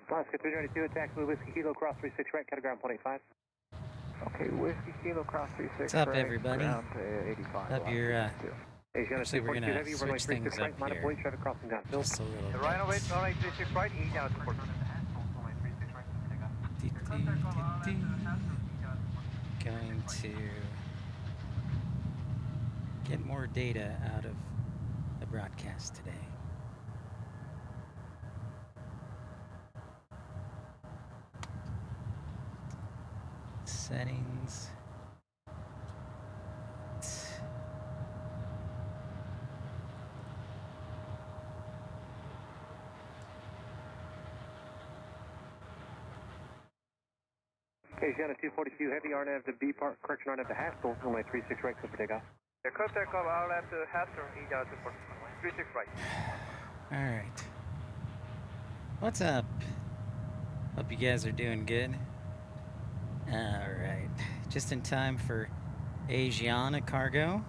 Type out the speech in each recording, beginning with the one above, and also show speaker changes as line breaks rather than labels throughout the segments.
Alaska 392, attack with Whiskey Kilo, cross 36 right, cut ground 0.85.
Okay, Whiskey Kilo, cross 36
What's up,
right,
everybody?
ground 85.
Up your,
Actually,
we're gonna switch things up here. Just a little bit.
Runway 36 right, E down to 40.
Going to get more data out of the broadcast today. Settings.
Asiana 242 heavy, RNAV to B part, correction RNAV to Haskell, runway 36 right, clear for takeoff. Aircraft takeoff, RNAV to Haskell, E down to 40, 36 right.
Alright. What's up? Hope you guys are doing good. Alright. Just in time for Asiana cargo.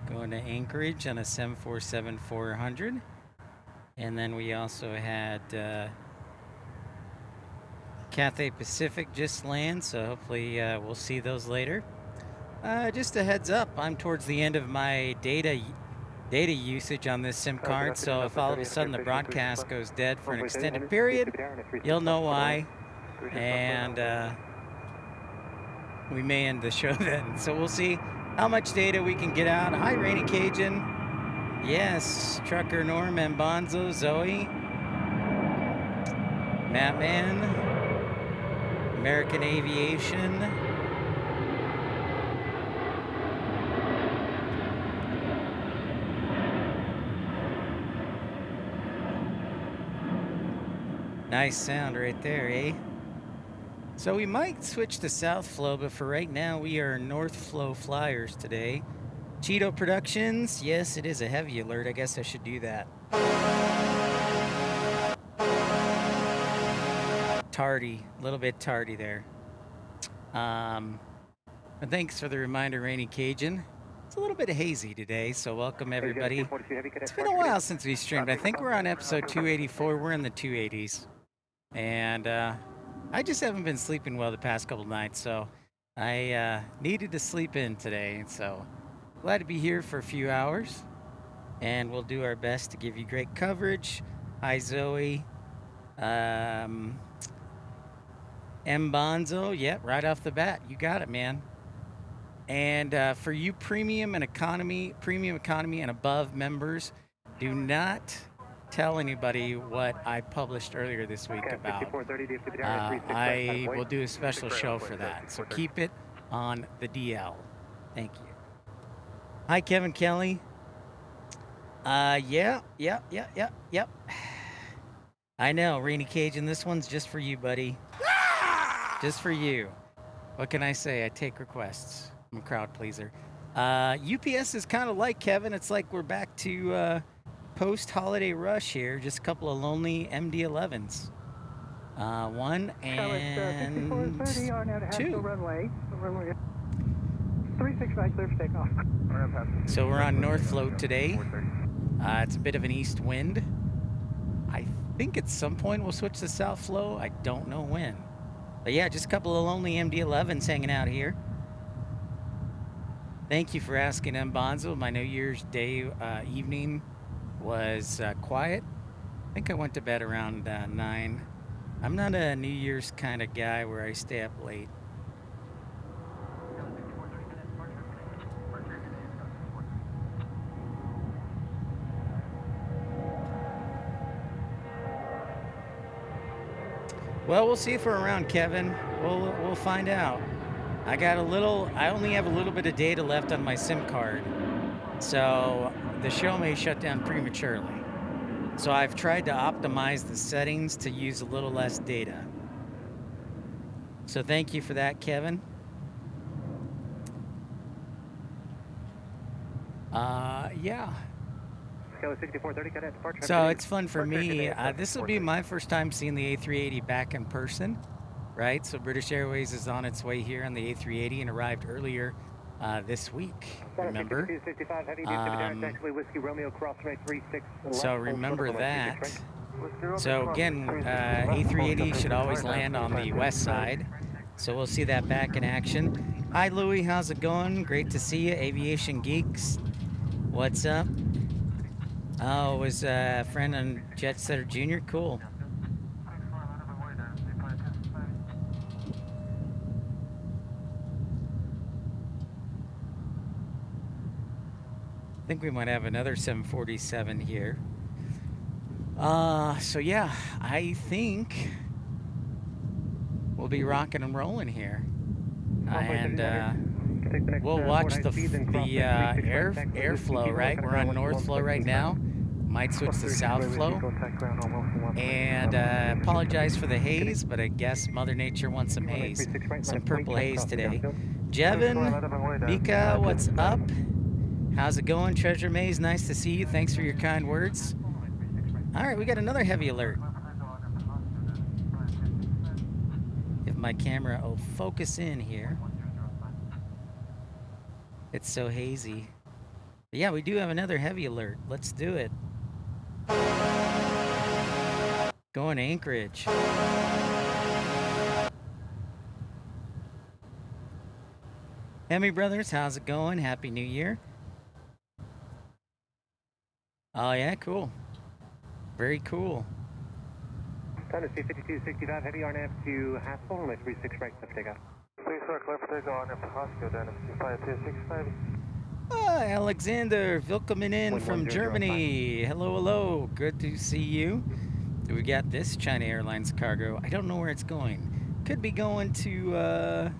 Going to Anchorage on a 747-400. And then we also had Cathay Pacific just land, so hopefully we'll see those later. Just a heads up, I'm towards the end of my data usage on this SIM card, so if all of a sudden the broadcast goes dead for an extended period, you'll know why, and we may end the show then. So we'll see how much data we can get out. Hi, Rainy Cajun. Yes, Trucker Norm and Bonzo, Zoe, Mattman, American Aviation. Nice sound right there, eh? So we might switch to South Flow, but for right now we are North Flow flyers today. Cheeto Productions, yes, it is a heavy alert. I guess I should do that. Tardy, a little bit tardy there. But thanks for the reminder, Rainy Cajun. It's a little bit hazy today, so welcome everybody. It's been a while since we streamed. I think we're on episode 284. We're in the 280s. And I just haven't been sleeping well the past couple nights, so I needed to sleep in today. So glad to be here for a few hours, and we'll do our best to give you great coverage. Hi, Zoe. M. Bonzo, yeah, right off the bat, you got it, man. And for you premium economy and above members, do not tell anybody what I published earlier this week about. I will do a special show for that, so keep it on the DL. Thank you. Hi, Kevin Kelly. Yep. I know, Rainy Cajun, this one's just for you, buddy. Just for you. What can I say? I take requests. I'm a crowd pleaser. UPS is kind of like Kevin. It's like we're back to post-holiday rush here. Just a couple of lonely MD-11s. One and two.
Runway 36 right, clear for takeoff.
So we're on North Float today. It's a bit of an east wind. I think at some point we'll switch to South Flow. I don't know when. But yeah, just a couple of lonely MD-11s hanging out here. Thank you for asking, M. Bonzo. My New Year's Day evening was quiet. I think I went to bed around 9. I'm not a New Year's kind of guy where I stay up late. Well, we'll see if we're around, Kevin. We'll find out. I only have a little bit of data left on my SIM card, so the show may shut down prematurely. So I've tried to optimize the settings to use a little less data. So thank you for that, Kevin. Yeah. So it's fun for me. This will be my first time seeing the A380 back in person, right? So British Airways is on its way here on the A380 and arrived earlier this week, remember? So remember that. So again, A380 should always land on the west side. So we'll see that back in action. Hi Louie, how's it going? Great to see you. Aviation Geeks, what's up? Oh, it was a friend on Jet Setter Jr. Cool. I think we might have another 747 here. So yeah, I think we'll be rocking and rolling here, and we'll watch the airflow. Right, we're on north flow right now. Might switch to south flow. And apologize for the haze, but I guess Mother Nature wants some haze, some purple haze today. Jevin, Mika, what's up? How's it going? Treasure Maze, nice to see you. Thanks for your kind words. All right, we got another heavy alert. If my camera will focus in here. It's so hazy. But yeah, we do have another heavy alert. Let's do it. Going to Anchorage. Hemi Brothers, how's it going? Happy New Year. Oh yeah, cool. Very cool.
Thunder C5265, heavy RNAV to Haskell, runway 36 right, left takeoff.
Please start clear for takeoff RNAV to Haskell, Dynamic 5265.
Alexander, welcome in from Germany. Hello, hello. Good to see you. We got this China Airlines cargo. I don't know where it's going. Could be going to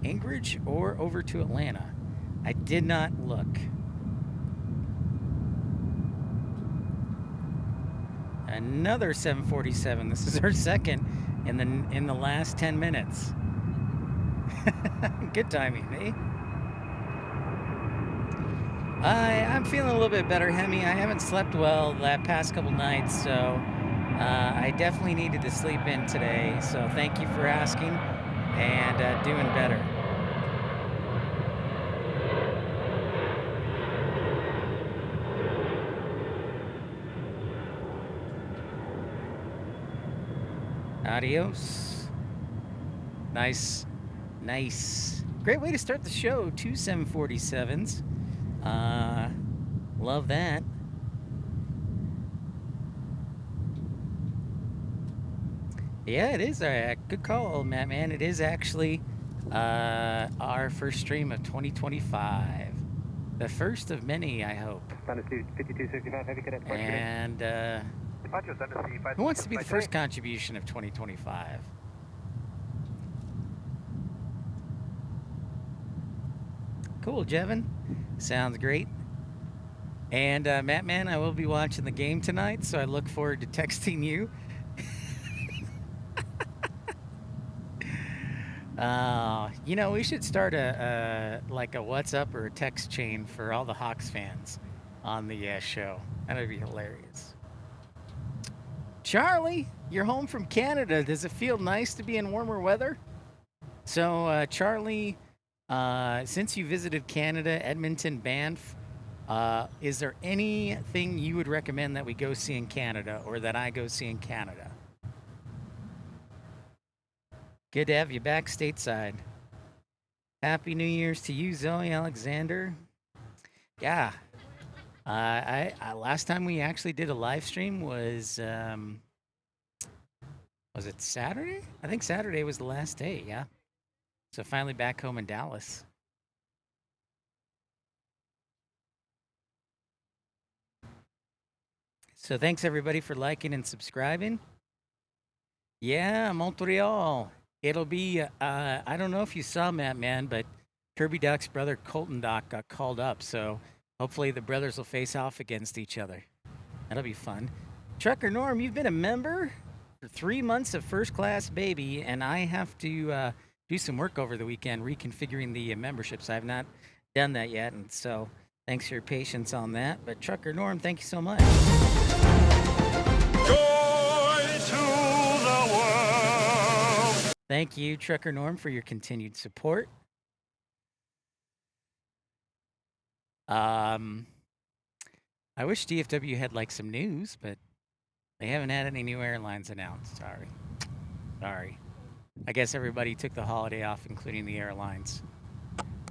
Anchorage or over to Atlanta. I did not look. Another 747. This is our second in the last 10 minutes. Good timing, eh? I'm feeling a little bit better, Hemi. I haven't slept well the past couple nights, so I definitely needed to sleep in today. So thank you for asking, and doing better. Adios. Nice. Nice. Great way to start the show. 2 747s. Love that. Yeah, it is a good call, Matt, man. It is actually our first stream of 2025. The first of many, I hope. And who wants to be the first contribution of 2025? Cool, Jevin. Sounds great. And Matt, man, I will be watching the game tonight, so I look forward to texting you. You know, we should start a like a what's up or a text chain for all the Hawks fans on the show. That'd be hilarious. Charlie, you're home from Canada. Does it feel nice to be in warmer weather? So, Charlie, since you visited Canada, Edmonton, Banff, is there anything you would recommend that we go see in Canada, or that I go see in Canada? Good to have you back stateside. Happy New Year's to you, Zoe Alexander. Yeah. Last time we actually did a live stream was it Saturday? I think Saturday was the last day, yeah. So finally back home in Dallas. So thanks everybody for liking and subscribing. Yeah, Montreal. It'll be, I don't know if you saw Matt, man, but Kirby Duck's brother Colton Duck got called up. So hopefully the brothers will face off against each other. That'll be fun. Trucker Norm, you've been a member for 3 months of First Class Baby, and I have to do some work over the weekend reconfiguring the memberships. I've not done that yet, and so thanks for your patience on that. But Trucker Norm, thank you so much. Thank you, Trucker Norm, for your continued support. I wish DFW had like some news, but They haven't had any new airlines announced. Sorry. Sorry. I guess everybody took the holiday off, including the airlines.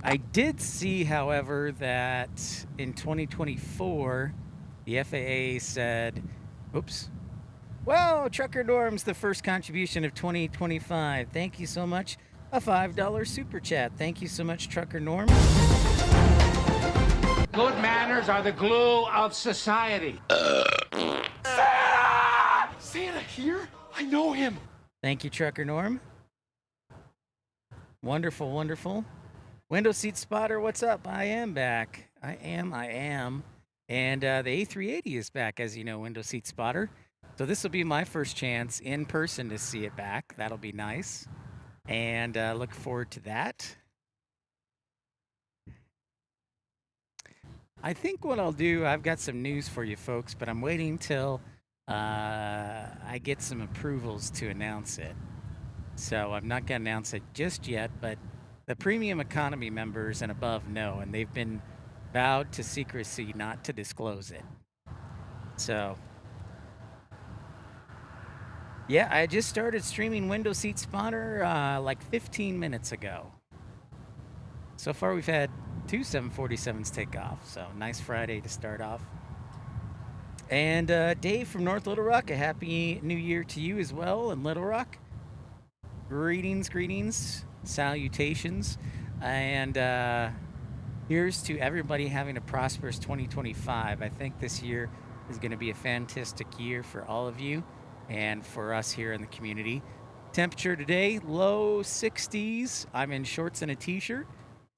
I did see, however, that in 2024, the FAA said, oops, well, Trucker Norm's the first contribution of 2025. Thank you so much. A $5 super chat. Thank you so much, Trucker Norm.
Good manners are the glue of society.
Santa! Santa here? I know him.
Thank you, Trucker Norm. Wonderful, wonderful. Window seat spotter, what's up? I am back. I am. And the A380 is back, as you know, window seat spotter. So this will be my first chance in person to see it back. That'll be nice. And look forward to that. I think what I'll do, I've got some news for you folks, but I'm waiting till I get some approvals to announce it. So I'm not going to announce it just yet, but the premium economy members and above know, and they've been vowed to secrecy not to disclose it. So, yeah, I just started streaming Window Seat Spotter like 15 minutes ago. So far we've had 2 747s take off, so nice Friday to start off. And Dave from North Little Rock, a happy new year to you as well in Little Rock. Greetings, salutations, and here's to everybody having a prosperous 2025. I think this year is going to be a fantastic year for all of you and for us here in the community. Temperature today, low 60s. I'm in shorts and a t-shirt,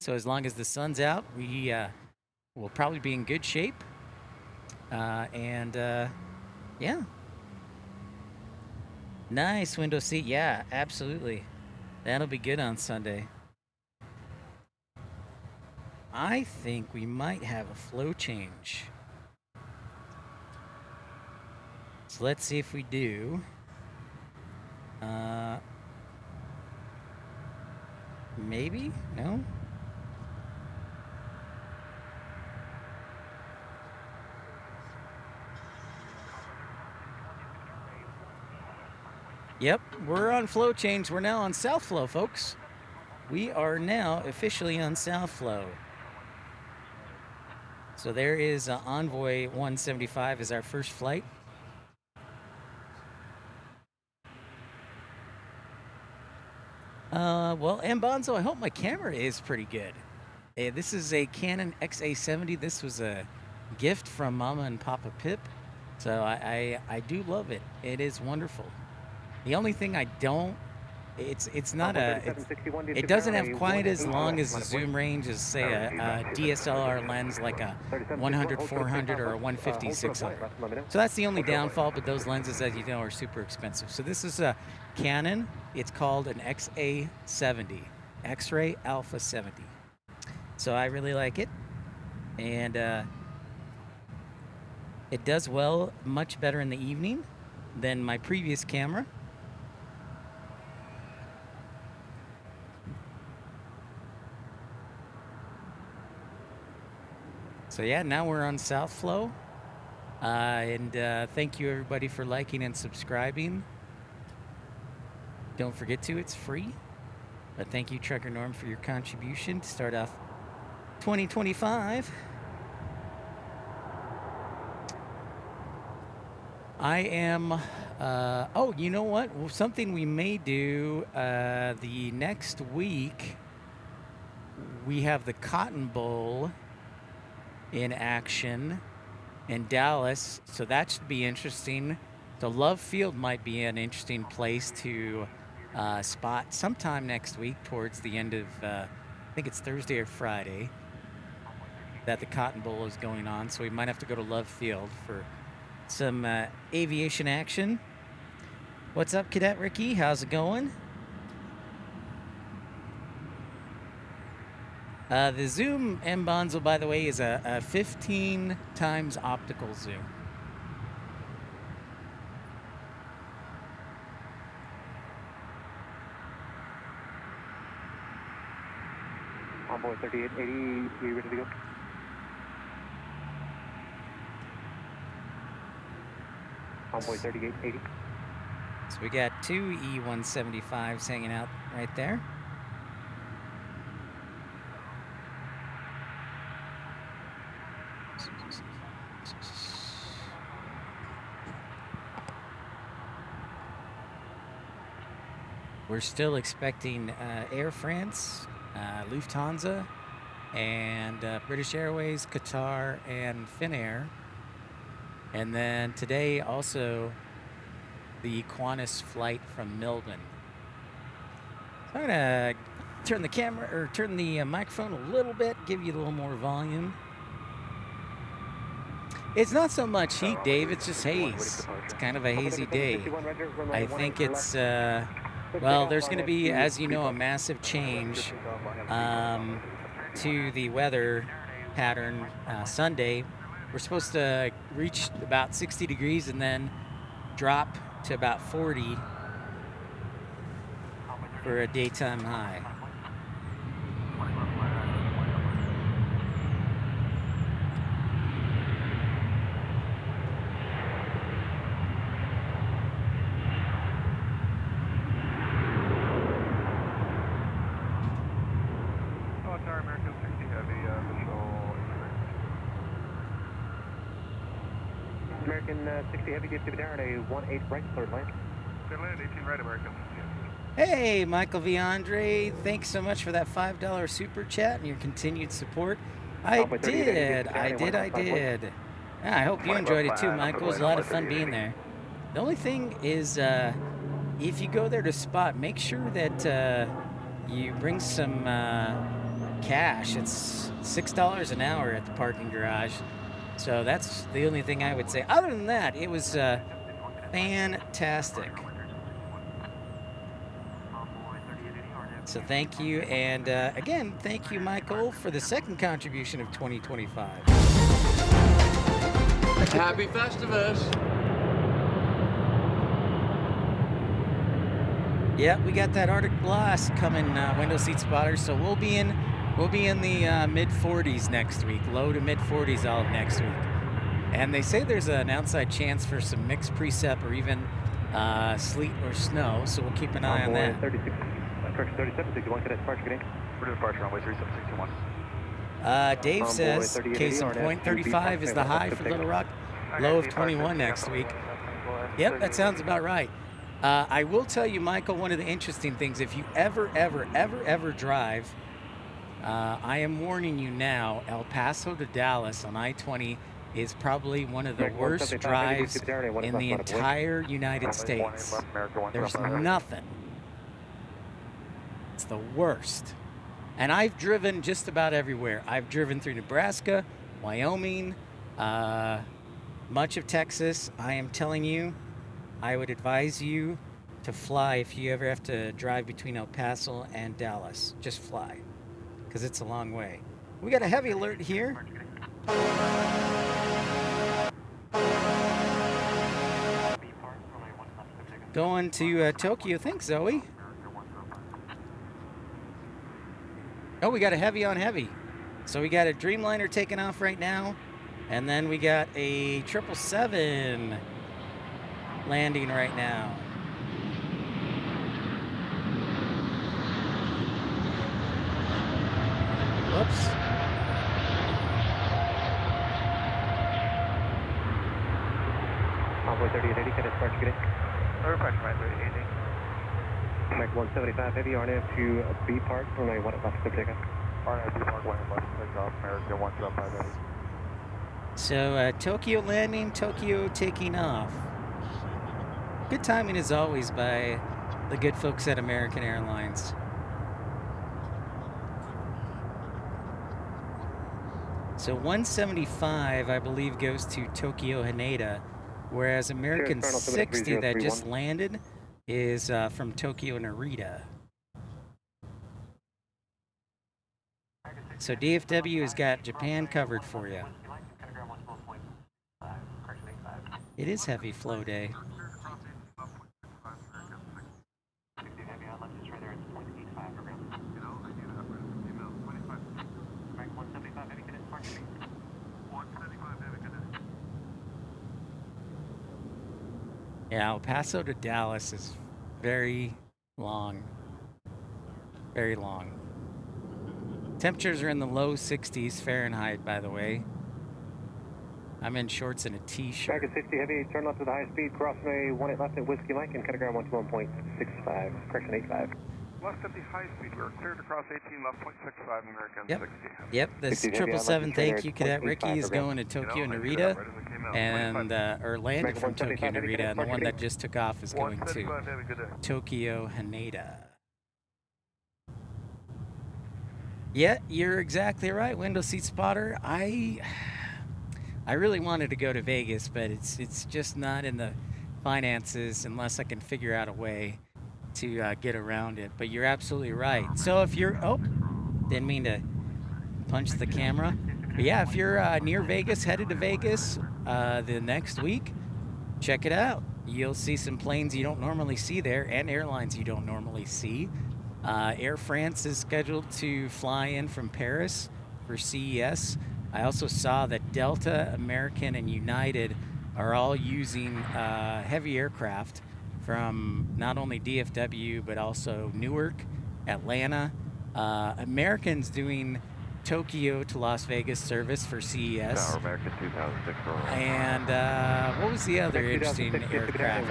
so as long as the sun's out, we will probably be in good shape. Yeah. Nice window seat. Yeah, absolutely. That'll be good on Sunday. I think we might have a flow change. So let's see if we do. Maybe? No? Yep, we're on flow change. We're now on south flow, folks. We are now officially on south flow. So there is Envoy 175 is our first flight. Well, Mbonzo, I hope my camera is pretty good. This is a Canon XA70. This was a gift from Mama and Papa Pip. So I do love it. It is wonderful. The only thing I don't, it doesn't have quite as long as the zoom range as, say, a DSLR lens like a 100-400 or a 150-600. So that's the only downfall, but those lenses, as you know, are super expensive. So this is a Canon. It's called an XA70, X-Ray Alpha 70. So I really like it. And it does well, much better in the evening than my previous camera. So yeah, now we're on South Flow, and thank you everybody for liking and subscribing. Don't forget to, it's free. But thank you, Trucker Norm, for your contribution to start off 2025. I am, oh, you know what? Something we may do the next week, we have the Cotton Bowl in action in Dallas, so that should be interesting. So Love Field might be an interesting place to spot sometime next week towards the end of, I think it's Thursday or Friday, that the Cotton Bowl is going on, so we might have to go to Love Field for some aviation action. What's up, Cadet Ricky? How's it going? The zoom, Mbonzo, by the way, is a 15 times optical zoom.
Envoy 3880, you ready to go? Convoy 3880.
So we got two E-175s hanging out right there. We're still expecting Air France, Lufthansa, and British Airways, Qatar, and Finnair. And then today also the Qantas flight from Melbourne. So I'm gonna turn the camera or turn the microphone a little bit, give you a little more volume. It's not so much heat, Dave, it's just haze. It's kind of a hazy day. I think it's, well, there's going to be, as you know, a massive change to the weather pattern Sunday. We're supposed to reach about 60 degrees and then drop to about 40 for a daytime high.
American 60 Heavy, DFW down, a 18 right, cleared land.
Cleared land, 18 right, American.
Hey, Michael V. Andre, thanks so much for that $5 super chat and your continued support. I did. Yeah, I hope you enjoyed it too, Michael. It was a lot of fun being there. The only thing is, if you go there to spot, make sure that you bring some cash. It's $6 an hour at the parking garage. So that's the only thing I would say. Other than that, it was fantastic. So thank you, and again, thank you, Michael, for the second contribution of 2025.
Happy Festivus!
Yeah, we got that Arctic blast coming, window seat spotters. So we'll be in the mid 40s next week, low to mid 40s all of next week. And they say there's an outside chance for some mixed precip or even sleet or snow. So we'll keep an eye on that.
3761, cadet departure, good day.
For departure, runway 3761.
Dave says case in point 35 is the high for Little Rock, low of 21 next week. Yep, that sounds about right. I will tell you, Michael, one of the interesting things, if you ever drive, I am warning you now, El Paso to Dallas on I-20 is probably one of the worst drives in the entire United States. There's nothing. It's the worst. And I've driven just about everywhere. I've driven through Nebraska, Wyoming, much of Texas. I am telling you, I would advise you to fly if you ever have to drive between El Paso and Dallas. Just fly, because it's a long way. We got a heavy alert here. Going to Tokyo. Thanks, Zoe. Oh, we got a heavy on heavy. So we got a Dreamliner taking off right now. And then we got a 777 landing right now. Whoops.
Convoy 3880, cadet departure, good day.
Departure, right, 3880.
Mike 175 heavy, RNAV to B Park, runway 1 left, clear takeoff.
RNAV B Park, 1 left, takeoff, American 175 heavy.
So Tokyo landing, Tokyo taking off. Good timing as always by the good folks at American Airlines. So 175, I believe, goes to Tokyo Haneda, whereas American 60 that just landed is from Tokyo Narita. So DFW has got Japan covered for you. It is heavy flow day. Yeah, El Paso to Dallas is very long. Very long. Temperatures are in the low 60s Fahrenheit, by the way. I'm in shorts and a t-shirt.
Dragon 60 heavy, turn left with a high speed, crossway 18 left at Whiskey Mike, and Category 121.65, correction 85.
Left 50 high speed, we're cleared across 18 left, 0.65, American
Yep.
60.
Yep, this 777 thank you, Cadet Ricky, is going to Tokyo Narita, and or landed from Tokyo Narita, and the one that just took off is going to Tokyo Haneda. Yeah, you're exactly right, window seat spotter. I really wanted to go to Vegas, but it's just not in the finances unless I can figure out a way to get around it. But you're absolutely right. So if you're, oh, didn't mean to punch the camera. But yeah, if you're near Vegas, headed to Vegas the next week, check it out. You'll see some planes you don't normally see there and airlines you don't normally see. Air France is scheduled to fly in from Paris for CES. I also saw that Delta, American, and United are all using heavy aircraft from not only DFW, but also Newark, Atlanta. American's doing Tokyo to Las Vegas service for CES.
Tower American 2006.
And what was the other interesting aircraft?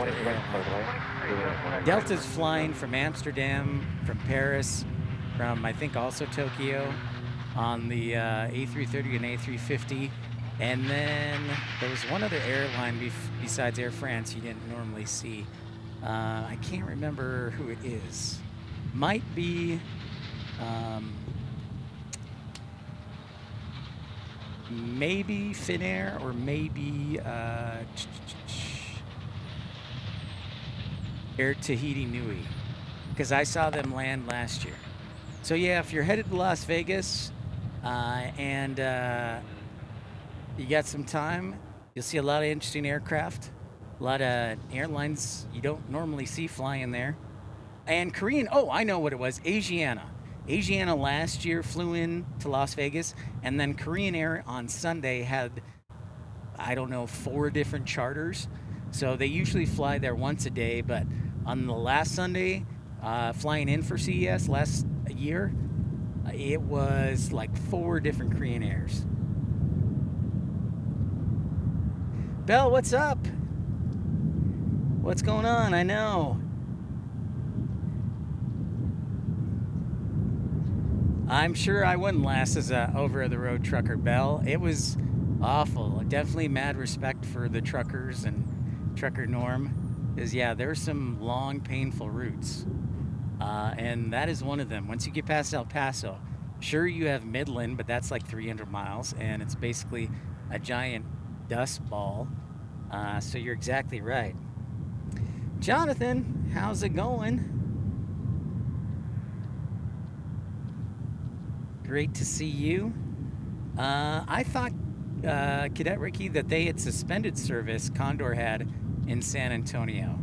Delta's flying from Amsterdam, from Paris, from I think also Tokyo on the A330 and A350. And then there was one other airline besides Air France you didn't normally see. I can't remember who it is. Might be maybe Finnair or maybe Air Tahiti Nui, because I saw them land last year. So yeah, if you're headed to Las Vegas and you got some time, you'll see a lot of interesting aircraft, a lot of airlines you don't normally see flying there. And Korean, oh, I know what it was, Asiana. Asiana last year flew in to Las Vegas, and then Korean Air on Sunday had, I don't know, 4 different charters. So they usually fly there once a day, but on the last Sunday, flying in for CES last year, it was like 4 different Korean Airs. Bell, what's up? What's going on? I know. I'm sure I wouldn't last as a over-the-road trucker, Bell. It was awful. Definitely mad respect for the truckers and trucker Norm. Is yeah, there's some long, painful routes, and that is one of them. Once you get past El Paso, sure you have Midland, but that's like 300 miles, and it's basically a giant dust ball. So you're exactly right. Jonathan, how's it going? Great to see you. I thought, Cadet Ricky, that they had suspended service, Condor had, in San Antonio.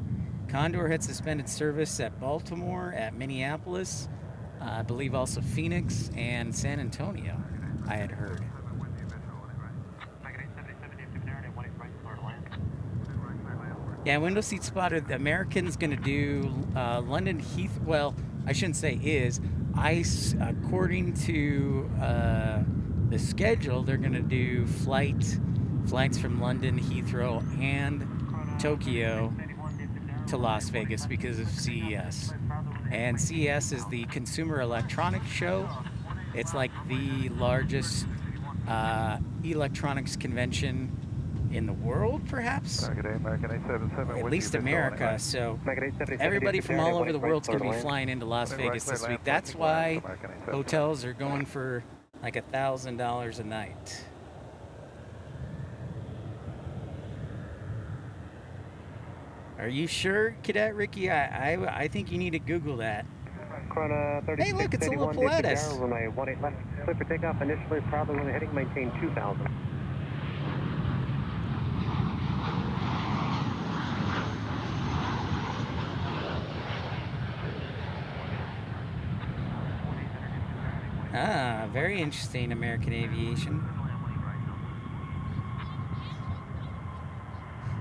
Condor had suspended service at Baltimore, at Minneapolis, I believe also Phoenix, and San Antonio, I had heard. Yeah, window seat spotted. The American's going to do London Heathrow. Well, I shouldn't say is. According to the schedule, they're going to do flights from London, Heathrow, and Tokyo to Las Vegas because of CES. And CES is the Consumer Electronics Show. It's like the largest electronics convention in the world, perhaps? At least America. So everybody from all over the world's going to be flying into Las Vegas this week. That's why hotels are going for like $1,000 a night. Are you sure, Cadet Ricky? I think you need to Google that. Hey, look, it's a little Pilatus.
Runway 18 left, clear for takeoff. Initially, probably when heading, maintain 2,000.
Ah, very interesting, American Aviation.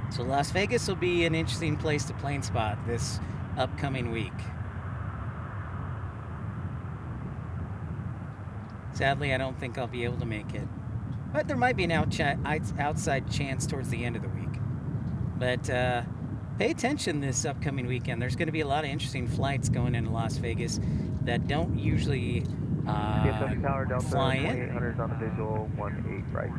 So So Las Vegas will be an interesting place to plane spot this upcoming week. Sadly, I don't think I'll be able to make it. But there might be an outside chance towards the end of the week. But pay attention this upcoming weekend. There's going to be a lot of interesting flights going into Las Vegas that don't usually
Tower, Delta
fly in.
2800 on the visual, 18 right.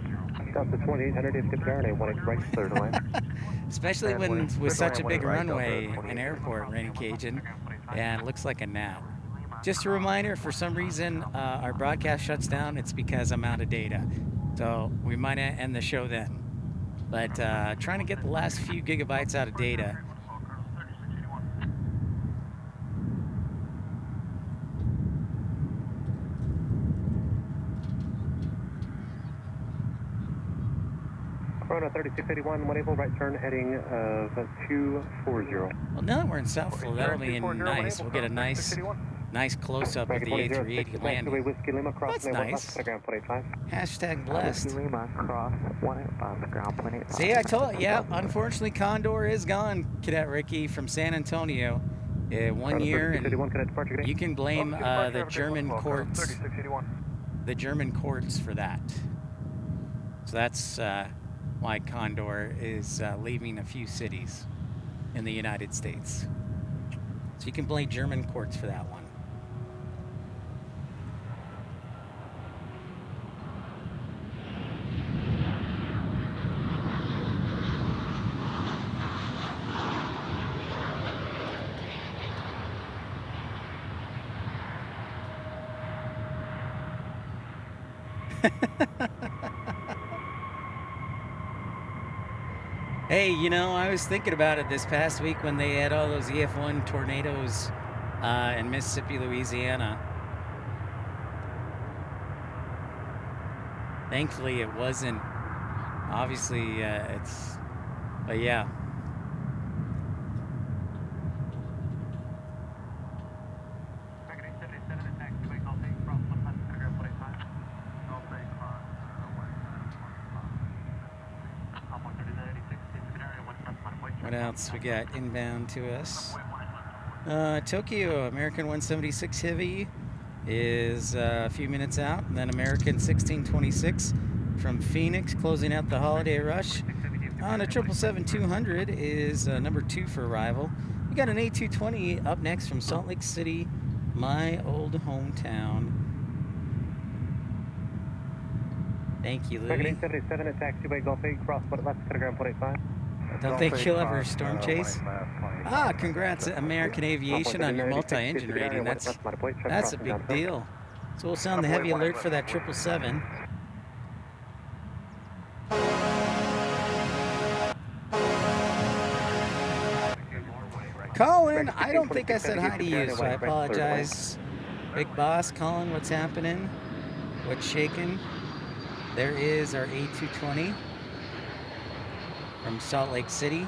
Delta 2800 is Japan, 18 right, clear to land.
Especially when with such a big runway and airport, Rainy Cajun, and it looks like a gnat. Just a reminder, for some reason our broadcast shuts down. It's because I'm out of data. So we might end the show then. But trying to get the last few gigabytes out of data.
Corona 3681, 1 April, right turn heading 240.
Well, now that we're in Southfield, that'll be nice. We'll get a nice close-up of the A380 landing. That's nice. Hashtag blessed. See, I told you, yeah, unfortunately Condor is gone, Cadet Ricky, from San Antonio. 1 year, and you can blame the German courts for that. So that's why Condor is leaving a few cities in the United States. So you can blame German courts for that one. Hey, you know, I was thinking about it this past week when they had all those EF1 tornadoes in Mississippi, Louisiana. Thankfully, it wasn't. Obviously, but yeah. What else we got inbound to us? Tokyo, American 176 Heavy is a few minutes out, and then American 1626 from Phoenix closing out the holiday rush. On a 777-200 is number 2 for arrival. We got an A220 up next from Salt Lake City, my old hometown. Thank you, Louis.
877 at taxiway Gulf 8, cross left, kilogram 0.85.
Don't think you'll ever storm chase? Ah, congrats, American Aviation, on your multi-engine rating. That's a big deal. So we'll sound the heavy alert for that 777. Colin, I don't think I said hi to you, so I apologize. Big boss, Colin, what's happening? What's shaking? There is our A220 from Salt Lake City.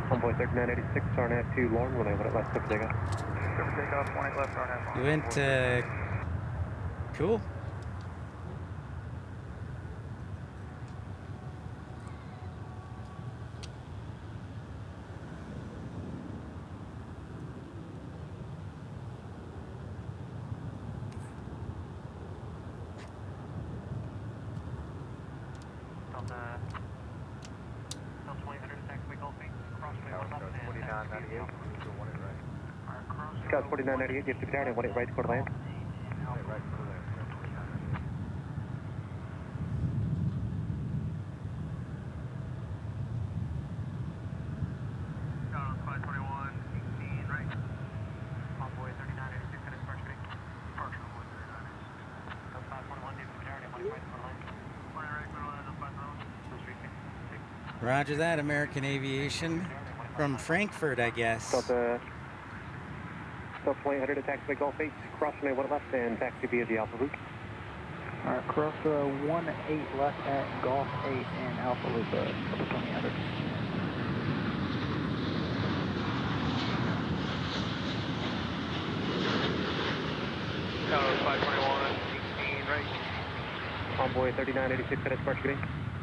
Convoy 3986, RNAV to Lauren, when I went left, clip takeoff.
Takeoff, 20 left, RNAV.
You went, cool.
Scout 4998, you have to be down and 18 right, quarter land.
Roger that, American Aviation. From Frankfurt, I guess.
Delta 2800 at taxiway Gulf 8, cross runway 1 left and taxi via the Alpha route.
Alright, cross 1-8 left at Golf 8 and Alpha Loop, number 2000.
Tower 521, 18 right.
Envoy 3986 at departure getting.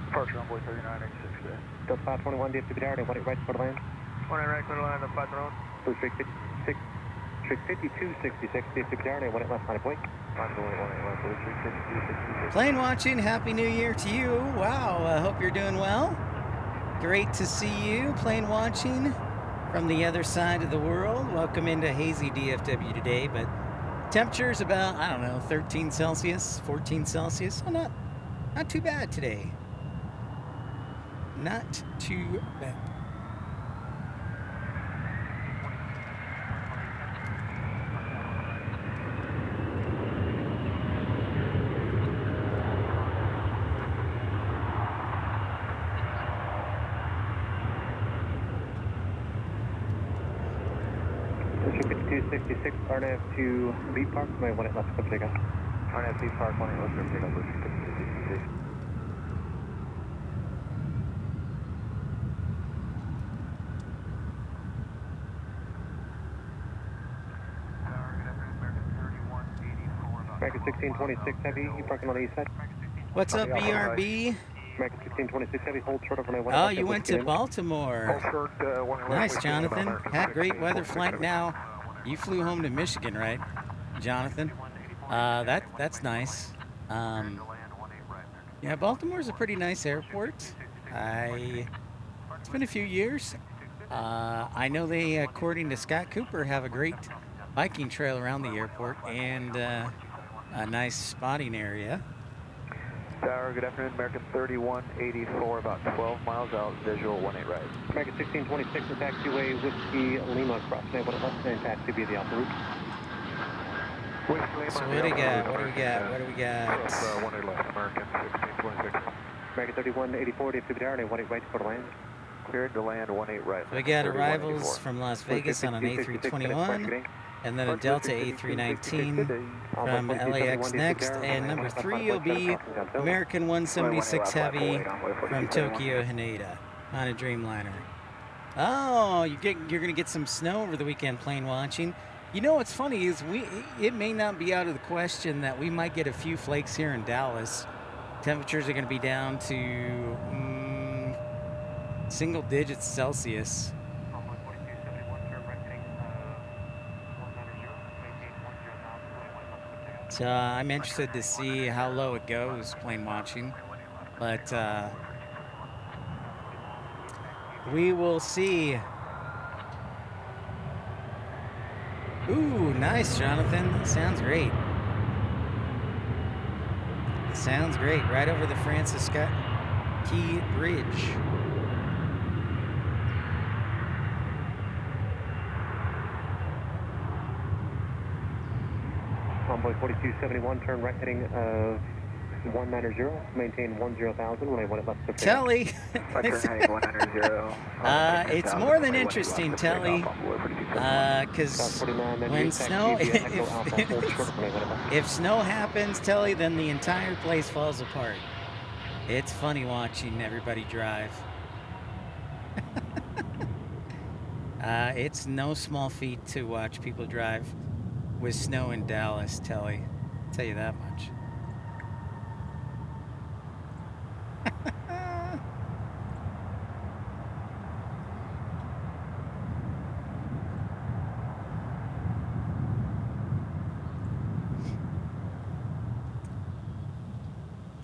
Departure Envoy 3986 today.
Delta 521 DFW tower, 18 right for the land.
18 right for the land of 5 drone.
Blue Streak 5266 DFW tower, 18 left 9 point.
518 left, Blue Streak 5266.
Plane watching, Happy New Year to you. Wow, I hope you're doing well. Great to see you, plane watching from the other side of the world. Welcome into hazy DFW today, but temperature's about, I don't know, 13 Celsius, 14 Celsius. So not too bad today. Not too bad.
Blue Streak 5266 RNAV to B Park, 18 left for takeoff.
RNAV B Park 18 left for takeoff, Blue Streak 5266.
American 1626 Heavy, you parking on the east side.
What's up, BRB?
American 1626 Heavy, hold short over 18
Oh, you went to Baltimore.
Short, 18 left.
Nice, Jonathan. Had great weather flight. Now, you flew home to Michigan, right, Jonathan? That's nice. Yeah, Baltimore's a pretty nice airport. It's been a few years. I know they, according to Scott Cooper, have a great biking trail around the airport and a nice spotting area.
Tower, good afternoon. American 3184, about 12 miles out, visual 18 right.
American 1626 with taxiway Whiskey Lima cross 18 left and taxi via the Alpha route.
Whiskey Lima.
So what do we got? What do we got? What do we got?
18 left, American 1626.
American 3184 DFW tower, 18 right for the land.
Cleared to land 18 right.
So we got arrivals from Las Vegas on an A321, and then a Delta A319 from LAX next, and number 3 will be American 176 Heavy from Tokyo Haneda on a Dreamliner. Oh, you're gonna get some snow over the weekend plane watching. You know what's funny is it may not be out of the question that we might get a few flakes here in Dallas. Temperatures are gonna be down to single digits Celsius. So I'm interested to see how low it goes plane watching, but we will see. Ooh, nice, Jonathan. Sounds great. Sounds great. Right over the Francis Scott Key Bridge.
Envoy 4271, turn right heading 190, maintain 10,000, when I want it left to
Telly.
Heading 190.
It's more than interesting, Telly, because when snow, if snow happens, Telly, then the entire place falls apart. It's funny watching everybody drive. It's no small feat to watch people drive with snow in Dallas, Telly. I'll tell you that much.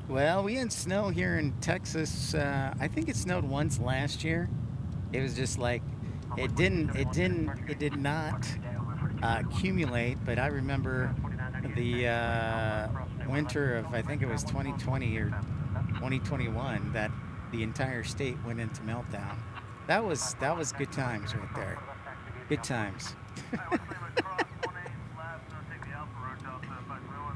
Well, we had snow here in Texas. I think it snowed once last year. It was just like it did not accumulate. But I remember the winter of, I think it was 2020 or 2021, that the entire state went into meltdown. That was good times right there. Good times.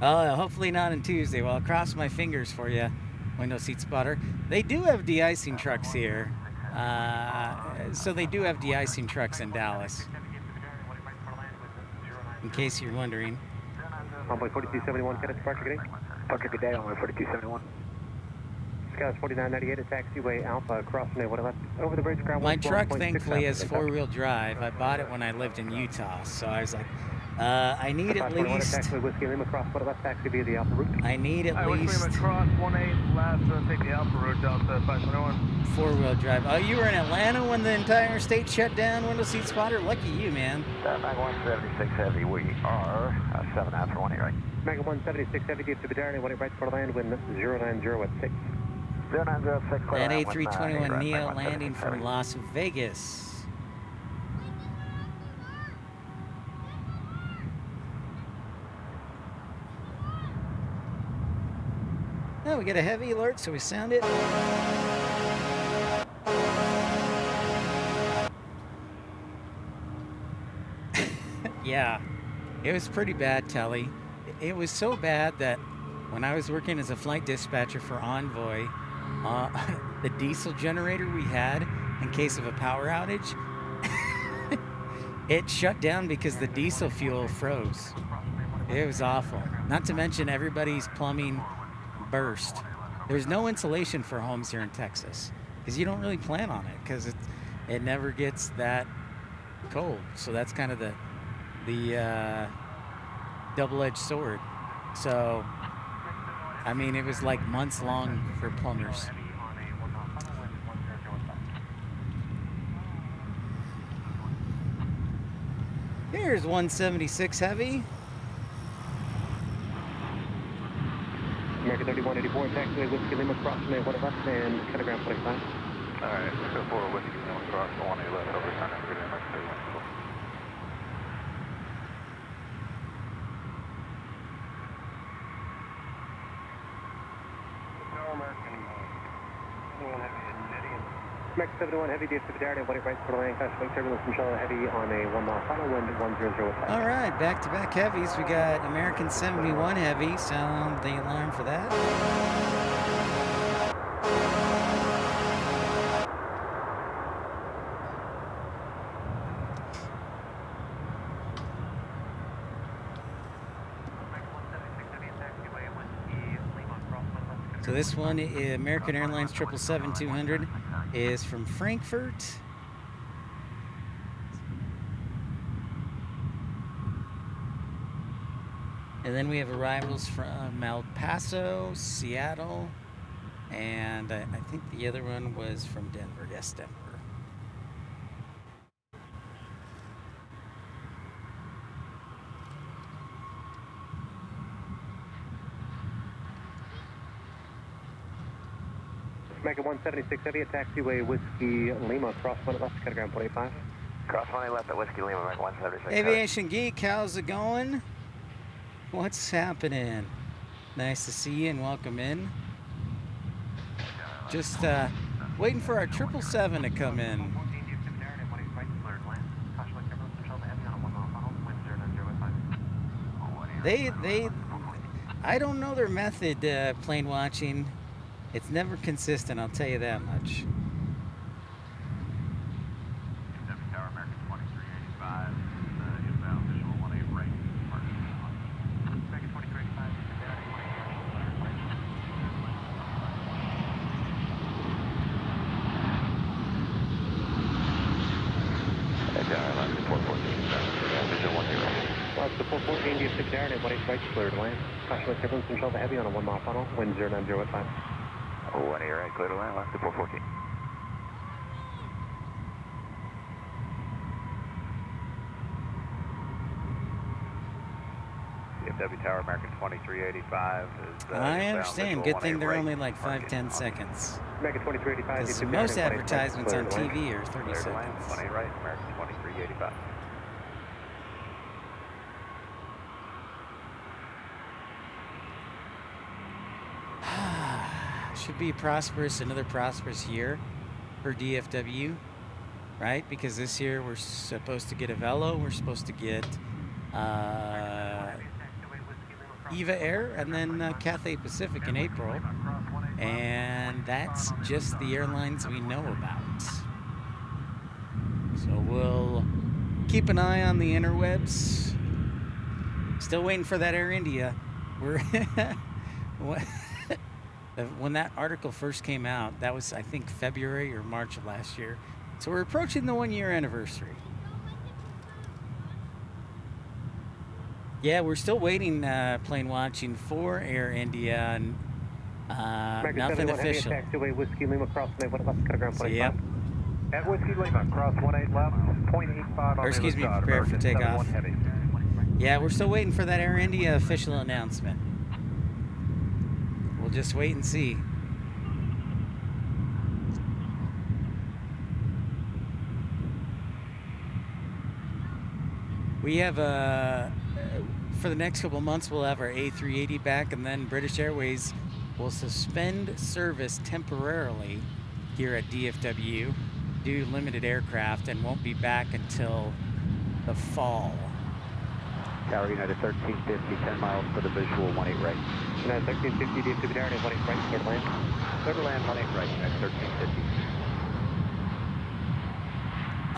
Hopefully not on Tuesday. Well, I'll cross my fingers for you, window seat spotter. They do have de-icing trucks here. So they do have de-icing trucks in Dallas, in case you're wondering.
Envoy 4271, Kenneth departure getting.
Parker, good day, only 4271.
Skies 4998 at taxiway Alpha, crossing a left over the bridge, ground
My
112.6
truck, thankfully, has
south.
four-wheel drive. I bought it when I lived in Utah, so I was like, I need at
521 at
least...
taxiway Whiskey Lima, cross left taxi via the Alpha route.
I need at
Whiskey
least...
Lima, cross 18 left, take the Alpha route, Delta 521.
Four-wheel drive. Oh, you were in Atlanta when the entire state shut down, window seat spotter? Lucky you, man.
Mag 176 Heavy, we are 7 after 1 right.
Mag 176 Heavy, DFW Darren, 1 right for land, wind 090 at 6.
0906,
That A321 Neo landing from Las Vegas. Oh, we got a heavy alert, so we sound it. Yeah, it was pretty bad, Telly. It was so bad that when I was working as a flight dispatcher for Envoy, the diesel generator we had in case of a power outage, it shut down because the diesel fuel froze. It was awful. Not to mention everybody's plumbing burst. There's no insulation for homes here in Texas because you don't really plan on it because it never gets that cold. So that's kind of the double-edged sword. So, I mean, it was like months long for plumbers. Here's 176 Heavy.
American 3184, taxiway Whiskey Lima, crossing a 1 left and Telegram 45.
Alright, let's go forward Whiskey Lima, cross 1 left over San Antonio, 31.
Max 71 Heavy, DFW Darren, 1 right for land, classified turbulence from Charlotte Heavy on a 1 mile final, wind 100
All right, back-to-back heavies. We got American 71 Heavy. Sound the alarm for that. So this one, American Airlines 777-200, is from Frankfurt. And then we have arrivals from El Paso, Seattle, and I think the other one was from Denver. Yes, Denver.
Mega 176 Heavy at taxiway Whiskey Lima, cross 1 left, Telegram 45.
Cross 1 left at Whiskey Lima, Mega 176.
Aviation Geek, how's it going? What's happening? Nice to see you and welcome in. Just waiting for our 777 to come in. I don't know their method, plane watching. It's never consistent, I'll tell you that much.
Tower American 2385, inbound visual 18 right. American 2385, visual 18 right.
Well, it's the 414 DF6 Darren at 18 right, clear to land. Classified turbulence from Charlotte Heavy on a 1 mile final, wind 090 at 5.
1 right, clear to land, left to 414. DFW Tower, American 2385 is...
I understand. Good thing they're only like 5-10 seconds.
Mega 2385.
Because most advertisements on TV are 30
Clear to land,
seconds.
1 right, American 2385.
Should be another prosperous year for DFW, right? Because this year we're supposed to get a Velo, we're supposed to get Eva Air, and then Cathay Pacific in April. And that's just the airlines we know about. So we'll keep an eye on the interwebs. Still waiting for that Air India. when that article first came out, that was, I think, February or March of last year. So we're approaching the 1-year anniversary. Yeah, we're still waiting, plane watching for Air India, and nothing official.
Taxiway Whiskey Lima cross 1 left, cut ground 25.
Yep.
At Whiskey Lima, cross 18 left, 0.85
Or excuse me, prepare for takeoff. Yeah, we're still waiting for that Air India official announcement. We'll just wait and see. We have for the next couple months, we'll have our A380 back, and then British Airways will suspend service temporarily here at DFW due to limited aircraft, and won't be back until the fall.
Tower United 1350, 10 miles for the visual, 18 right.
United 1350, DFW Tower, 18 right, clear to land.
Clear to land, 18 right, United 1350.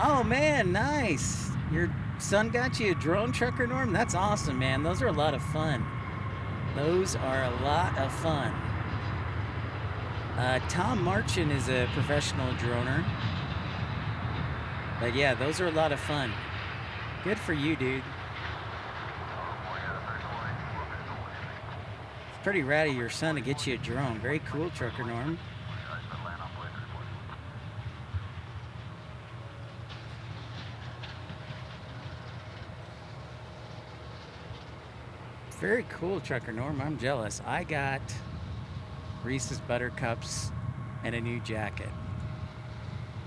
Oh man, nice. Your son got you a drone, Trucker Norm? That's awesome, man. Those are a lot of fun. Those are a lot of fun. Tom Marchin is a professional droner. But yeah, those are a lot of fun. Good for you, dude. It's pretty rad of your son to get you a drone. Very cool, Trucker Norm. Very cool, Trucker Norm. I'm jealous. I got Reese's Buttercups and a new jacket,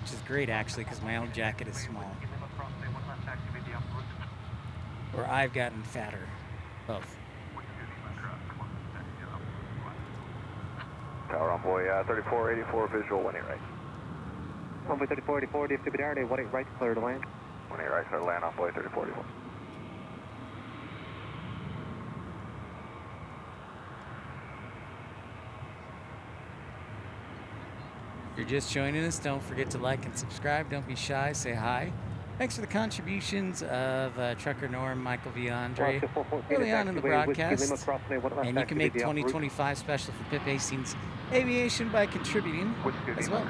which is great actually, because my own jacket is small. Or I've gotten fatter. Both.
Tower Envoy 3484, visual, 18 right.
Envoy 3484, DFW Tower, 18 right, clear to land.
18 right, clear to land, Envoy 3484.
If you're just joining us, don't forget to like and subscribe. Don't be shy. Say hi. Thanks for the contributions of Trucker Norm, Michael V. Andre, early on in the broadcast. And you can make 2025 special for Pip Hastings Aviation by contributing as well.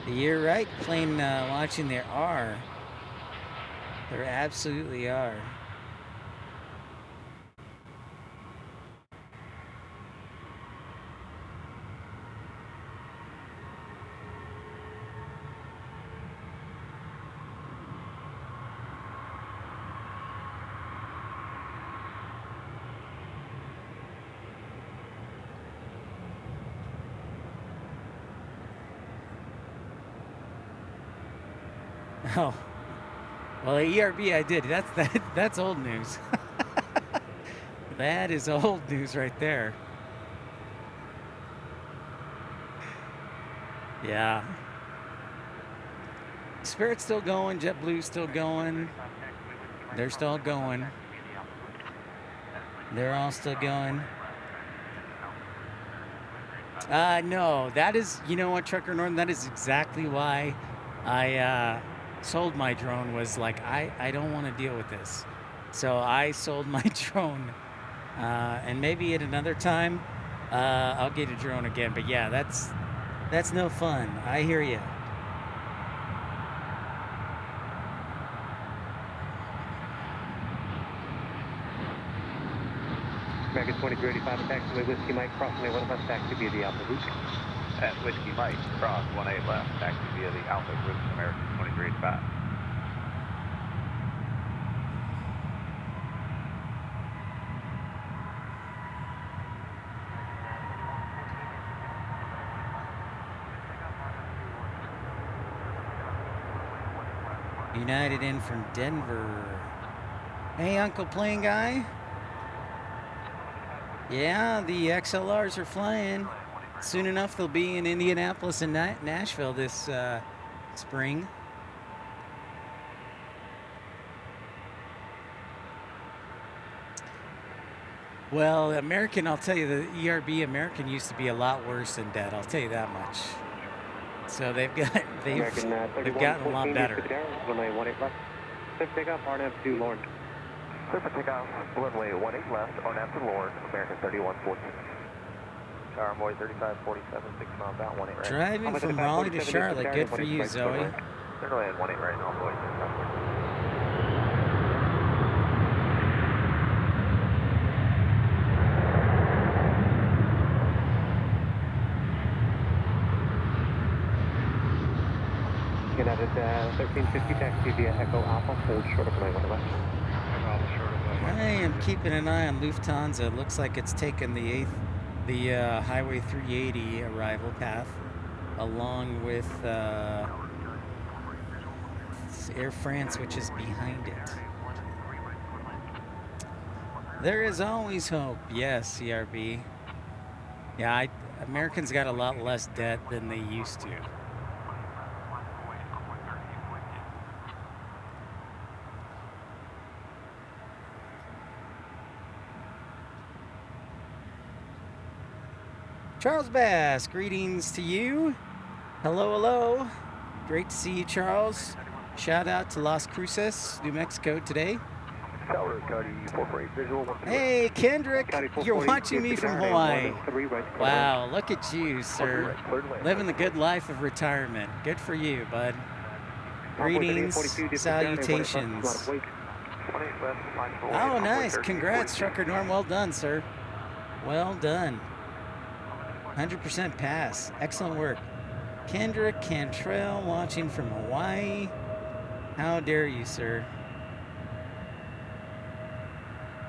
You're right, plane watching. There are. There absolutely are. Oh, well, ERB I did. That's old news. That is old news right there. Yeah. Spirit's still going. JetBlue's still going. They're still going. They're all still going. No, that is, you know what, Trucker Norton, that is exactly why I sold my drone. Was like, I don't want to deal with this. So I sold my drone. And maybe at another time, I'll get a drone again. But yeah, that's no fun. I hear you.
American 2385, taxiway Whiskey Mike, crossing the 1 left, taxi via the Alpha Route.
At Whiskey Mike, cross 18 left, taxi via the Alpha Route, American 2385.
United in from Denver. Hey, Uncle Plane Guy. Yeah, the XLRs are flying. Soon enough, they'll be in Indianapolis and Nashville this spring. Well, American, I'll tell you, the ERB American used to be a lot worse than dead. I'll tell you that much. So they've gotten a lot better.
Takeoff, RNF 2 Lauren.
Clear for takeoff, runway 18 left, RNAV to Lord, American 3114. Tower Boy 3547, 6 miles out, 18 right.
Driving from Raleigh to Charlotte. Good for you, Zoe.
They're going to land 18 right now, boys.
United 1350 taxi via Echo Alpha, hold short of 911 left.
I am keeping an eye on Lufthansa. It looks like it's taken the Highway 380 arrival path, along with Air France, which is behind it. There is always hope. Yes, CRB. Yeah, Americans got a lot less debt than they used to. Charles Bass, greetings to you. Hello, hello. Great to see you, Charles. Shout out to Las Cruces, New Mexico today. Hey, Kendrick, you're watching me from Hawaii. Wow, look at you, sir. Living the good life of retirement. Good for you, bud. Greetings, salutations. Oh, nice. Congrats, Trucker Norm. Well done, sir. Well done. 100% pass. Excellent work. Kendrick Cantrell watching from Hawaii. How dare you, sir?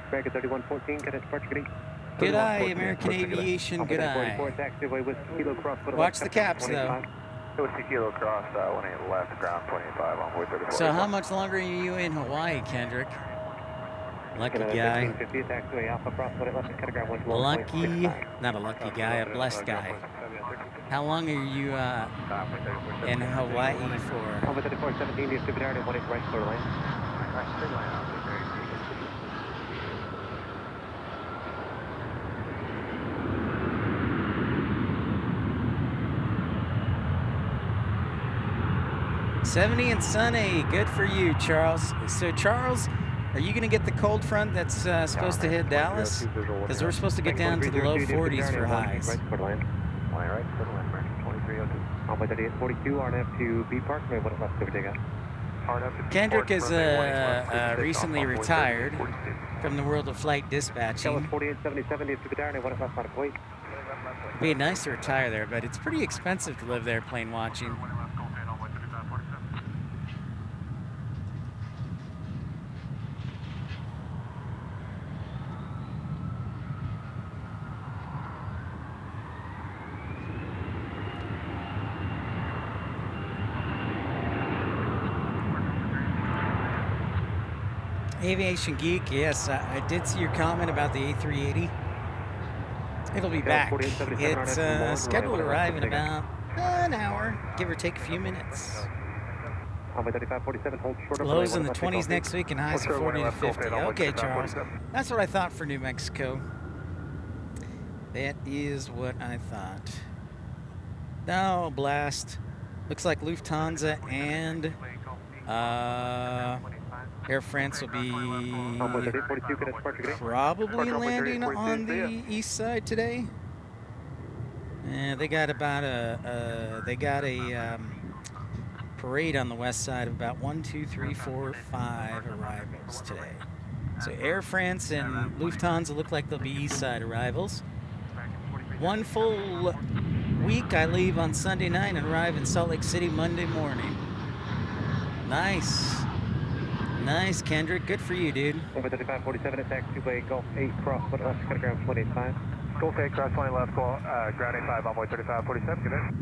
American 3114, cadet departure getting.
Good eye, American Aviation. Good eye. Watch the caps, though.
Kilo cross, 18 left, ground 25, onboard 34.
So how much longer are you in Hawaii, Kendrick? Lucky guy. Lucky, not a lucky guy, a blessed guy. How long are you in Hawaii for? 70 and sunny. Good for you, Charles. So, Charles, are you going to get the cold front that's supposed to hit Dallas? Because we're supposed to get down to the low 40s for highs. Kendrick is recently retired from the world of flight dispatching. Be nice to retire there, but it's pretty expensive to live there plane watching. Aviation Geek, yes, I did see your comment about the A380. It'll be back. It's scheduled to arrive in about an hour, give or take a few minutes. Lows in the 20s next week and highs of 40 to 50. Okay, Charles. That's what I thought for New Mexico. That is what I thought. Oh, blast. Looks like Lufthansa and Air France will be probably landing on the east side today. And they got about a parade on the west side of about 1, 2, 3, 4, 5 arrivals today. So Air France and Lufthansa look like they'll be east side arrivals. One full week, I leave on Sunday night and arrive in Salt Lake City Monday morning. Nice. Nice, Kendrick. Good for you, dude.
Over 3547 at taxiway Gulf 8 cross, but left, cut ground 185.
Gulf 8 cross 20 left, call, ground 85, onboard 3547, good in.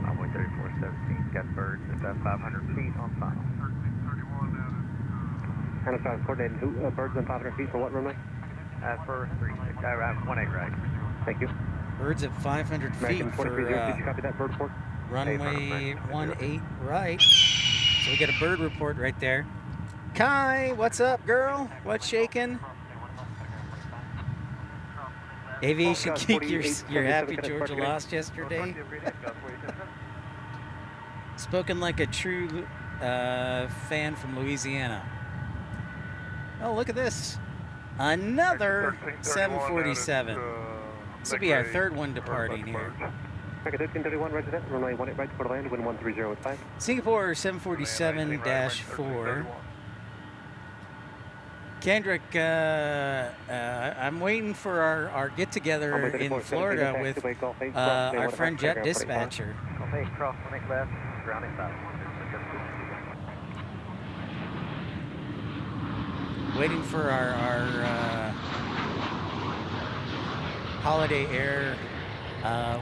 Onboard 3417, got birds at 500 feet on final.
And if I was coordinating birds on 500 feet for what runway?
For 36, 18 right.
Thank you.
Birds at 500 feet for
did you copy that bird report?
Runway 18 right. So we got a bird report right there. Kai, what's up, girl? What's shaking? Aviation Geek, you're happy Georgia lost yesterday? Spoken like a true fan from Louisiana. Oh, look at this. Another 747. This will be our third one departing here.
American 1331 resident, runway 18 right for land, wind 130.5.
Singapore 747-4. Kendrick, I'm waiting for our get-together in Florida with our friend Jet Dispatcher.
Okay, cross 18 left, grounding south.
Waiting for our Holiday Air,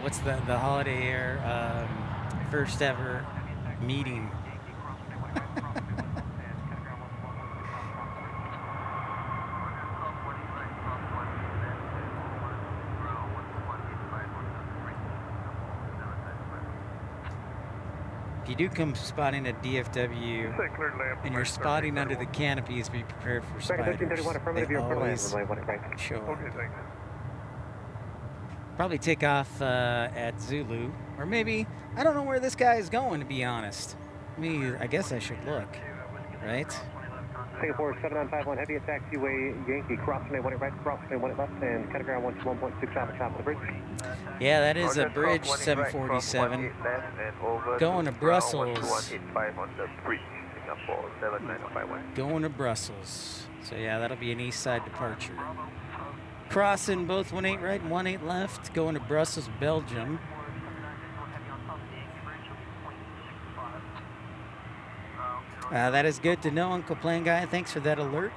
what's the Holiday Air first ever meeting. If you do come spotting at DFW and you're spotting under the canopies, be prepared for spiders. They always show up. Probably take off at Zulu, or maybe, I don't know where this guy is going, to be honest. I guess I should look, right?
Singapore 7951 heavy attack taxiway Yankee, crossing runway 18 right, crossing runway 18 left, and category 121.6 off the top of the bridge.
Yeah, that is a bridge 747 going to Brussels. Going to Brussels. So yeah, that'll be an east side departure. Crossing both 18 right and 18 left, going to Brussels, Belgium. That is good to know, Uncle Plane Guy. Thanks for that alert.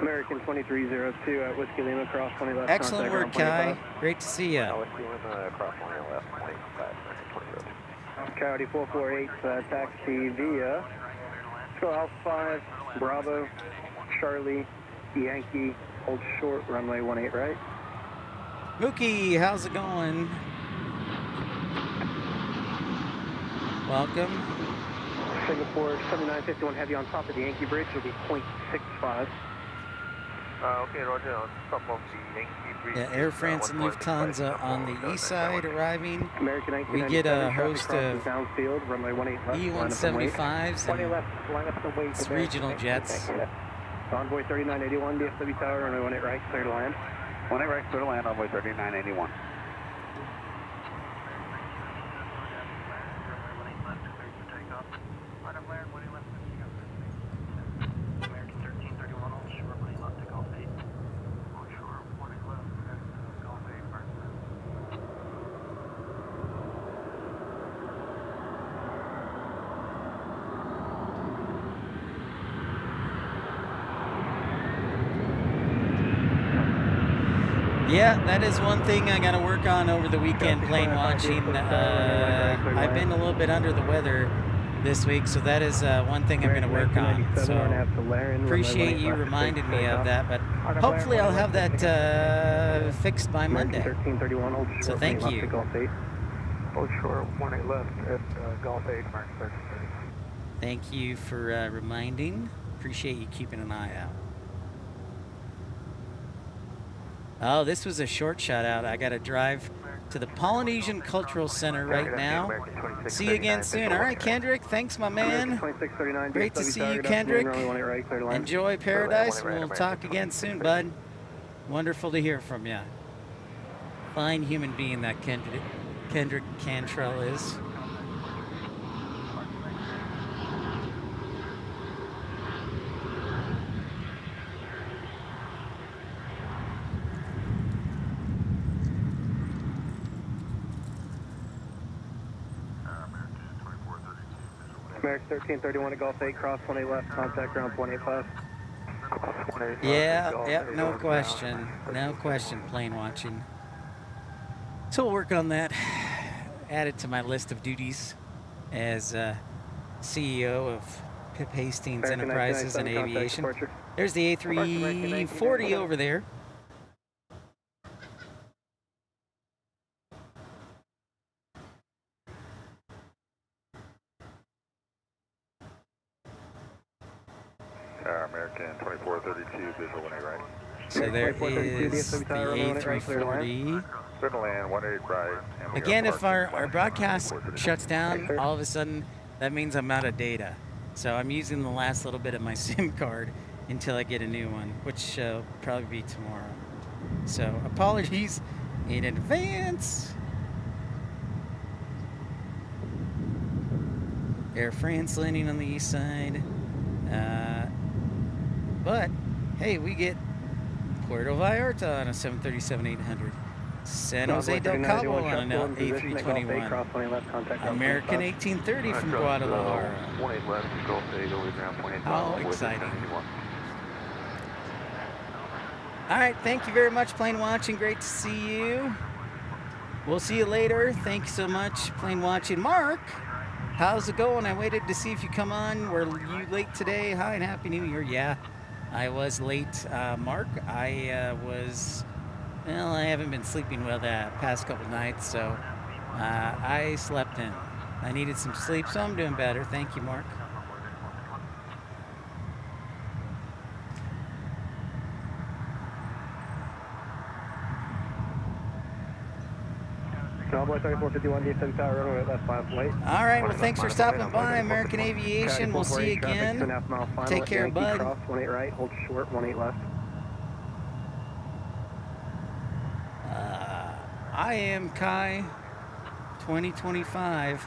American 2302 at Whiskey Lima, cross 20 left.
Excellent work, Kai. Great to see you.
Whiskey Lima, cross 20 left, 25, American 2002.
Coyote 448, taxi via Alpha 5, Bravo, Charlie, Yankee, hold short, runway 18 right.
Mookie, how's it going? Welcome.
Singapore 7951 heavy on top of the Yankee Bridge will be 0.65.
Okay, Roger, on top of the Yankee Bridge.
Yeah, Air France and Lufthansa on the east side arriving.
American
We get a host of
downfield, runway 18 left,
E-175s and it's regional jets.
Envoy 3981, DFW Tower, runway 18 right, clear to land.
18 right, clear to land, Envoy 3981.
Yeah, that is one thing I got to work on over the weekend, plane watching. I've been a little bit under the weather this week, so that is one thing I'm going to work on. So appreciate you reminding me of that, but hopefully I'll have that fixed by Monday. So thank you.
Hold short, 18 left at Golf 8, Mark 30.
Thank you for reminding. Appreciate you keeping an eye out. Oh, this was a short shot out. I got to drive to the Polynesian Cultural Center right now. See you again soon. All right, Kendrick. Thanks, my man. Great to see you, Kendrick. Enjoy paradise. We'll talk again soon, bud. Wonderful to hear from you. Fine human being that Kendrick Cantrell is.
American 1331 at Golf 8, cross 20 left, contact ground 185.
Yeah, no question. No question, plane watching. So we'll work on that. Add it to my list of duties as CEO of Pip Hastings Enterprises and Aviation. There's the A340 over there.
American 2432, visual 18 right.
So there is the A340.
Land 18 right.
Again, if our broadcast shuts down, all of a sudden that means I'm out of data. So I'm using the last little bit of my SIM card until I get a new one, which will probably be tomorrow. So apologies in advance. Air France landing on the east side. But, hey, we get Puerto Vallarta on a 737-800. San Jose del Cabo on an A321. American 1830 from Guadalajara.
18 left, Gulf 8 over ground, 28
How exciting. All right, thank you very much, Plane Watching. Great to see you. We'll see you later. Thanks so much, Plane Watching. Mark, how's it going? I waited to see if you come on. Were you late today? Hi and Happy New Year. Yeah, I was late, Mark. I haven't been sleeping well the past couple nights, so I slept in. I needed some sleep, so I'm doing better. Thank you, Mark.
Cowboy 3451, DFW Tower, runway left 5 late.
All right, well, thanks for stopping by, American Aviation. We'll see you again. Take care, bud.
Cross, 18 right, hold short, 18 left.
I am Kai 2025,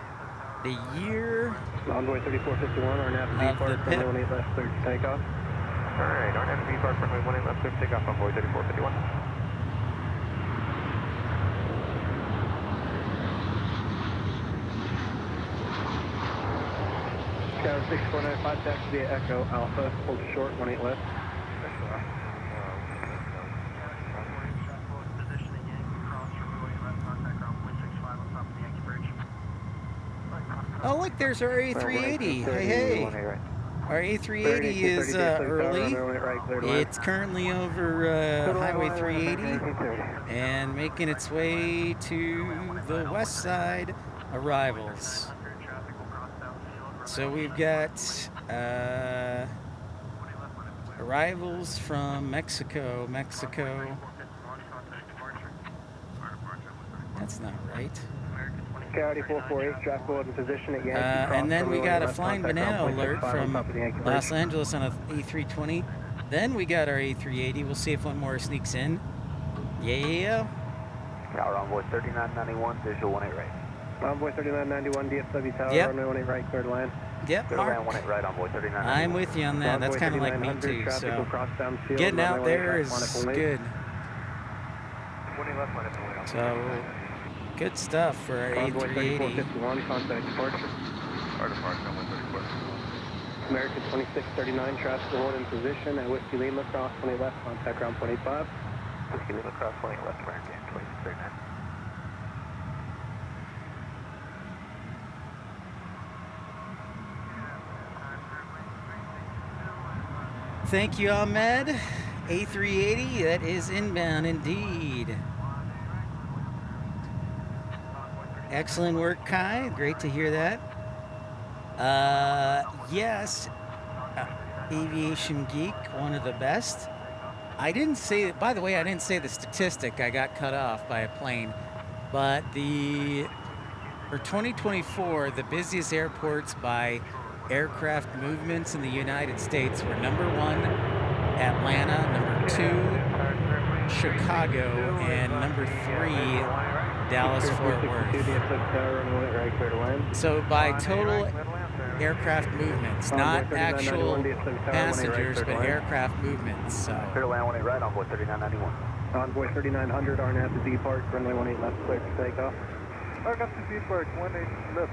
the year
Envoy 3451, RNAV B
of
Park,
the pit.
runway 18 left, clear to takeoff.
Alright, RNAV B Park, runway 18 left, clear to take off, Envoy 3451.
Tower 6495, taxi via Echo Alpha, hold short, 18 left.
Oh, look, there's our A380. Hey. Our A380 is early. It's currently over Highway 380 and making its way to the west side arrivals. So we've got arrivals from Mexico. That's not right.
Coyote 448, traffic in position at Yankee Cross.
And then we got a flying banana
contact
alert
ground,
from Los Angeles on a A320. Then we got our A380. We'll see if one more sneaks in. Yeah.
Tower Envoy 3991, visual 18 right.
Envoy 3991, DFW Tower,
Yep.
runway 18 right, clear to land.
Yep,
Clear to land,
Mark.
18 right, Envoy 3991.
I'm with you on that. That's kind of like me too. So getting out there is good. So good stuff for our A380.
Contact departure.
Our departure, Envoy 34.
American 2639, traffic hold in position at Whiskey Lima, cross 20 left, contact ground 25.
Whiskey Lima, cross 20 left, American 2639.
Thank you, Ahmed. A380, that is inbound indeed. Excellent work, Kai. Great to hear that. Yes, Aviation Geek, one of the best. I didn't say, by the way, I didn't say the statistic. I got cut off by a plane. But for 2024, the busiest airports by aircraft movements in the United States were number 1, Atlanta, number 2, Chicago, and number 3, Dallas-Fort Worth. So by total aircraft movements, not actual passengers, but aircraft movements. So.
Clear to land 18 right, Envoy 3991.
Envoy 3900, RNAV to B Park, runway 18 left, clear to take off.
RNAV to B Park, 18 left.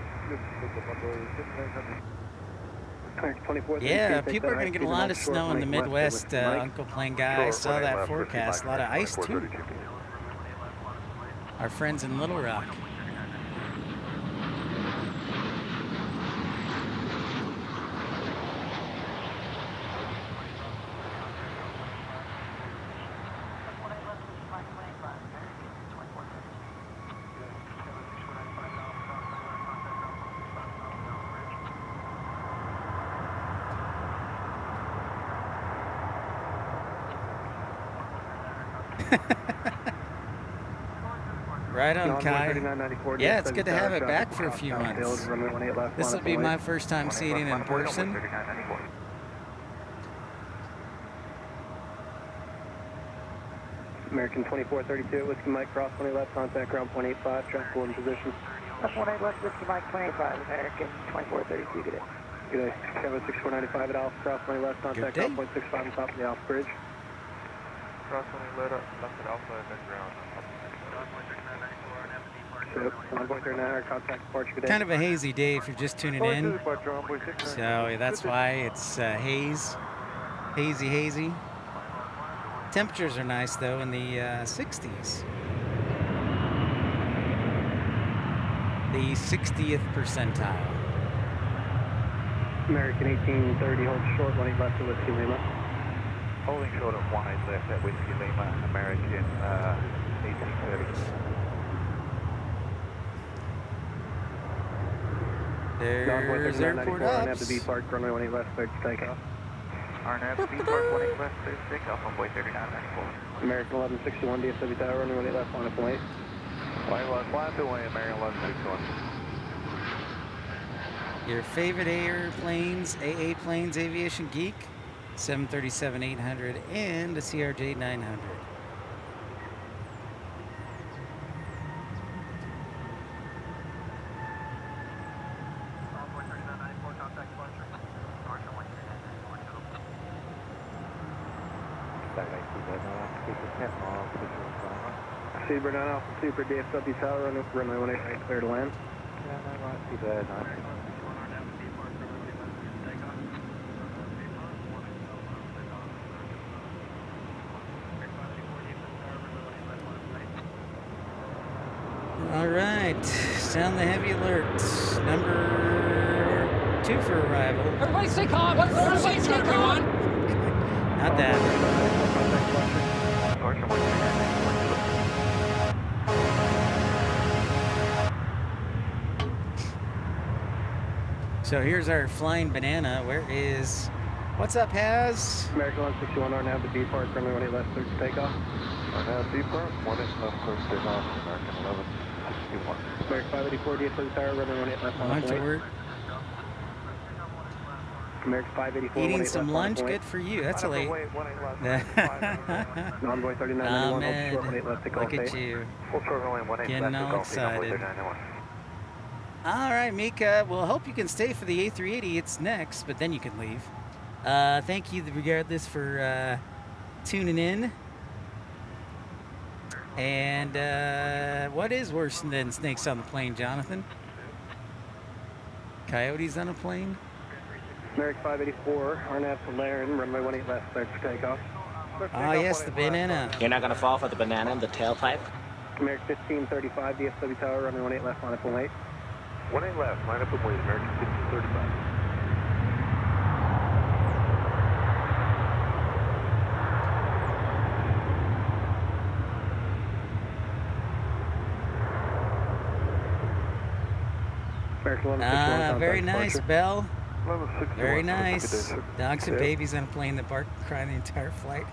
Yeah, people are going to get a lot of snow in the Midwest, Uncle Plane Guy. I saw that forecast. A lot of ice, too. Our friends in Little Rock. Right on, Kai.
3994,
Yeah, it's good to have it back for a few months. This will be my first time seeing it in person.
American 2432, Whiskey Mike, cross 20 left, contact ground 0.85, traffic in position.
Left 18 left, Whiskey Mike 25, American 2432, good day.
Good day, Kevin 6495 at Alpha, cross 20 left, contact ground 0.65 on top of the Alpha Bridge.
Cross 20 left at Alpha and then ground.
Envoy 39, contact departure, good day.
Kind of a hazy day if you're just tuning in. So that's why it's hazy. Temperatures are nice though, in the 60s. The 60th percentile.
American 1830, hold short, 18 left to Whiskey Lima.
Holding short of 18 left at Whiskey Lima, American 1830.
There's airport
Have
ups.
the B park, runway 18 left, cleared to take off.
RNAV, B Park 18 left, clear to take off, runway 3994.
American 1161, DFW Tower, runway 18 left, on a point.
Fly to away, American 1161.
Your favorite airplanes, AA planes, Aviation Geek, 737-800 and a CRJ 900.
Super 9 Alpha Super DFW Tower, runway 18 right, clear to land.
All right, sound the heavy alert. Number 2 for arrival.
Everybody stay calm. Everybody stay calm.
Not that. So here's our flying banana. What's up, Haz?
American 161, RNAV to B park, runway 18 left, clear to take off.
RNAV, B Park 18 left, clear to take off, American 1161.
American 584, DFW Tower, runway 18 left, on a
Lunch
point.
work.
American 584,
Eating some lunch, good for you. That's late.
Envoy 3991, hold
Ahmed,
short, 18 left, take off.
look at you.
Full short runway 18
Getting
left,
all
take off, runway
excited.
3991.
All right, Mika. Well, hope you can stay for the A380. It's next, but then you can leave. Thank you, regardless, for tuning in. And what is worse than snakes on the plane, Jonathan? Coyotes on a plane?
American 584, RNAV to Laren, runway 18 left, clear to take off.
Ah, yes, the banana.
You're not gonna fall for the banana and the tailpipe?
American 1535, DFW Tower, runway 18 left, on a point.
18 left, line up and wait, American 1535.
American 1161,
Ah, very nice,
departure.
Bell.
1161.
Very
Good day,
nice.
sir.
Dogs and
Yeah.
babies on a plane that bark and cry the entire flight.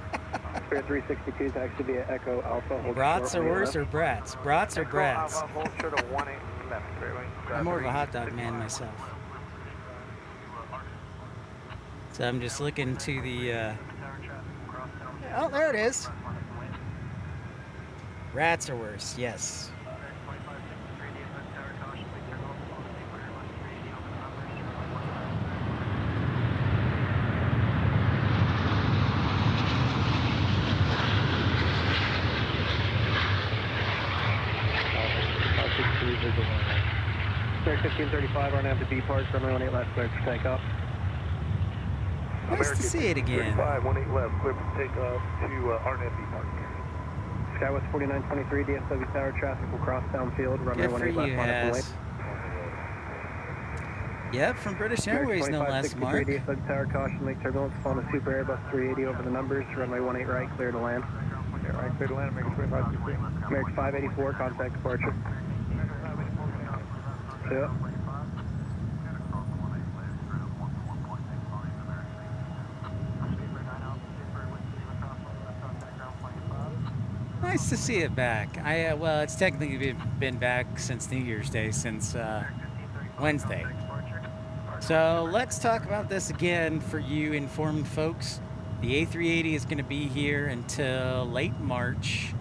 Spirit 362, taxi via Echo Alpha. hold
Brats
short,
are
18
worse
left.
or brats? Brats or brats?
Hold short of 18 left, straight line.
I'm more of a hot dog man myself. So I'm just looking to the, oh, there it is. Rats are worse, yes.
Spirit 1535, RNAV to B park, runway 18 left, clear to take off.
Nice to see it again.
18 left, clear for takeoff to RNAV B Park.
Skywest 4923, DFW Tower, traffic will cross downfield, runway
Good for
18
you,
left, on a point.
Has. Yep, from British Airways, no less, Mark.
DFW Tower, caution, lake turbulence, phone a Super Airbus 380 over the numbers, runway 18 right, clear to land.
Yeah, right, clear to land, American 2563.
American 584, contact departure. Yeah.
nice to see it back. Well, it's technically been back since New Year's Day, since Wednesday. So let's talk about this again for you informed folks. The A380 is going to be here until late March.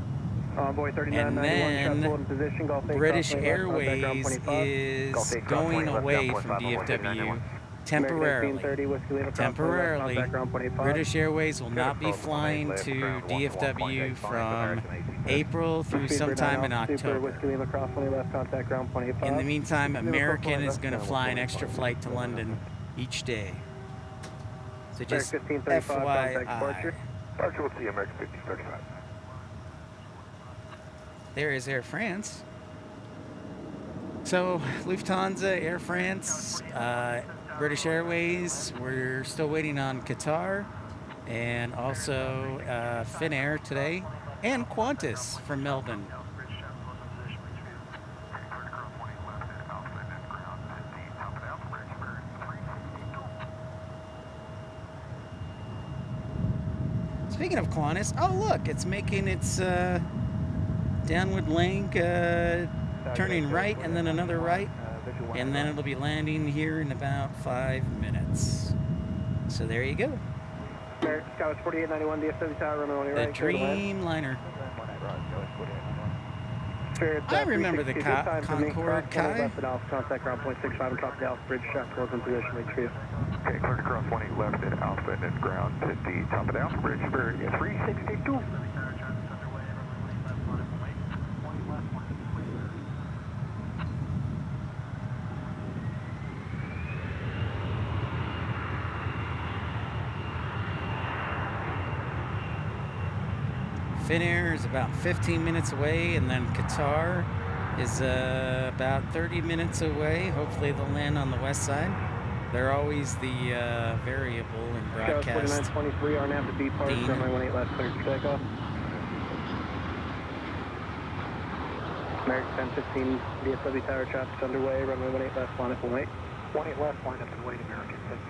Envoy 3991,
and then
position, Golf 8,
British
crossing left, contact ground
Airways
25.
is going away from DFW temporarily. British Airways will not be flying to DFW from April through sometime in October. In the meantime, American is going to fly an extra flight to London each day. So just FYI. There is Air France. So Lufthansa, Air France, British Airways, we're still waiting on Qatar, and also Finnair today, and Qantas from Melbourne. Speaking of Qantas, oh look, it's making its downward link, turning right and then another right, and then it'll be landing here in about 5 minutes. So there you go.
Skywards 4891, DFW Tower, runway
The
right.
Dreamliner. I remember the Concorde, Kai.
Contact ground point 65 and top of the Alpha Bridge, shaft close in position, wait for you.
Okay, clear to cross 18 left at Alpha and then ground 50, top of the Alpha Bridge for 362.
Finnair is about 15 minutes away, and then Qatar is about 30 minutes away. Hopefully they'll land on the west side. They're always the variable in broadcast.
4923, RNAV to B park, runway 18 left, clear to takeoff. American 1015, DFW Tower, traffic's underway, runway 18 left, line up and wait. 18 left, line up and wait, American 1015.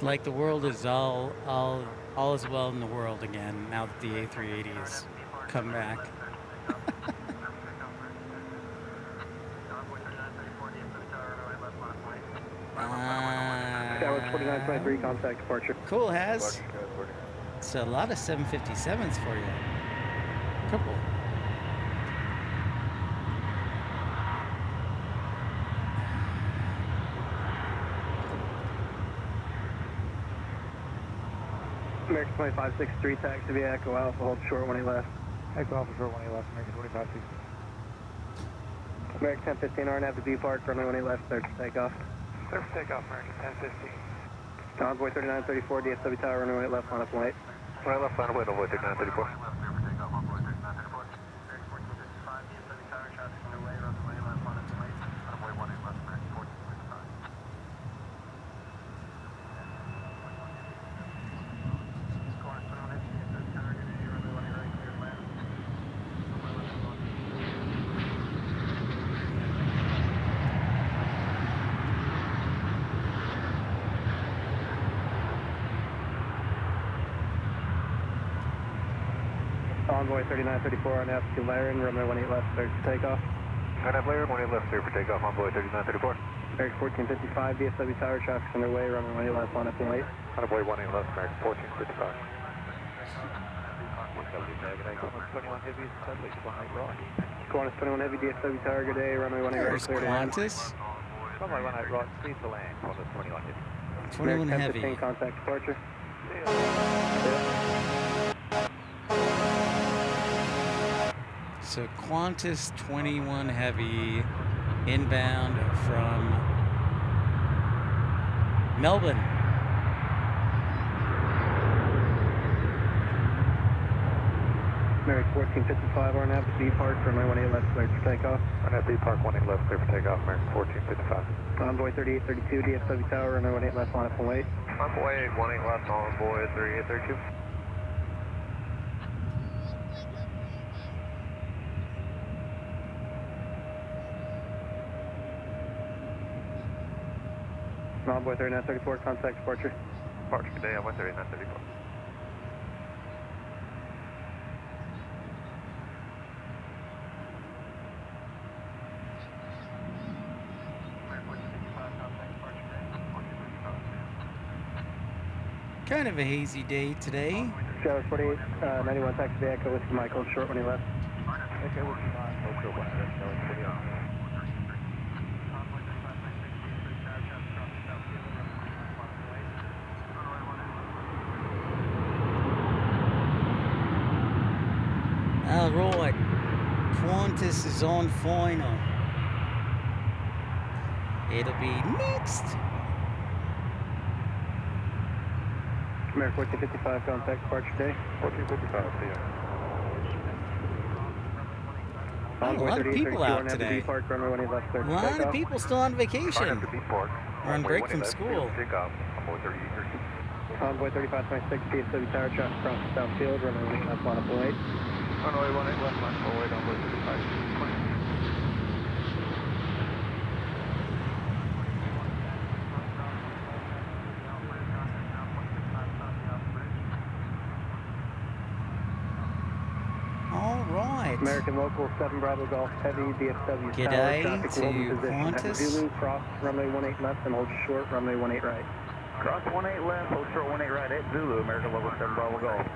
Like the world is all is well in the world again now that the A380 has come back.
Skywards 4923, contact departure.
Cool, Has. It's a lot of 757s for you. Couple.
American 2563, taxi via Echo Alpha, hold short 18 left.
Echo Alpha short 18 left, American 2560.
American 1015, RNAV to B park, runway 18 left, clear to takeoff.
Clear for takeoff, American 1015.
Convoy 3934, DFW Tower, runway 18 left, line up and wait.
Right left, line away, Envoy 3934.
Convoy 3934 on F2 Laren, runway 18 left, clear to takeoff.
RNAV Laren, 18 left, clear for takeoff, Envoy 3934.
American 1455, DFW Tower, traffic's underway, runway 18 left, line up and wait.
Envoy 18 left, American 1455.
21 Heavy, Sunday, 18 right.
Qantas 21 Heavy, DFW Tower, good day, runway 18
There's
left, clear to land.
Qantas.
Runway 18 right, clear to land, Qantas 21 Heavy.
21
American
Heavy.
1015, contact departure.
So Qantas 21 Heavy inbound from Melbourne.
American 1455, RNAV to B Park, runway 18 left, cleared for takeoff.
RNAV B Park 18 left, clear for takeoff, American 1455.
Envoy 3832, DFW Tower, runway 18 left, line up and wait.
Envoy 18 left, Envoy 3832.
Envoy 3934, contact departure.
Departure today, Envoy 3934.
Kind of a hazy day today.
Travis 48, 91 taxi to Echo, Whiskey Mike, hold short when he left.
Okay, we'll be fine. Hold short when I rest, no, it's pretty on.
All right, Qantas is on final. It'll be next.
American 1455, contact departure today.
1455, see ya.
A lot of people out today.
Park, runway 18 left, clear
A
for
lot of
takeoff.
people still on vacation.
RNAV B Park.
Or on break from school.
Takeoff, Envoy 3832.
Envoy 3526, DFW Tower, traffic across the south field, runway 18 left, line up and wait.
Runway 18 left, line up and wait, Envoy 3520.
All right.
American Local 7 Bravo Golf Heavy, DFW
G'day
Tower, traffic
to
will be position at
Qantas.
Zulu, cross runway 18 left and hold short, runway 18 right.
Cross 18 left, hold short 18 right at Zulu, American Local 7 Bravo Golf.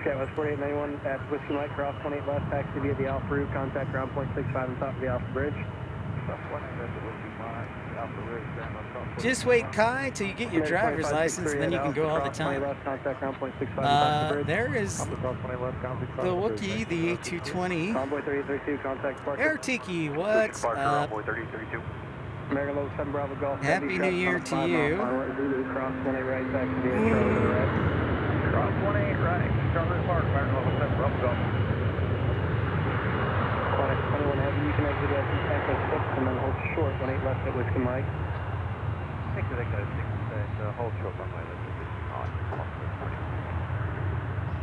Travis 4891 at Whiskey Mike, cross 18 left, taxi via the Alpha route, contact ground point 65 on top of the Alpha Bridge.
Just wait, Kai, till you get your driver's license, and then you can go all the time. There is the Wookiee, the A220.
Envoy 3832, contact departure.
Air Tiki, what's up?
American Local 7 Bravo Golf.
Happy New Year to you.
Zulu, cross 18 right, taxi via Charlie right.
Cross 18 right, Charlie Park, American Local 7 Bravo Golf.
21 Heavy, you can exit at Echo 6 and then hold short 18 left at Whiskey Mike.
Exit Echo 6 and hold short runway, that's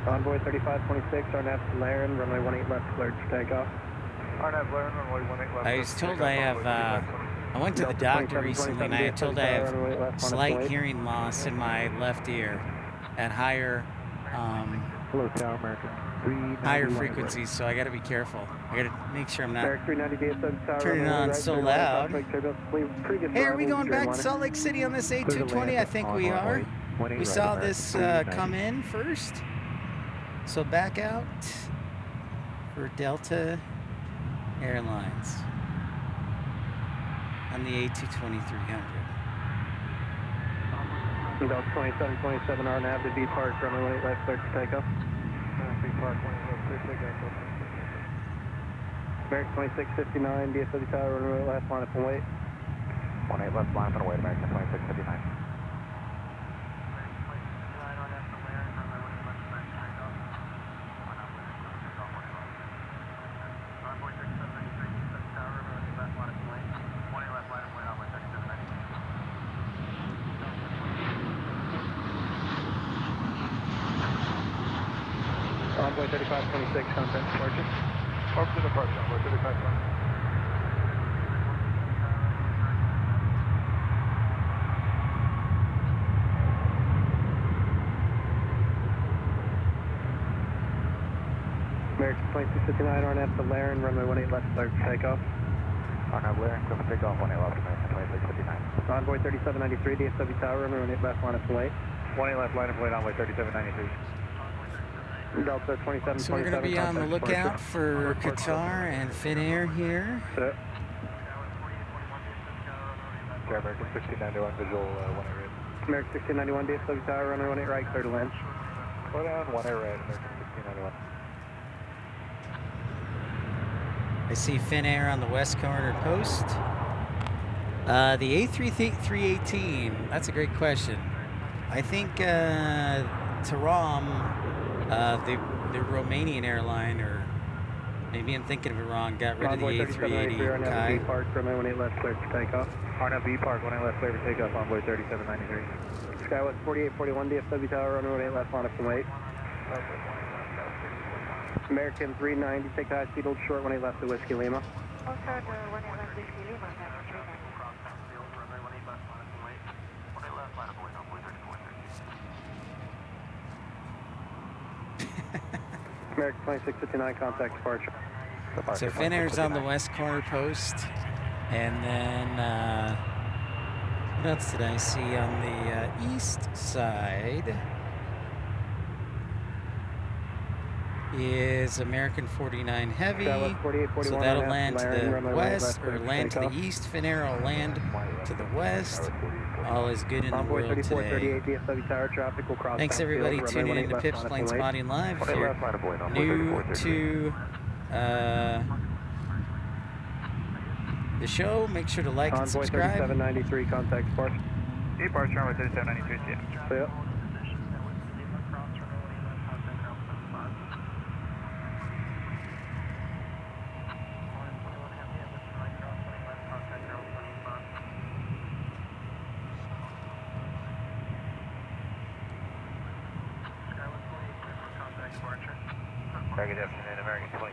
Envoy 3526, RNAV to Laren, runway 18 left, cleared for takeoff.
RNAV Laren, runway 18 left.
I was told I have, I went to the doctor recently, and I was told I have slight hearing loss in my left ear at higher,
Hello, Tower American.
higher frequencies, so I got to be careful. I got to make sure I'm not
Eric 390 DFW Tower,
turning
runway
on
right,
so
clear
loud.
left, previous
Hey, are we
arrival,
going back to
Dreamliner.
Salt Lake City on this A220? I think we are. We saw this come in first. So back out for Delta Airlines on the A220-300.
Delta 2727, RNAV to B Park, runway 18 left, cleared for takeoff.
B Park 18 left, clear takeoff.
American 2659, DFW Tower, runway left, line up and wait.
18 left, line up and wait, American 2659.
Envoy 3526, contact departure.
Park to departure, Envoy 3520.
American 2659, RNAV to Laren, runway 18 left, cleared for takeoff.
RNAV Laren, clear for takeoff, 18 left, American 2659.
Envoy 3793, DFW Tower, runway 18 left, line up and wait.
18 left, line up and wait, Envoy 3793.
Delta 2727.
So we're going to be on the
contact
lookout
departure.
for Qatar and Finnair here.
Set.
Okay, American 1691, visual 18 ready.
American 1691, DFW Tower, runway 18 right, clear to land.
Slow down, 1 right, American 1691.
I see Finnair on the west corner post. The A318, that's a great question. I think Taram, the Romanian airline, or maybe I'm thinking of it wrong, got rid of the A380. Kai.
Park, runway 18 left, clear for takeoff.
RNAV B Park, 18 left, clear for takeoff, envoy 3793.
Skywest 4841, DFW Tower, runway 18 left, line up and wait. American 390, take the high speed, hold short, 18 left to Whiskey Lima.
Also, the 18 left Whiskey Lima, that's 390.
American 2659, contact departure.
So Finnair's on the west corner post, and then what else did I see on the east side? Is American 49 Heavy, so that'll land to the west, or land to the east. Finnair will land to the west. All is good in the world today. Thanks everybody tuning in to Pip's PLANESPOTTING Live. If you're new to the show, make sure to like and subscribe.
3793, contact departure.
Departure, runway 3793,
See ya.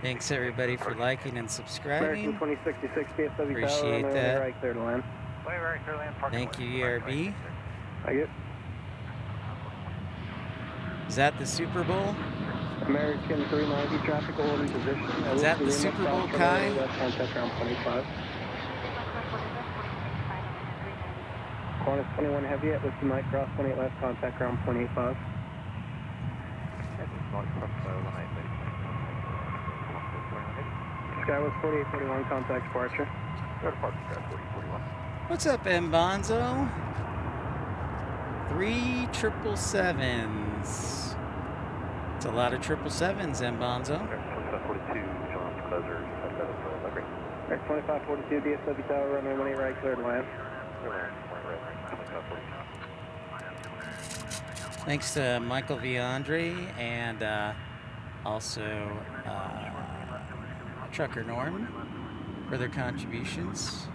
Thanks everybody for liking and subscribing.
American 2066, DFW
Appreciate
Tower,
that.
right, clear to land.
Thank you, ERB.
Thank you.
Is that the Super Bowl?
American 390, traffic holding position.
Is that the Super Bowl, Kai?
West contact ground 25. Cornice 21 heavy at Whiskey Mike, cross 28 left, contact ground 0.85. Skywest 4841, contact departure.
What's up, Mbonzo? 3 777s. It's a lot of 777s, Mbonzo.
2542, DFW Tower, runway 18 right, clear to land.
Thanks to Michael V. Andre and also Trucker Norm for their contributions.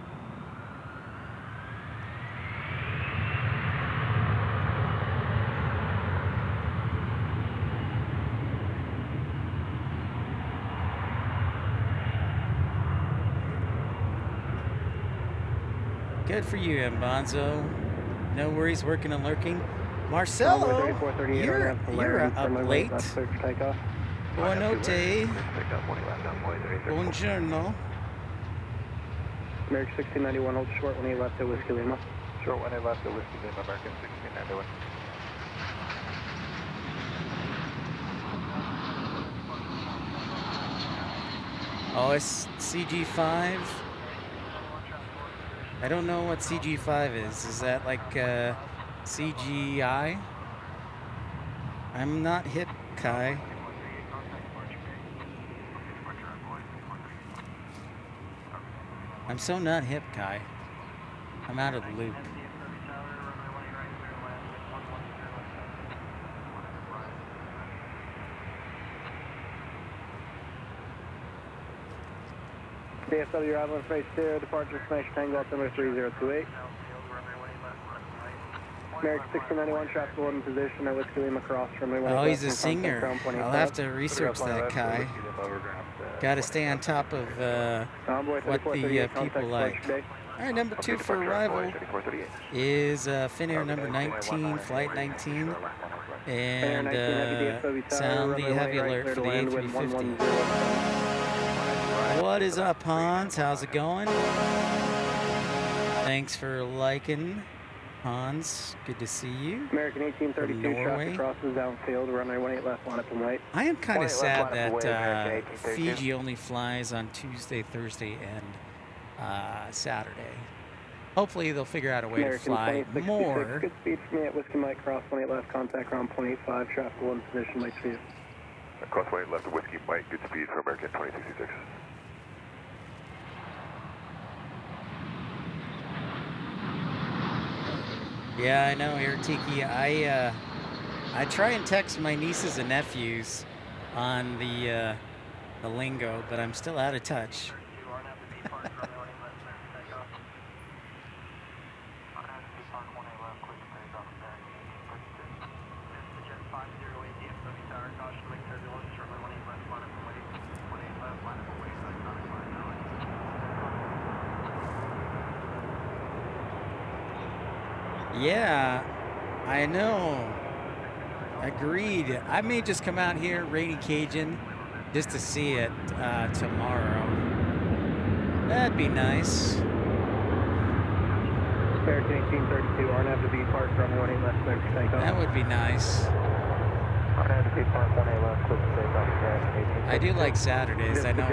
Good for you, Mbonzo. No worries, working and lurking. Marcelo, you're up late. Buonanotte. Buongiorno.
American 1691, hold short 18 left to Whiskey Lima.
Short 18 left to Whiskey Lima, American 1691.
Oh, it's CG5. I don't know what CG5 is. Is that like CGI? I'm not hip, Kai. I'm so not hip, Kai. I'm out of the loop.
DFW arrival in phase 2, departure information Tango altimeter 3028. American 1691, traffic holding position at Whiskey Lima cross from
Oh, he's a singer. I'll have to research that, Kai. Got to stay on top of what the people like. All right, number 2 for arrival is Finnair number 19, flight 19, and sound the heavy alert for the A350. What is up, Hans? How's it going? Thanks for liking, Hans. Good to see you.
American 1832, traffic crosses downfield, runway 18 left, line up and wait.
I am kind of sad that Fiji only flies on Tuesday, Thursday, and Saturday. hopefully they'll figure out a way to fly more.
Good speed for me at Whiskey Mike, cross 18 left, contact ground 0.85, traffic 1 position, Mike Speed.
Cross 18 left to Whiskey Mike, good speed for American 2066.
Yeah, I know, Air Tiki. I try and text my nieces and nephews on the lingo, but I'm still out of touch. Yeah, I know. Agreed. I may just come out here, Rainy Cajun, just to see it tomorrow. That'd be nice.
American 1832, RNAV to B Park, runway 18 left, clear for takeoff.
That would be nice.
RNAV to B Park, 18 left, clear for takeoff, American 1832.
I do like Saturdays. I know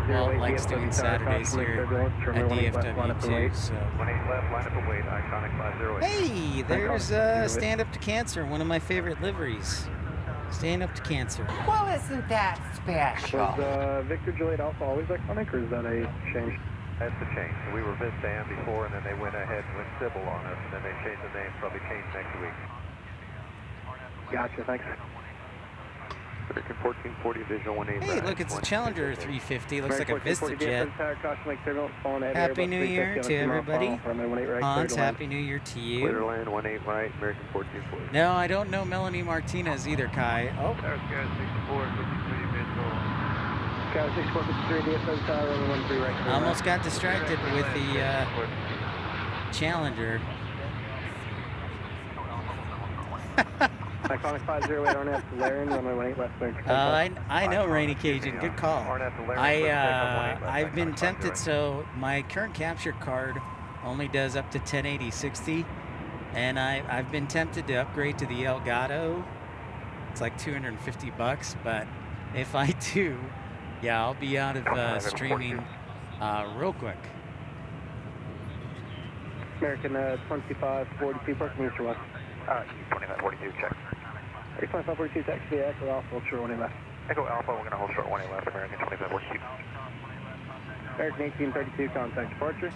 Walt likes doing Saturdays here at DFW too. So.
18 left, line up and wait, iconic 508.
Hey, there's Stand Up to Cancer, one of my favorite liveries. Stand Up to Cancer.
Well, isn't that special?
Was Victor Juliet Alpha always iconic, or is that a change?
That's the change. We were Vistan before, and then they went ahead and went Sybil on us, and then they changed the name, probably changed next week.
Gotcha, thanks.
American 1440, visual 18.
Hey, look, it's a Challenger 350. Looks like a Vista jet. Happy New Year to everybody. Hans, Happy New Year to you.
Clear land 18 right, American 1440.
No, I don't know Melanie Martinez either, Kai. Oh.
There's Sky 64, 53 visual.
Sky 64, 53, DFW tower, 13 right.
Almost got distracted with the Challenger.
Iconic 508 RNF to Laren, runway 18 left, clear for takeoff.
I know Rainy Cajun. Good call. I've been tempted. So my current capture card only does up to 1080/60, and I've been tempted to upgrade to the Elgato. It's like $250, but if I do, yeah, I'll be out of streaming real quick.
American 2542, parking Mr. West.
2542, check.
2542, taxi Echo Alpha, hold short 18 left.
Echo Alpha, we're going to hold short 18 left, American 2542.
American 1832, contact departure.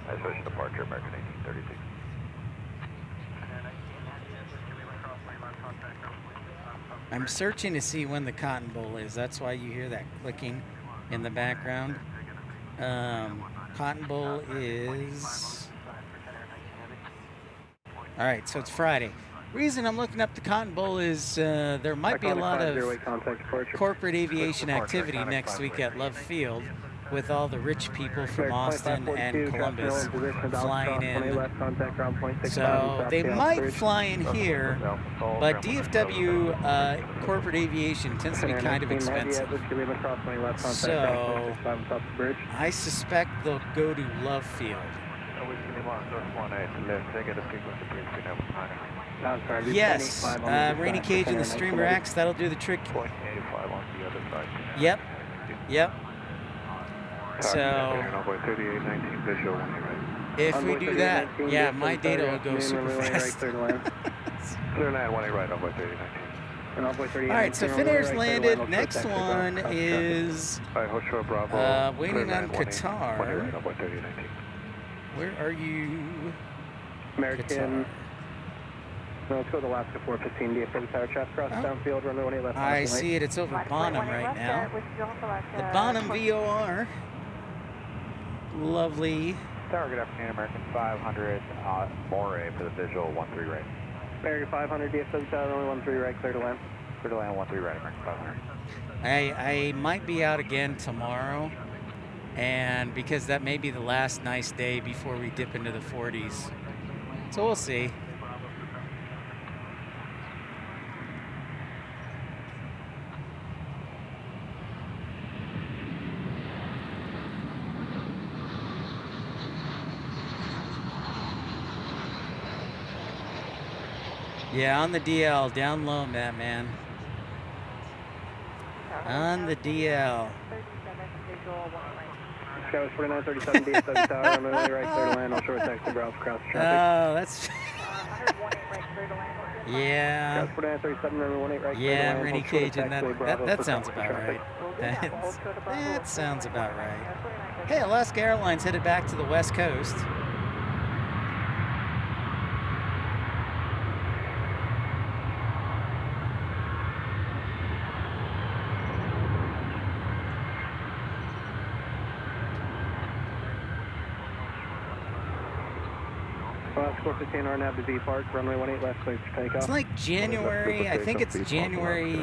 Isolation departure, American 1832.
I'm searching to see when the Cotton Bowl is. That's why you hear that clicking in the background. Cotton Bowl is... All right, so it's Friday. Reason I'm looking up the Cotton Bowl is there might be a lot of corporate aviation activity next week at Love Field with all the rich people from Austin and Columbus flying in. So they might fly in here, but DFW corporate aviation tends to be kind of expensive. So I suspect they'll go to Love Field. Yes, Rainy Cajun, the Streamer X, that'll do the trick. Yep, yep. So, if we do that, yeah, my data will go super fast. Alright, so Finnair's landed. Next one is waiting on Qatar. Where are you?
American. No, let's go to Alaska 415, DFW tower, traffic cross downfield, runway 18 left.
I see it. It's over Bonham right now. The Bonham VOR. Lovely.
Tower, good afternoon, American 500, Moray for the visual, 13 right.
American 500, DFW tower, runway 13 right, clear to land.
Clear to land, 13 right, American 500.
I might be out again tomorrow, and because that may be the last nice day before we dip into the 40s. So we'll see. Yeah, on the DL, down low, man. On the DL.
Sky was 4937 DFW Tower, runway 18 right, clear to land, all short taxi, Bravo, cross traffic.
Oh, that's...
118 right, clear to land.
Yeah.
Sky was 4937, runway 18 right, clear to
Yeah,
land,
Rainy
all short
Cajun,
taxi, Bravo,
that
for
sounds
cross
about
traffic.
right. That sounds about right. Hey, Alaska Airlines headed back to the West Coast.
Alaska 415 RNAV to V Park, runway 18 left, clear for takeoff.
It's like January, I think it's January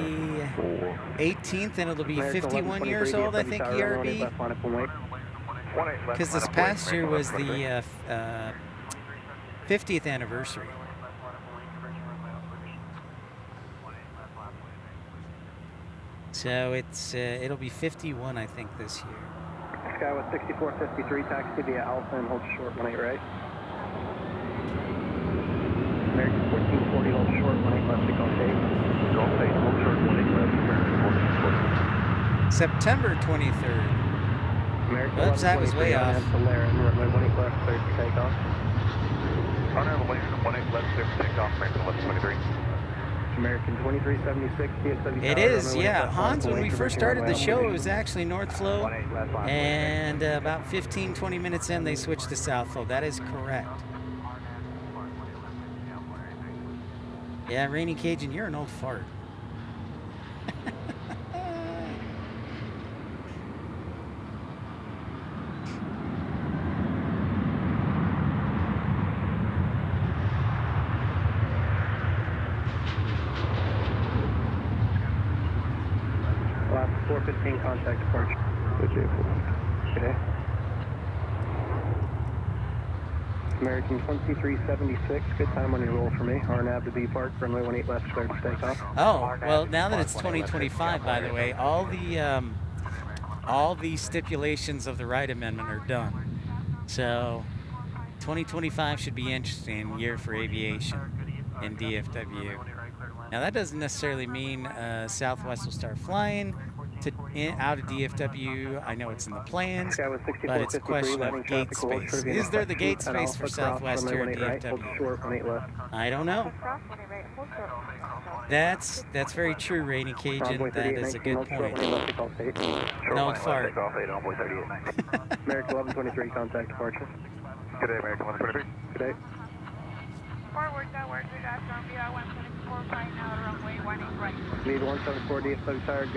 18th, and it'll be 51 years old, I think, ERB. Because this past year was the 50th anniversary. So it'll be 51, I think, this year.
Sky was 6453, taxi via Alpha and hold short 18 right. American 1440, hold short 18 left to Golf 8. Golf 8, hold short 18 left, American 1440.
September 23rd.
American
Oops, that was way off.
Runway 18 left, clear for takeoff.
Runway 18 left, clear for takeoff, American 1123.
American 2376, DFW.
It is, yeah. Hans, when we first started the show, it was actually North Flow, and about 15-20 minutes in, they switched to South Flow. That is correct. Yeah, Rainy Cajun, you're an old fart.
Last 415, contact departure. Good day. American 2376, good time on your roll for me. RNAV to B Park, runway 18 left, clear to takeoff.
Oh, well, now that it's 2025, by the way, all the stipulations of the Wright Amendment are done. So 2025 should be an interesting year for aviation in DFW. Now, that doesn't necessarily mean Southwest will start flying out of DFW. I know it's in the plans, but it's a question of gate space. Is there the gate space for Southwest here at DFW? I don't know. That's very true, Rainy Cajun. That is a good point. An old fart.
American 1123, contact departure.
Good day, American 1123.
Good day.
Forward, towards the gas from via 174, flying out runway 18 right.
Need 174 DFW Tower,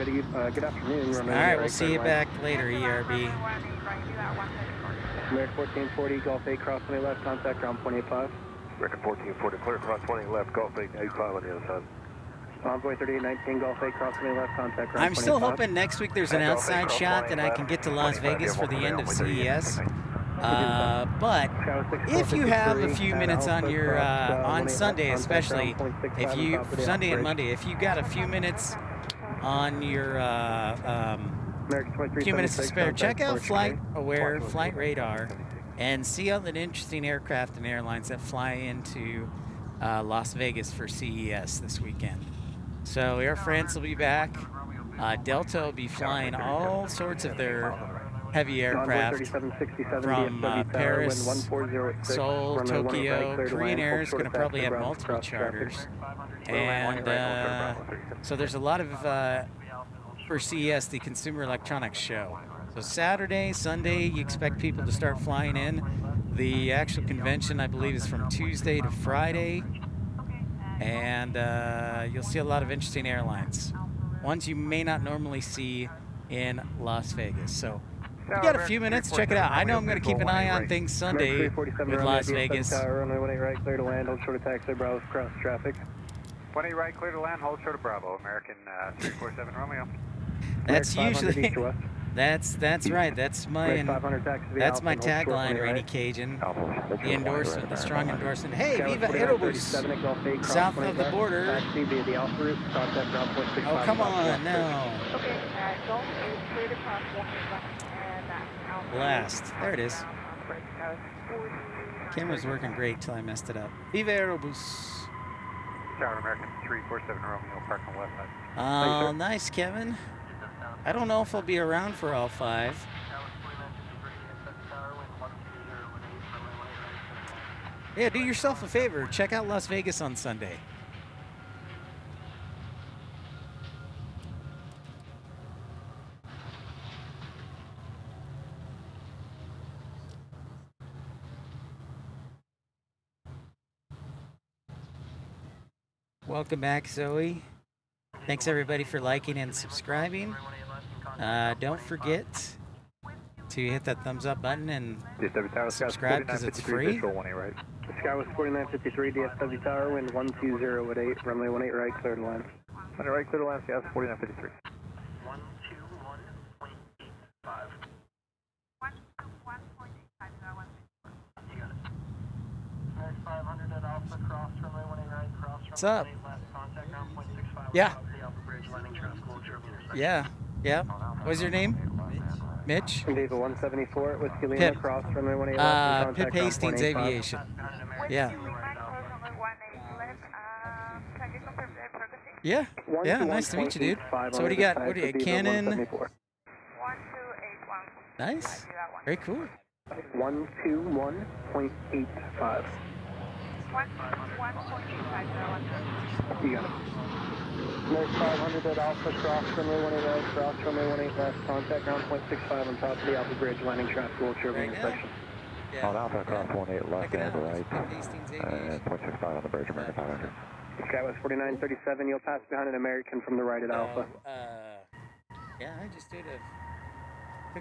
good afternoon.
All right, we'll see you back later, ERB.
American 1440, Golf 8, cross 20 left, contact ground 285.
American 1440, clear cross 20 left, Golf 8, 85 on the other side.
Envoy 3819, Golf 8, cross 20 left, contact ground 285.
I'm still hoping next week there's an outside shot that I can get to Las Vegas for the end of CES. But if you have a few minutes on your on Sunday, especially if you Sunday and Monday, if you got a few minutes on your few minutes to spare, check out Flight Aware, Flight Radar, and see all the interesting aircraft and airlines that fly into Las Vegas for CES this weekend. So Air France will be back. Delta will be flying all sorts of their heavy aircraft from Paris, Seoul, Tokyo. Korean Air is going to probably have multiple charters. And so there's a lot of, for CES, the Consumer Electronics Show. So Saturday, Sunday, you expect people to start flying in. The actual convention, I believe, is from Tuesday to Friday. And you'll see a lot of interesting airlines. Ones you may not normally see in Las Vegas. So if you got a few minutes, check it out. I know I'm going to keep an eye on things Sunday with Las Vegas.
Runway 18 right, clear to land, hold short of taxi, Bravo, cross traffic.
20 right, clear to land, hold short of Bravo, American 347 Romeo.
That's usually, that's right. That's my tagline, Rainy Cajun. The endorsement, the strong endorsement. Hey, Viva Aerobus, south of the border. Oh, come on, no.
Okay, Golf 8, clear to cross and
Blast. There it is. Camera's working great till I messed it up. Viva Aerobus.
Tower American 347 Romeo, park on the left side.
Oh, nice, Kevin. I don't know if I'll be around for all 5. Yeah, do yourself a favor. Check out Las Vegas on Sunday. Welcome back, Zoe. Thanks everybody for liking and subscribing. Don't forget to hit that thumbs up button and subscribe because it's free.
Right. Sky was 4953, DFW Tower, wind 120 at 8, runway 18 right, clear to land. Runway right, clear to land, Sky 4953.
121.85. 121.85, you got it. 500 at Alpha, cross runway 18 right, cross
What's
runway
up?
18 left, contact ground 0.65.
Yeah.
The Alpha Bridge, landing traffic, will observe the intersection.
Yeah, yeah. What's your name? Mitch?
Diesel 174 at Whiskey Lima,
Pip.
cross runway 18 left, and
Pip
contact ground
Hastings
0.85.
Aviation. Yeah.
Can you confirm the frequency?
Yeah. Yeah, nice to meet you, dude. So what do you got? What do you got? Canon?
12815.
Nice. Very cool.
121.85.
121.85.
You got it. Next 500 at Alpha, cross runway 18 right, cross runway 18 left, contact ground 0.65 on top of the Alpha Bridge, landing traffic will observe the
Right now?
intersection.
Yeah.
On Alpha, cross 18 left
Check it
and
out.
right,
Pip Hastings
and
Aviation.
0.65 on the bridge, American 500.
Skywest 4937, you'll pass behind an American from the right at Alpha.
Yeah, I just took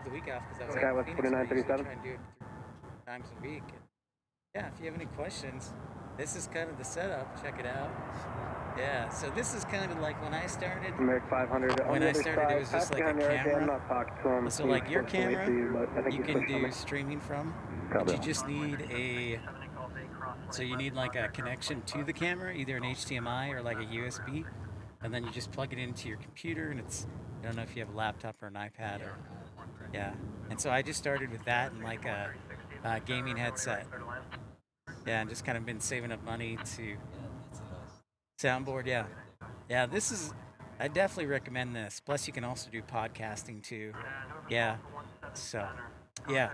the week off because I was
Okay,
out in
what's
Phoenix. I usually
4937?
try and do it 3 times a week. And yeah, if you have any questions, this is kind of the setup. Check it out. Yeah, so this is kind of like when I started.
American 500 on
When
the
I
other
started,
side,
it was just
pass
like a
behind the right hand,
camera.
not talking to him.
So
He's
like your
supposed to wait
camera,
for you, but I think
you
he's
can
pushing
do
me.
streaming from, but you just need so you need like a connection to the camera, either an HDMI or like a USB, and then you just plug it into your computer, and it's, I don't know if you have a laptop or an iPad or, yeah. And so I just started with that and like a gaming headset. Yeah, and just kind of been saving up money to soundboard, yeah. Yeah, this is, I definitely recommend this. Plus you can also do podcasting too. Yeah, so, yeah.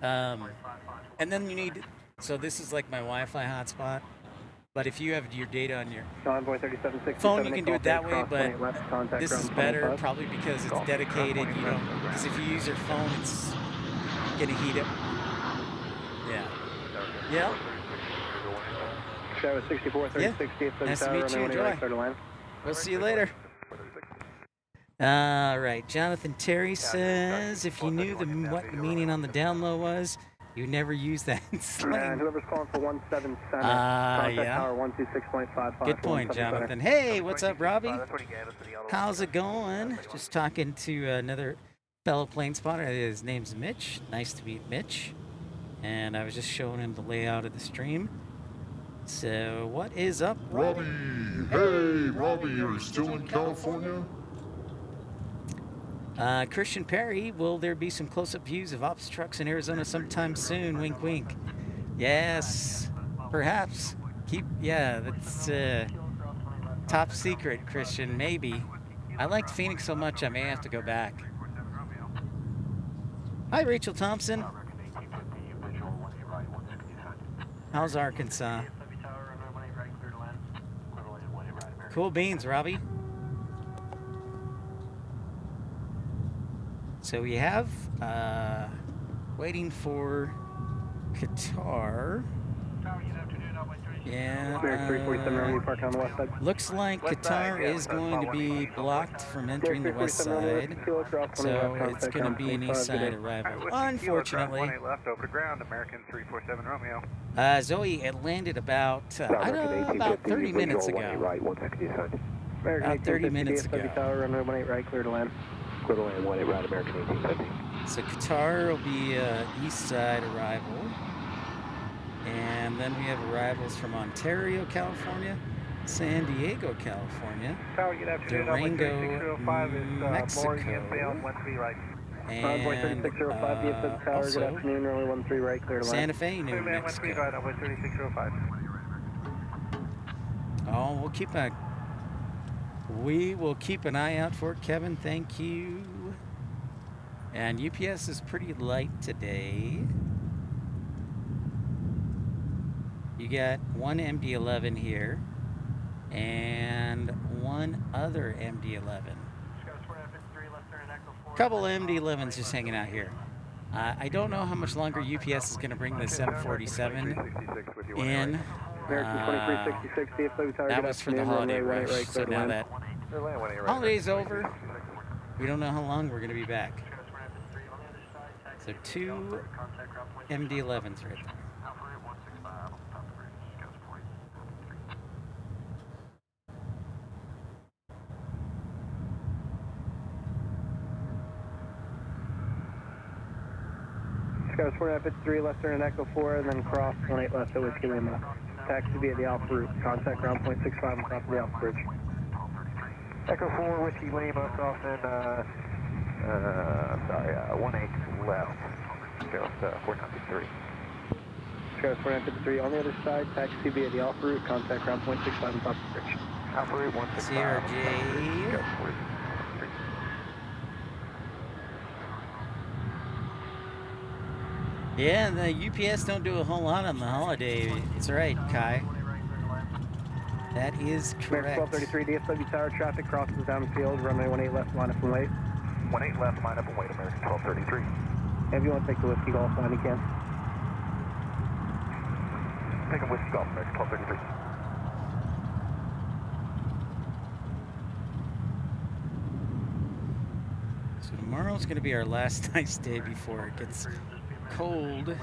And then you need, so this is like my Wi-Fi hotspot, but if you have your data on your
Convoy 3767,
phone, you can do it that way,
cross
but
28 left, contact
this is
ground
better
25.
probably because it's dedicated, you know, because if you use your phone, it's gonna heat up. Yeah. Yeah.
Skywest 64, 3060,
Nice to meet you. Enjoy.
right, clear to land.
We'll see you later. All right, Jonathan Terry says, if you knew what the meaning on the down low was, you never use that in
And
slang.
whoever's calling for 17 center, contact
yeah.
tower 126.55.
Good point,
17 center.
Jonathan. Hey, what's up, Robbie? How's it going? Just talking to another fellow plane spotter. His name's Mitch. Nice to meet Mitch. And I was just showing him the layout of the stream. So, what is up, Robbie?
Hey, Robbie, you're still in California?
Christian Perry, will there be some close-up views of ops trucks in Arizona sometime soon? Wink, wink. Yes, perhaps. Yeah, that's top secret, Christian, maybe. I liked Phoenix so much I may have to go back. Hi, Rachel Thompson. How's Arkansas? Cool beans, Robbie. So we have waiting for Qatar. Yeah.
American 347, runway park on the west side.
Looks like Qatar is going to be blocked from entering the west side, so it's going to be an east side arrival. Unfortunately,
left over to ground, American 347 Romeo.
Zoe, it landed about I don't know, about 30 minutes ago.
Right, 160 descent.
About 30 minutes ago.
Tower, runway 18 right, clear to land.
Clear to land, 18 right, American 1850.
So Qatar will be east side arrival. And then we have arrivals from Ontario, California, San Diego, California, Durango, Mexico, and also Santa Fe, New Mexico. Oh, we will keep an eye out for it, Kevin. Thank you. And UPS is pretty light today. You got one MD-11 here and one other MD-11. Couple MD-11s just hanging out here. I don't know how much longer UPS is going to bring the 747 in. That was for the holiday rush, so now that holiday's over, we don't know how long we're going to be back. So 2 MD-11s right there.
Sky 4953, left turn and Echo 4, and then cross 18 left to Whiskey Lima. Taxi via the Alpha route. Contact ground point 65 on top of the Alpha bridge.
Echo 4, Whiskey Lima, crossing, 18 left. Sky 4953.
Sky 4953, on the other side, taxi via the Alpha route. Contact ground point 65 on top of the bridge.
Alpha route 165.
CRJ. Yeah, the UPS don't do a whole lot on the holiday. It's right, Kai. That is correct.
1233, DFW Tower, traffic crosses downfield, runway 18 left, line up and wait.
18 left, line up and wait, American 1233.
If you want to take the Whiskey Golf line, you can.
Take a Whiskey Golf, American 1233.
So tomorrow's going to be our last nice day before it gets cold,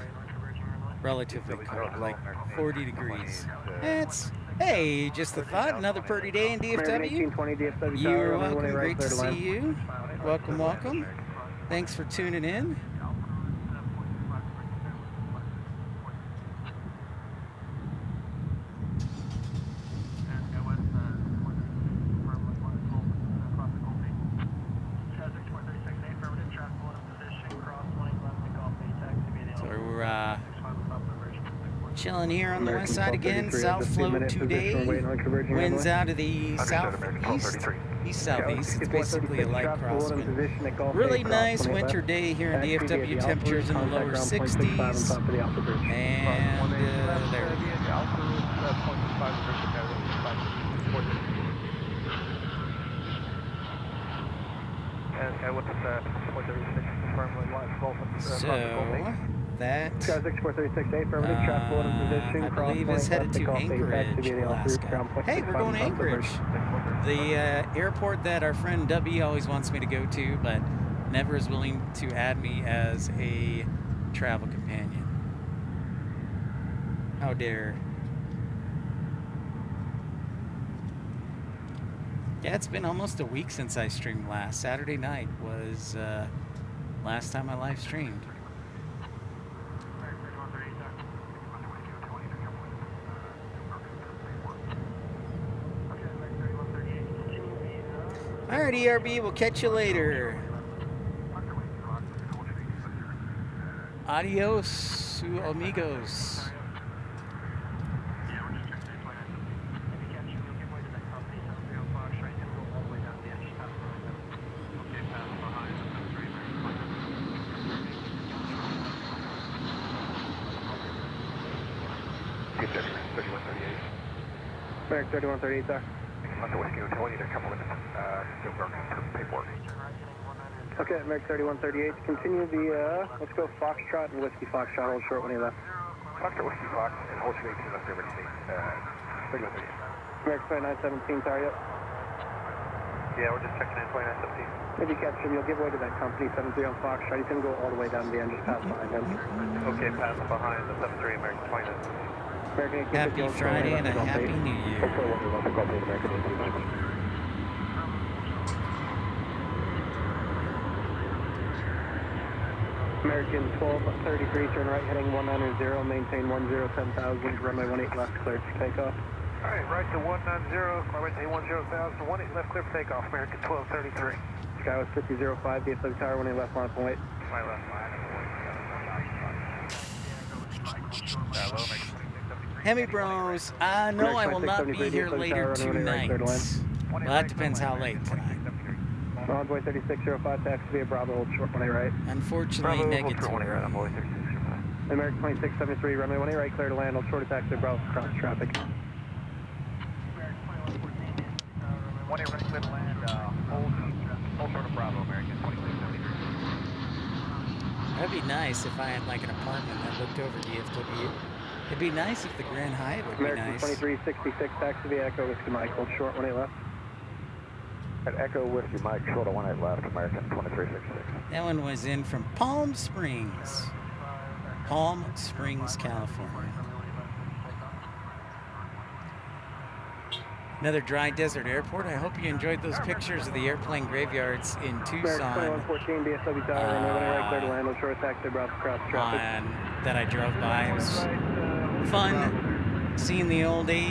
relatively cold, like 40 degrees. It's, hey, just a thought, another pretty day in DFW. You're welcome, great to see you. Welcome, welcome. Thanks for tuning in. Chilling here on the west side again, south flow today, winds out of the southeast, east-southeast, it's basically a light crosswind. Really nice winter day here in DFW, temperatures in the lower 60s, and there we go. So, that, I believe is headed to Anchorage, Alaska. Hey, we're going to Anchorage. The airport that our friend W always wants me to go to, but never is willing to add me as a travel companion. How dare. Yeah, it's been almost a week since I streamed last. Saturday night was last time I live streamed. Alright, ERB, we'll catch you later. Adios, amigos.
American 3138, sir.
Under Whiskey Hotel, we need a couple of paperwork.
Okay, American 3138, continue the, let's go Foxtrot and Whiskey Foxtrot, hold short when he left.
Foxtrot, Whiskey Fox, and hold short 18 left, emergency, 3138.
American 2917, sorry, yep.
Yeah, we're just checking in 2917.
If you catch him, you'll give way to that company, 73 on Foxtrot. He's going to go all the way down to the end, just pass behind him.
Okay, pass behind the 73, American 29.
Happy Friday and a Happy New Year.
American 1233, turn right heading 190, maintain 1010,000, runway 18 left, clear for takeoff.
Alright, right to 190, maintain 10,000, 18 left, clear for takeoff, American 1233.
Skywest 5005, DFW Tower, 18 left, line up and wait.
My left line. Hello,
Hemi Bros, no, I will not be here later tonight. Well, that depends how late tonight.
Envoy 3605, taxi via Bravo, hold short when I right.
Unfortunately, negative.
Envoy 3605.
American 2673, runway 18 right, clear to land, hold short of taxi, Bravo, cross traffic.
18 right, clear to land, hold short of Bravo, American 2673.
That'd be nice if I had like an apartment that looked over DFW. It'd be nice if the Grand Hyatt would
American
be nice.
2366, taxi via Echo Whiskey Mike, hold short 18 left.
At Echo Whiskey Mike, short of 18 left, American 2366.
That one was in from Palm Springs, California. Another dry desert airport. I hope you enjoyed those pictures of the airplane graveyards in Tucson.
2114 DFW Tower, runway 18 right, clear to land, hold short of taxi, Bravo, cross traffic.
That I drove by. It was fun seeing the old the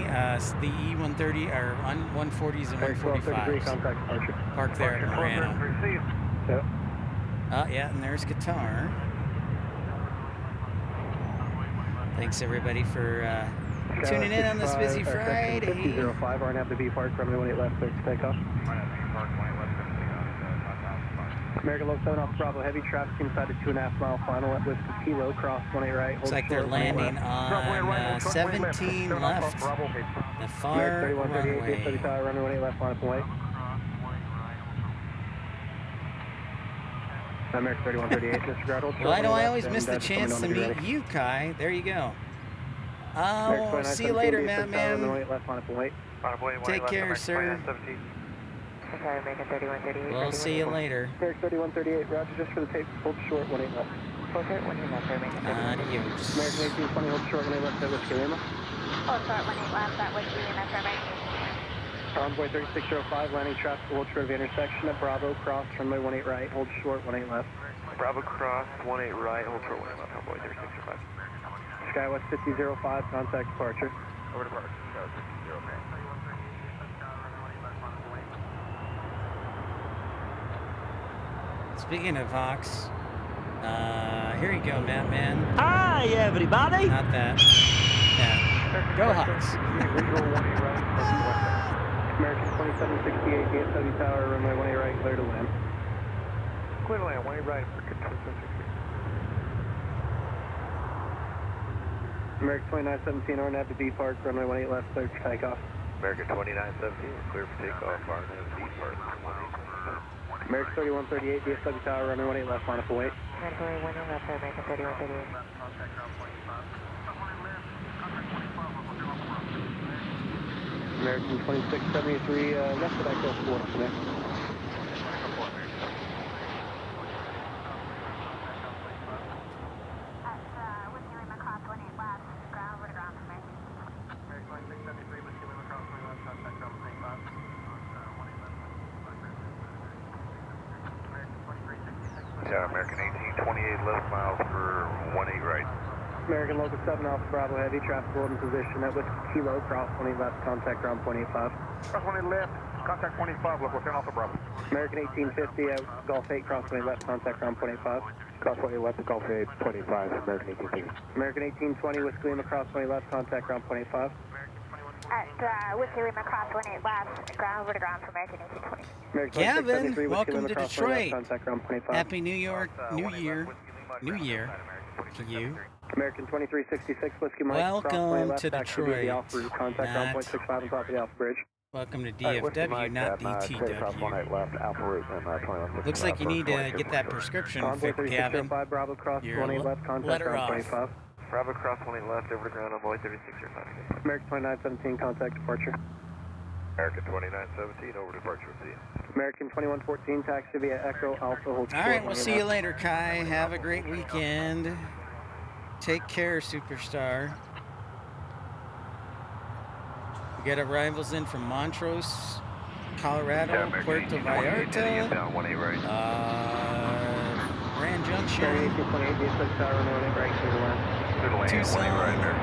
E130 or 140s and 145s parked there at Marana.
Yep.
Yeah, and there's Qatar. Thanks everybody for tuning in on this busy Friday.
5005, RNAV to B Park, runway 18 left, clear to take off. American Low 7 off Bravo, heavy traffic inside the 2.5 mile final at Whiskey Kilo, cross 18 right.
Looks like they're landing on 17 left, the far runway.
Runway 18 left, line up and wait. American 3138, disregard.
Well, I know I always miss the chance to meet you, Kai. There you go. Oh, see you later, man. Take care, sir. We'll see you later.
American 3138, roger, just for the tape, hold short, 18 left.
Adios.
American 1820, hold short, 18 left, at Whiskey Lima.
Hold short 18 left, that Whiskey Lima, survey.
Envoy 3605, landing traffic, hold short of the intersection at Bravo, cross, runway 18 right, hold short, 18 left.
Bravo cross, 18 right, hold short 18 left, Envoy 3605.
Skywest 5005, contact departure.
Over departure, Skywest 5005.
Speaking of Hawks, here you go, man.
Hi, everybody.
Not that. Yeah. Go Hawks.
American 2768, DFW Tower, runway 18 right, clear to land.
Clear to land, 18 right, American 2768.
American 2917, RNAV to B Park, runway 18 left, clear for takeoff.
American 2917, clear for takeoff, RNAV to B Park.
American 3138, DFW Tower, runway 18 left, line up and wait.
Runway 18 left, American 3138.
American 2673, left at Echo 4, connect.
Yeah, American 1828 left miles for 18 right.
American Local 7 off Bravo Heavy, traffic hold in position at Whiskey Kilo, cross 18 left, contact ground point 85.
Cross 18 left, contact 25, level 10 Alpha Bravo.
American 1850 at Golf 8, cross 20 left, contact ground point 85.
Cross 20 left, Golf 8, 25, American 1850.
American 1820, Whiskey Lima, cross 20 left, contact ground point 85.
At Whiskey Lima, cross 18 left, ground over to ground for American 1820.
American
Gavin,
2673, Whiskey
welcome
Lima,
to
cross 20 left,
Detroit.
contact ground point 85.
Happy New Year to you.
American 2366, Whiskey Mike,
Welcome
cross 20 left,
to
back through the
Detroit,
Alpha route, contact ground
not-
point 65 on top of the Alpha Bridge.
Welcome to DFW, not DTW.
Left, Alpha route, and
Looks like you need to get that prescription
Envoy
fixed, Gavin.
3605, Bravo, cross
You're
20 left, contact
letter
ground
off.
25.
Bravo cross 18 left, over the ground, Envoy 3605.
American 2917, contact departure.
American 2917, over departure, see you.
American 2114, taxi via Echo Alpha, hold
All right, we'll see you later, Kai. Have a great weekend. Take care, superstar. We got arrivals in from Montrose, Colorado, Puerto Vallarta,
down 18 right.
Grand Junction,
1828, DSW Tower, runway 18 right, clear to land.
Clear to land, 18 right,
Tucson.
American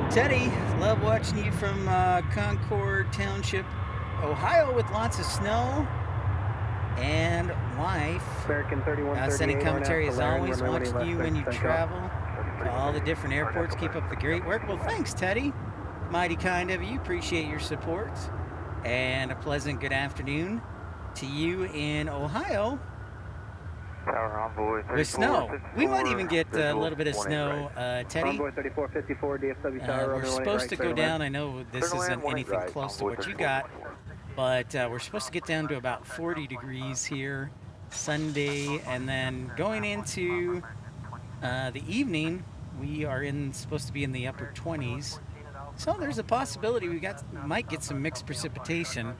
1828.
Teddy, love watching you from Concord Township, Ohio, with lots of snow. And wife,
American 3138,
sending commentary as always,
runway 18
watching you
left,
when you
take off.
travel to all the different airports. Keep up the great work. Well, thanks, Teddy. Mighty kind of you. Appreciate your support. And a pleasant good afternoon to you in Ohio.
Tower Envoy 34.
With snow. We might even get a little bit of snow, Teddy.
Envoy 3454, DFW Tower.
We're supposed to go down. I know this isn't anything close to what you got, but we're supposed to get down to about 40 degrees here Sunday, and then going into the evening, we are supposed to be in the upper 20s. So there's a possibility we might get some mixed precipitation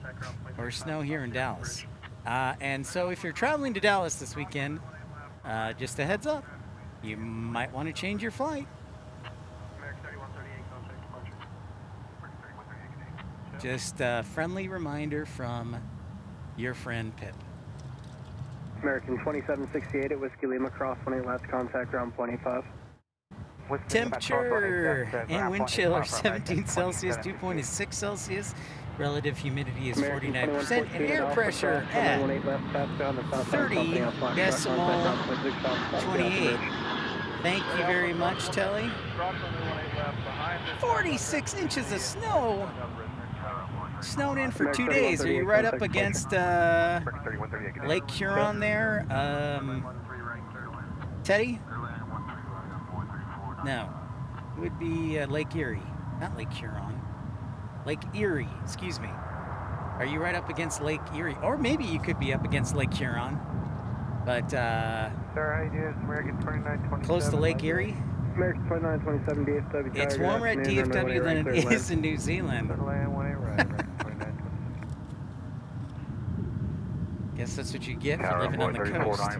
or snow here in Dallas. And so if you're traveling to Dallas this weekend, just a heads up, you might want to change your flight. Just a friendly reminder from your friend Pip.
American 2768 at Whiskey Lima, cross 18 last, contact ground point 85.
Temperature and wind chill are 17 Celsius, dew point is 6 Celsius, relative humidity is 49%, and air pressure at 30.28. Thank you very much, Telly. 46 inches of snow. Snowed in for 2 days. Are you right up against Lake Huron there, Teddy? No, it would be Lake Erie, not Lake Huron. Lake Erie, excuse me. Are you right up against Lake Erie? Or maybe you could be up against Lake Huron, but
Sir, how you doing? American 2927.
close to Lake Erie.
American 2927 DFW Tower.
It's warmer at DFW than it is in New Zealand. Guess that's what you get for living on the coast.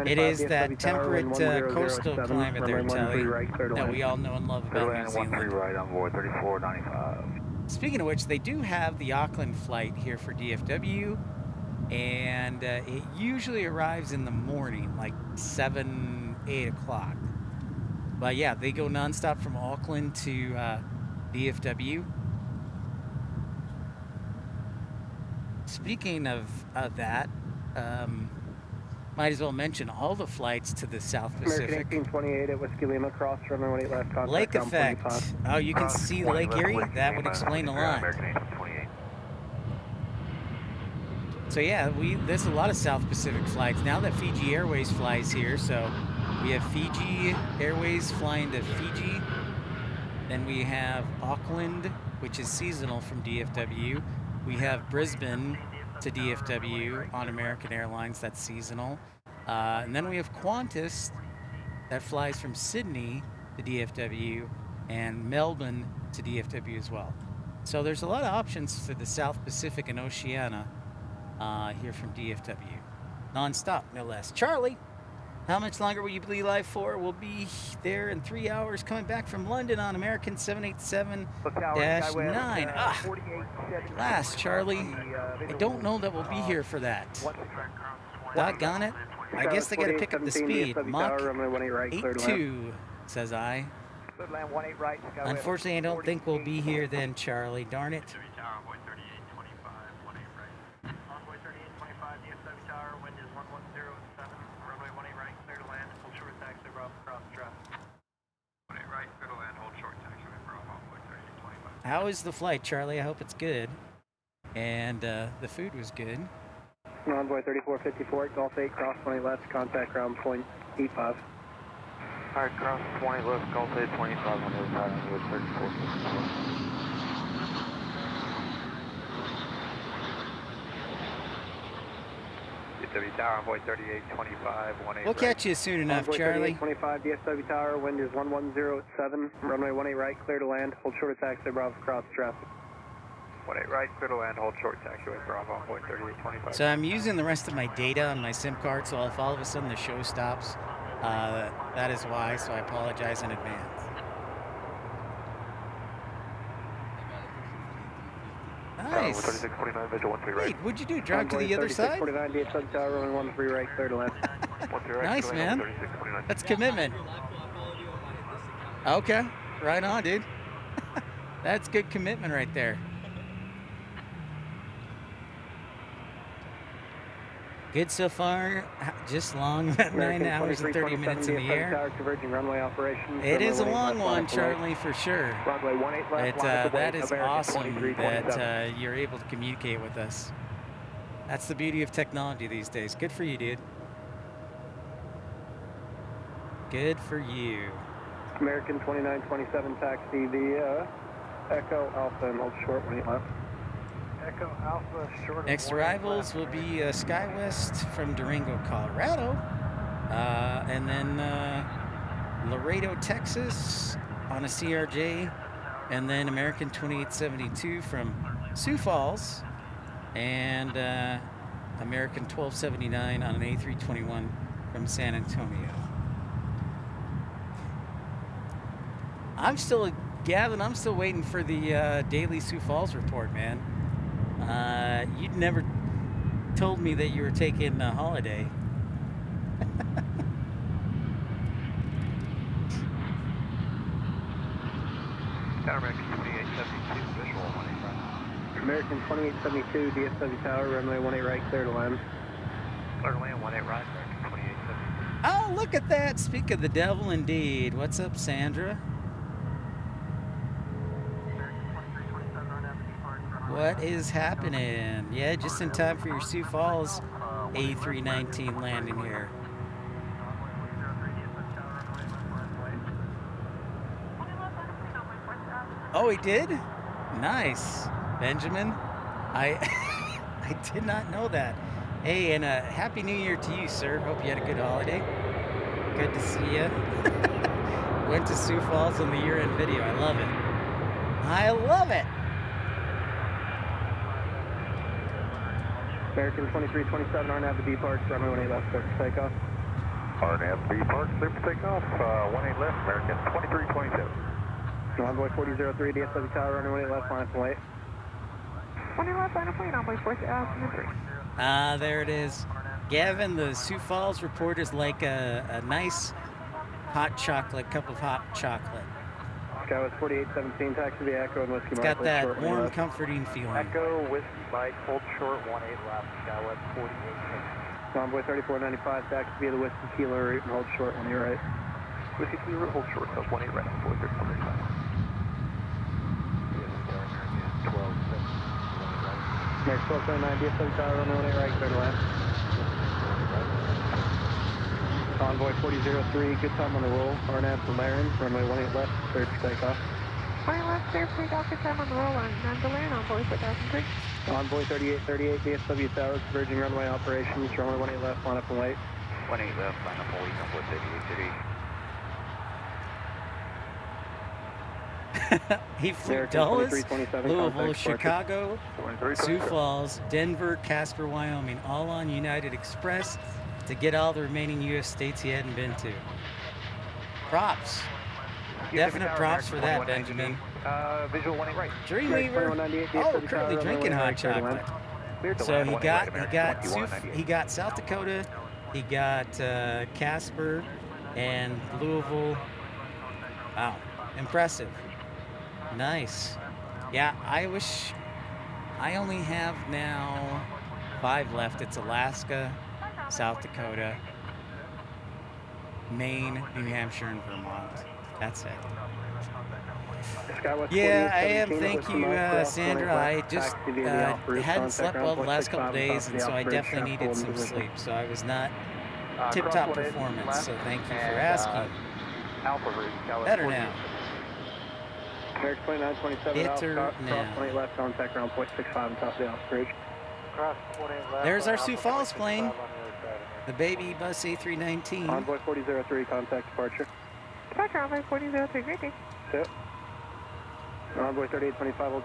It is that temperate coastal climate there, Telly, that we all know and love about New Zealand. Speaking of which, they do have the Auckland flight here for DFW, and it usually arrives in the morning, like 7, 8 o'clock. But yeah, they go nonstop from Auckland to DFW. Speaking of that, might as well mention all the flights to the South Pacific.
American 1828 at Whiskey Lima, cross runway 18 left, contact
Lake
ground
effect.
25.
Oh, you can see Lake Erie? That would explain a lot. So yeah, there's a lot of South Pacific flights. Now that Fiji Airways flies here, so we have Fiji Airways flying to Fiji. Then we have Auckland, which is seasonal from DFW. We have Brisbane to DFW on American Airlines, that's seasonal. And then we have Qantas that flies from Sydney to DFW and Melbourne to DFW as well. So there's a lot of options for the South Pacific and Oceania here from DFW. Non-stop, no less. Charlie, how much longer will you be live for? We'll be there in 3 hours coming back from London on American 787-9. Last, Charlie. I don't know that we'll be here for that. Doggone it. I guess they got to pick up the speed. Mach 82, says I. Unfortunately, I don't think we'll be here then, Charlie. Darn it. How is the flight, Charlie? I hope it's good. And the food was good.
Envoy 3454 at Gulf 8, cross 20 left, contact ground point 85.
Alright, cross 20 left, Gulf 8, 25 on the other side, Envoy 3454. DFW Tower, Envoy 3825, 18.
We'll catch you soon enough, Charlie.
25 DFW Tower, wind is 110 at 7, runway 18 right, clear to land, hold short of taxi, Bravo, cross traffic.
18 right, clear to land, hold short taxiway, Bravo, Envoy 3825.
So I'm using the rest of my data on my SIM card, so if all of a sudden the show stops, that is why, so I apologize in advance. Nice.
3649, visual 13 right.
Wait, what'd you do? Drive to the other side?
3649 DFW Tower, runway 13 right, clear to land.
Nice, man. That's commitment. Okay, right on, dude. That's good commitment right there. Good so far, just long, about 9 hours and 30 minutes in the air. It is a long one, Charlie, for sure. But that is awesome that you're able to communicate with us. That's the beauty of technology these days. Good for you, dude. Good for you.
American 2927 taxi via Echo Alpha and hold short 18 left. Echo Alpha short.
Next arrivals will be SkyWest from Durango, Colorado. And then Laredo, Texas on a CRJ. And then American 2872 from Sioux Falls. And American 1279 on an A321 from San Antonio. Gavin, I'm still waiting for the daily Sioux Falls report, man. You'd never told me that you were taking a holiday.
American 2872, visual 18 right.
American 2872, DFW Tower, runway 18 right, clear to land.
Clear to land, 18 right, American 2872.
Oh, look at that. Speak of the devil indeed. What's up, Sandra? What is happening? Yeah, just in time for your Sioux Falls A319 landing here. Oh, he did? Nice. Benjamin, I did not know that. Hey, and Happy New Year to you, sir. Hope you had a good holiday. Good to see you. Went to Sioux Falls on the year-end video. I love it. I love it.
American 2327, RNAV to B Park, runway 18 left, clear for takeoff.
RNAV B Park, clear for takeoff, 18 left, American 2327.
Envoy 4003, DFW Tower, runway 18 left, line up and wait.
20 left, line up and wait, Envoy 4003.
There it is. Gavin, the Sioux Falls report is like a nice hot chocolate, cup of hot chocolate.
SkyWest 4817, taxi via Echo and Whiskey
It's
Mike.
got that warm, comforting feeling.
Echo, Whiskey Mike, hold short, 18 left, Skywest 48.
Envoy 3495, taxi via the Whiskey Kilo route and hold short 18 right.
Whiskey Kilo route, hold short, 18 right, Envoy 3495.
Next 1279, DFW Tower, runway 18 right, clear to land. Envoy 4003, good time on the roll. RNAV from Laren, runway 18 left, cleared for takeoff.
20 left, clear for takeoff, good time on the roll on Mandalay, Envoy 4003.
Envoy 3838, DFW Tower, converging runway operations, runway 18 left, line up and wait.
18 left, line up and wait, Envoy 3838.
He flew Dulles, Louisville, Chicago, Sioux Falls, Denver, Casper, Wyoming, all on United Express to get all the remaining U.S. states he hadn't been to. Props. Definite props for that, Benjamin.
Visual 18 right.
Dreamweaver. Oh, currently drinking hot chocolate. So he got South Dakota, he got Casper, and Louisville. Wow, impressive. Nice. Yeah, I wish I only have now 5 left. It's Alaska, South Dakota, Maine, New Hampshire, and Vermont. That's it. Yeah, I am. Thank you, Sandra. I just hadn't slept well the last couple days, and so I definitely needed some sleep. So I was not tip-top performance. So thank you for asking. Better now.
American 2927,
Better
cross
now.
20 left, contact ground point 65 on top of the Alpha Bridge.
There's our Sioux Falls plane, the baby bus A319.
Envoy 4003, contact departure.
Departure, Envoy 4003, great day.
Yep. Envoy 3825.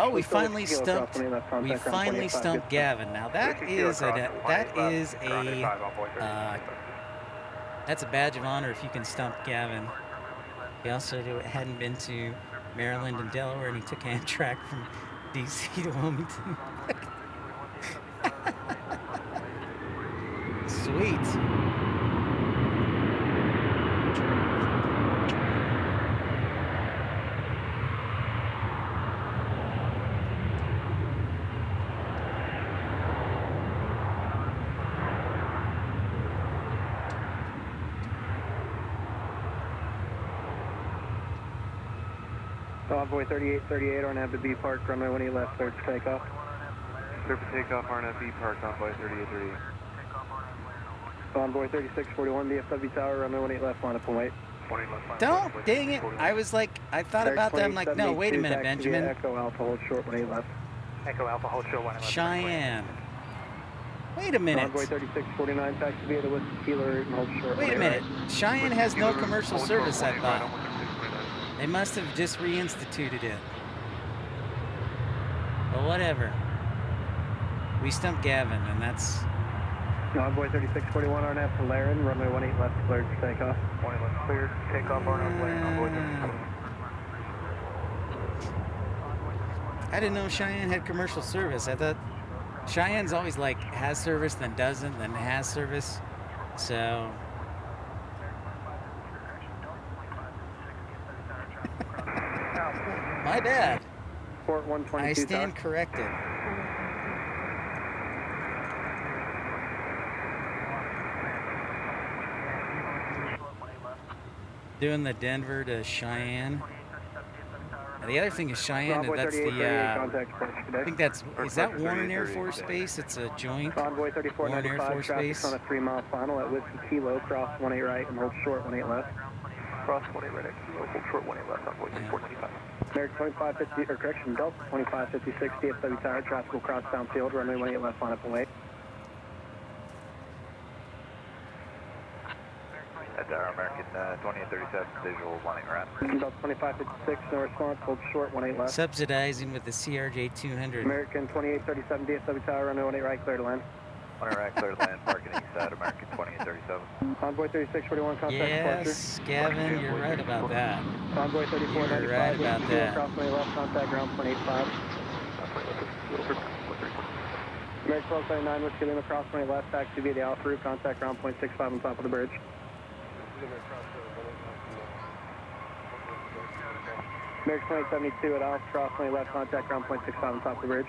Oh, we finally stumped. We finally stumped Gavin. Now that's a badge of honor if you can stump Gavin. He also hadn't been to Maryland and Delaware, and he took Amtrak from DC to Wilmington. Sweet.
Envoy 3838 on to B Park, runway 18 left, cleared for takeoff. Clear for takeoff, RNFB Park, Convoy 3838.
Convoy 3641, DFW Tower, runway 18 left, line up and wait.
Don't, dang it. I was like, I thought about that. I'm like, no, wait a minute, Benjamin.
Echo Alpha, hold short, 18 left.
Echo Alpha, hold short, 18 left.
Cheyenne. Wait a minute.
Convoy 3649, taxi via the Whiskey Kilo route and hold short.
Wait a minute. Cheyenne has no commercial service, I thought. They must have just reinstituted it. But whatever. We stumped Gavin, and that's...
Convoy 3641, RNF to Laren, runway 18 left, cleared for takeoff.
18 left, cleared, takeoff, RNF, Convoy 3641.
I didn't know Cheyenne had commercial service. I thought Cheyenne's always like has service, then doesn't, then has service. So... My bad.
Port 122.
I stand corrected. Doing the Denver to Cheyenne. And the other thing is Cheyenne, that's the, I think that's, is that Warren Air Force Base? It's a joint
Convoy
Warren Air
3495,
Force
traffic
Base.
on a 3-mile final at Whiskey Kilo, cross 18 right and hold short 18 left.
Cross 18 right, hold short, 18 left, Convoy 6425.
American 2550, or correction, Delta 2556, DFW Tower, traffic will cross downfield, runway 18 left, line up and wait.
That's our American 2837, visual 18 right.
Delta 2556, no response, hold short 18 left.
Subsidizing with the CRJ 200.
American 2837, DFW Tower, runway 18 right, clear to land.
18 right, clear to land, parking east side, American 2837.
Convoy 3641, contact departure.
Yes, Gavin, you're right about that.
Convoy 3495,
You're right about that.
cross 18 left, contact ground 0.85. American 1279, Whiskey Lima, cross 18 left, taxi via the Alpha route, contact ground 0.65 on top of the bridge. American 2072 at Alpha, cross 20 left, contact ground 0.65 on top of the bridge.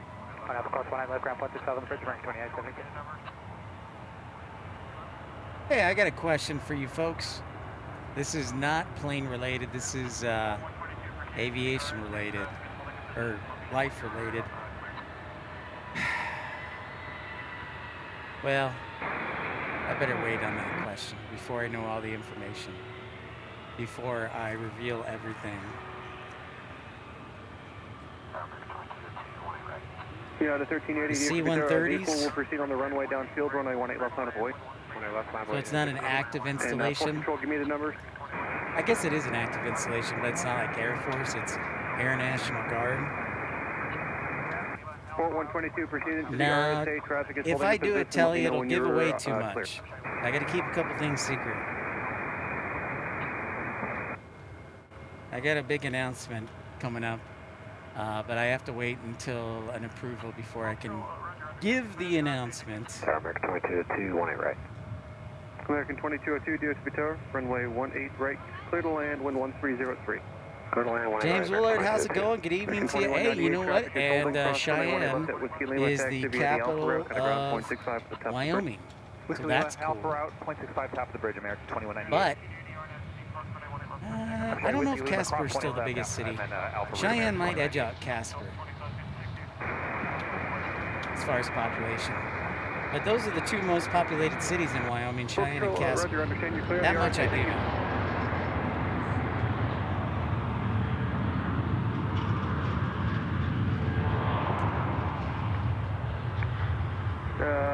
On Alpha, cross 19 left, ground 0.65 on the bridge, American 2872.
Hey, I got a question for you folks. This is not plane related. This is aviation related, or life related. Well, I better wait on that question before I know all the information, before I reveal everything.
Yeah, the 1380
C-130s?
will proceed on the runway downfield, runway 18 left, line of void.
So it's not an active installation?
And, Control, give me the numbers.
I guess it is an active installation, but it's not like Air Force, it's Air National Guard.
Port 122 proceeding to the
Now,
RSA traffic is
if
holding
I do it, Telly, it'll
when
give
you're,
away too
clear.
much. I gotta keep a couple things secret. I got a big announcement coming up, but I have to wait until an approval before I can give the announcement.
American 2202, 18 right.
American 2202, DFW Tower, runway 18 right, clear to land, wind 1303. Clear to land, 18
James
right,
Willard, how's it going? Good evening to you. Hey, you know what? And Cheyenne is the capital of Wyoming. So that's cool.
Alpha route, 0.65 top of the bridge, American 2198.
But I don't know if Casper is still the biggest city. Cheyenne might edge out Casper as far as population. But those are the two most populated cities in Wyoming, Cheyenne and Casper. That much I do know.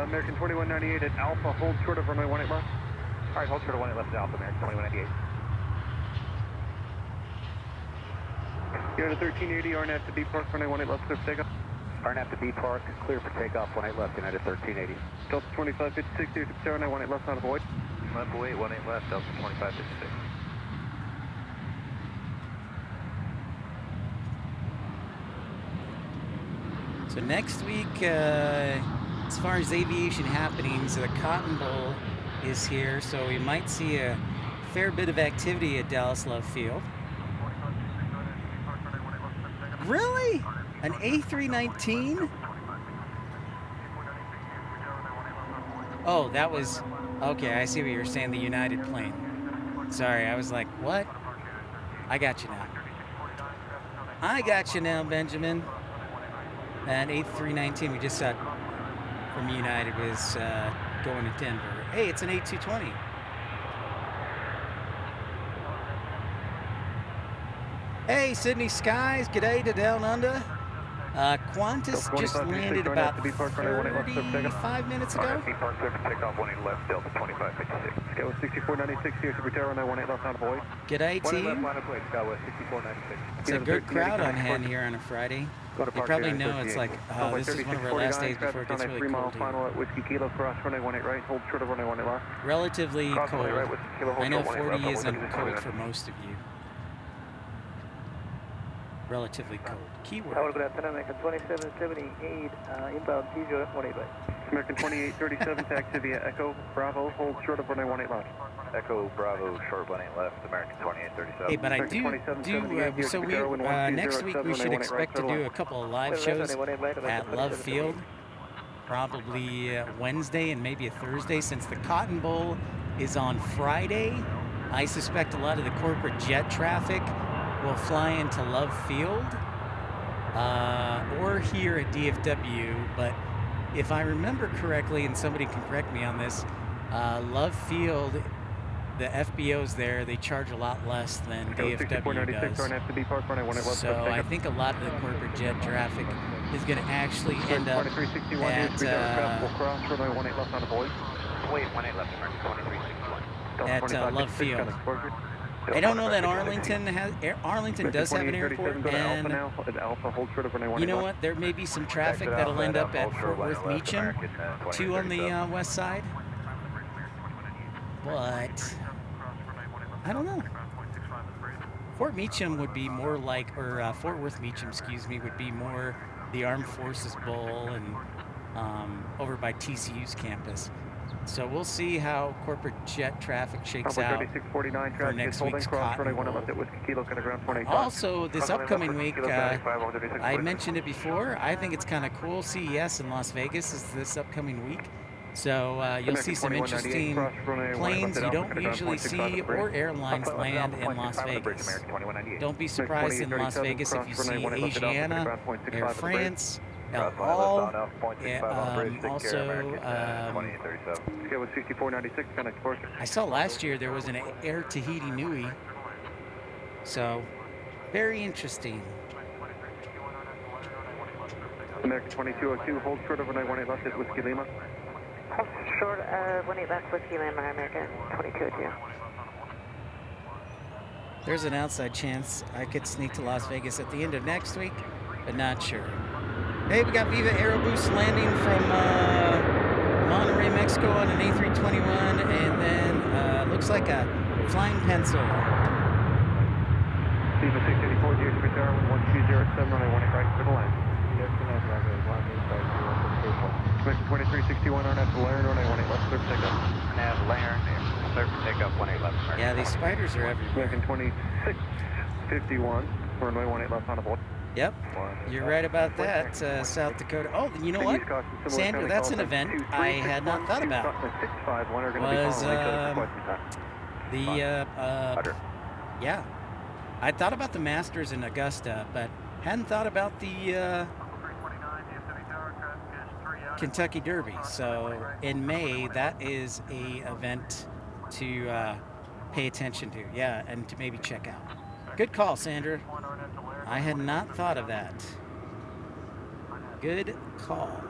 American 2198 at Alpha, hold short of runway 18 left.
All right, hold short of 18 left at Alpha, American 2198.
You're at a 1380, RNF to B Park, runway 18 left, clear for takeoff.
RNF to B Park, clear for takeoff, 18 left, United 1380.
Delta 2556, here to Tower, 18 left, on avoid.
Left away, 18 left, Delta 2556.
So next week, as far as aviation happenings, the Cotton Bowl is here, so we might see a fair bit of activity at Dallas Love Field. Really? An A319? Oh, that was... Okay, I see what you're saying, the United plane. Sorry, I was like, what? I got you now. I got you now, Benjamin. And 8319 we just got from United is going to Denver. Hey, it's an 8220. Hey, Sydney Skies, g'day to Down Under. Qantas just landed about 35 minutes ago.
Park surface takeoff 18 left, Delta 2556.
Sky West 6496 here, Super Tower, runway 18 left on the boy.
G'day,
One left
team.
line of plate, Sky West 6496.
It's a good crowd on hand here on a Friday. You probably know it's like, this is one of our last days before it gets really cold here.
Final at Whiskey Kilo, cross runway 18 right, hold short of runway 18 left.
Relatively
Cross
cold.
runway right, Whiskey Kilo, hold
I know
short 18
40
left,
isn't
126
cold
minutes.
for most of you. Relatively cold. Keyword.
Tower, good afternoon, American 2778, inbound 3018 right.
American 2837, taxi via Echo Bravo, hold short of runway 18 left.
Echo Bravo, short 18 left, American 2837.
Hey, but I so we next week we should expect to do a couple of live shows at Love Field, probably Wednesday and maybe a Thursday, since the Cotton Bowl is on Friday. I suspect a lot of the corporate jet traffic will fly into Love Field or here at DFW, but if I remember correctly, and somebody can correct me on this, Love Field, the FBOs there, they charge a lot less than DFW does. So I think a lot of the corporate jet traffic is going to actually end up at
Wait, 18 left, American 2361.
Love Field. I don't know that Arlington does have an airport, and you know what? There may be some traffic that'll end up at Fort Worth Meacham, too, on the west side. But I don't know. Fort Meacham would be more like, or Fort Worth Meacham, excuse me, would be more the Armed Forces Bowl and over by TCU's campus. So we'll see how corporate jet traffic shakes out for next week's Cotton Bowl. Also, this upcoming week, I mentioned it before, I think it's kind of cool. CES in Las Vegas is this upcoming week. So you'll see some interesting planes you don't usually see, or airlines land in Las Vegas. Don't be surprised in Las Vegas if you see Asiana, Air France, El Al, I saw last year there was an Air Tahiti Nui, so very interesting.
American 2202, hold short of runway 18 left at Whiskey Lima.
Hold short of 18 left, Whiskey Lima, American 2202.
There's an outside chance I could sneak to Las Vegas at the end of next week, but not sure. Hey, we got Viva Aerobus landing from Monterrey, Mexico on an A321, and then looks like a flying pencil.
Viva 684, dear Super Tower, 1207, runway 18 right, for the line. American 2361, RNF Laren, runway 18 left, surf takeoff.
Nav Laren, surf takeoff 18 left.
Yeah, these spiders are everywhere.
American 2651, runway 18 left on the board.
Yep, you're right about that, South Dakota. Oh, you know what, Sandra, that's an event I had not thought about. Was yeah, I thought about the Masters in Augusta, but hadn't thought about the Kentucky Derby. So in May, that is a event to pay attention to, yeah, and to maybe check out. Good call, Sandra. I had not thought of that. Good call.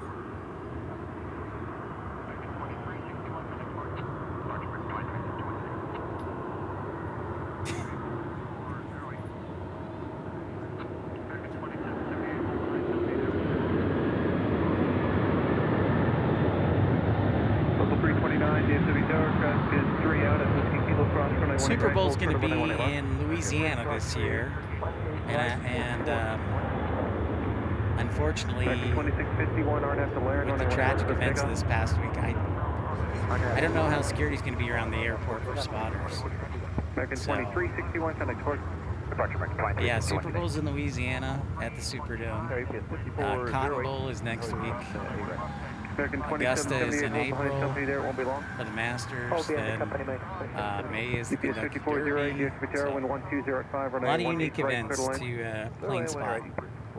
Super Bowl's going to be in Louisiana this year, and unfortunately, with the tragic events of this past week, I don't know how security's going to be around the airport for spotters. So, yeah, Super Bowl's in Louisiana at the Superdome. Cotton Bowl is next week. Augusta is in April for the Masters, then May is the Kentucky Derby. So, a lot of unique events to plane spot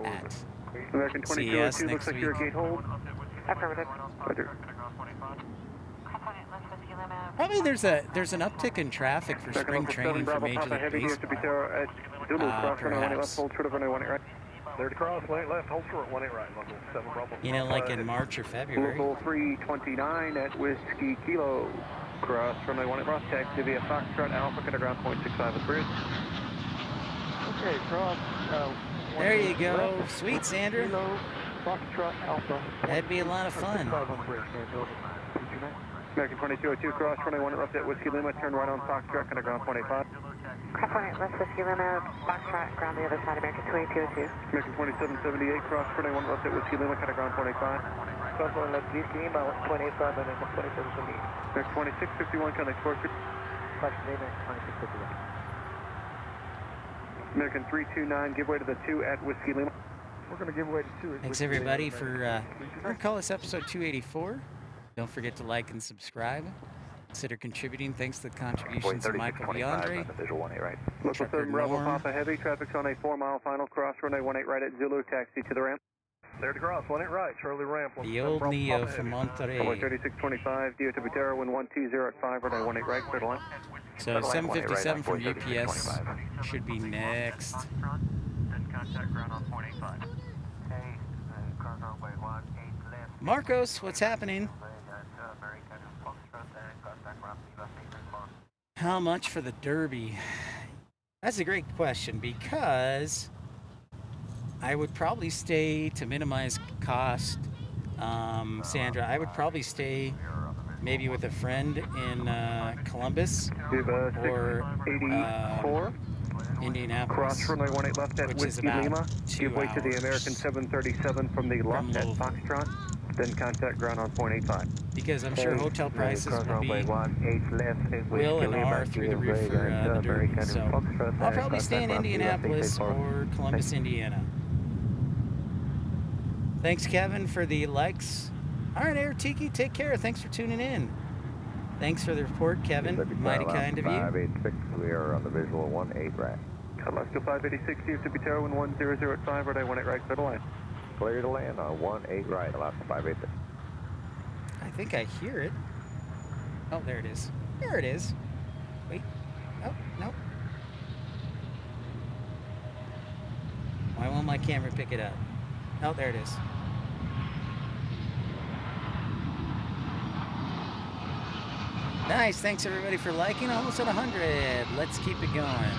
at.
American 2202,
CS
looks
next
like
week.
you're a gate hold.
Affirmative.
Roger.
Probably there's an uptick in traffic for spring training for Major League
Heavy,
Baseball.
at Zulu, cross runway 18 left,
Perhaps.
hold short of runway 18 right. Clear to cross, 18 left, hold short, 18 right, local 7 Bravo.
You know, like in March or February.
Local 329 at Whiskey Kilo, cross runway 18 cross, taxi via Foxtrot Alpha, cut ground 0.65 with bridge.
Okay, cross.
There you go. Sweet, Sandra.
Kilo, Foxtrot Alpha.
That'd be a lot of fun.
65 on bridge, man. Building.
American 2202, cross runway 18 left at Whiskey Lima, turn right on Foxtrot, cut ground 0.85.
Craft 18 left, Whiskey Lima, Foxtrot, ground the other side, American 2202.
American 2778, cross runway 18 left at Whiskey Lima, cut ground 0.85.
Cross on left, Whiskey Lima, 0.85, and then 2778.
American 2651, connect 450.
American 2651.
American 329, give way to the 2 at Whiskey Lima.
We're going to give away to 2.
Thanks everybody for call us episode 284. Don't forget to like and subscribe. Consider contributing. Thanks to the contributions of Michael Viandre,
Visual 18 right.
Local
Trucker
7 Bravo
Norm.
Papa Heavy, traffic's on a 4-mile final, cross runway 18 right at Zulu, taxi to the ramp. There to cross, 18 right, Charlie ramp.
the old Neo from
Runway
Monterey.
3625, DFW Terra, wind 120 at 5, runway 18 right, clear to line.
So 757 from UPS should be next. Marcos, what's happening? How much for the Derby? That's a great question because I would probably stay to minimize cost. Sandra, I would probably stay maybe with a friend in Columbus
We have
or
684,
Indianapolis,
cross runway 18 left at
which is
Whiskey
about
Lima,
2
give way to the
hours
American 737 from the left at
Louisville.
Foxtrot, then contact ground on 0.85.
because I'm sure hotel prices will and are through the roof for the Derby. So I'll probably stay in Indianapolis or Columbus, Indiana. Thanks, Kevin, for the likes. All right, Air Tiki, take care. Thanks for tuning in. Thanks for the report, Kevin. Mighty kind of you.
586, we are on the visual 18 right.
Alaska 586, DFW Terra, wind 100 at 5, runway 18 right, clear to line.
Clear to land on 18 right, Alaska 586.
I think I hear it. Oh, there it is. There it is. Wait. Oh, no. Why won't my camera pick it up? Oh, there it is. Nice. Thanks, everybody, for liking. Almost at 100. Let's keep it going.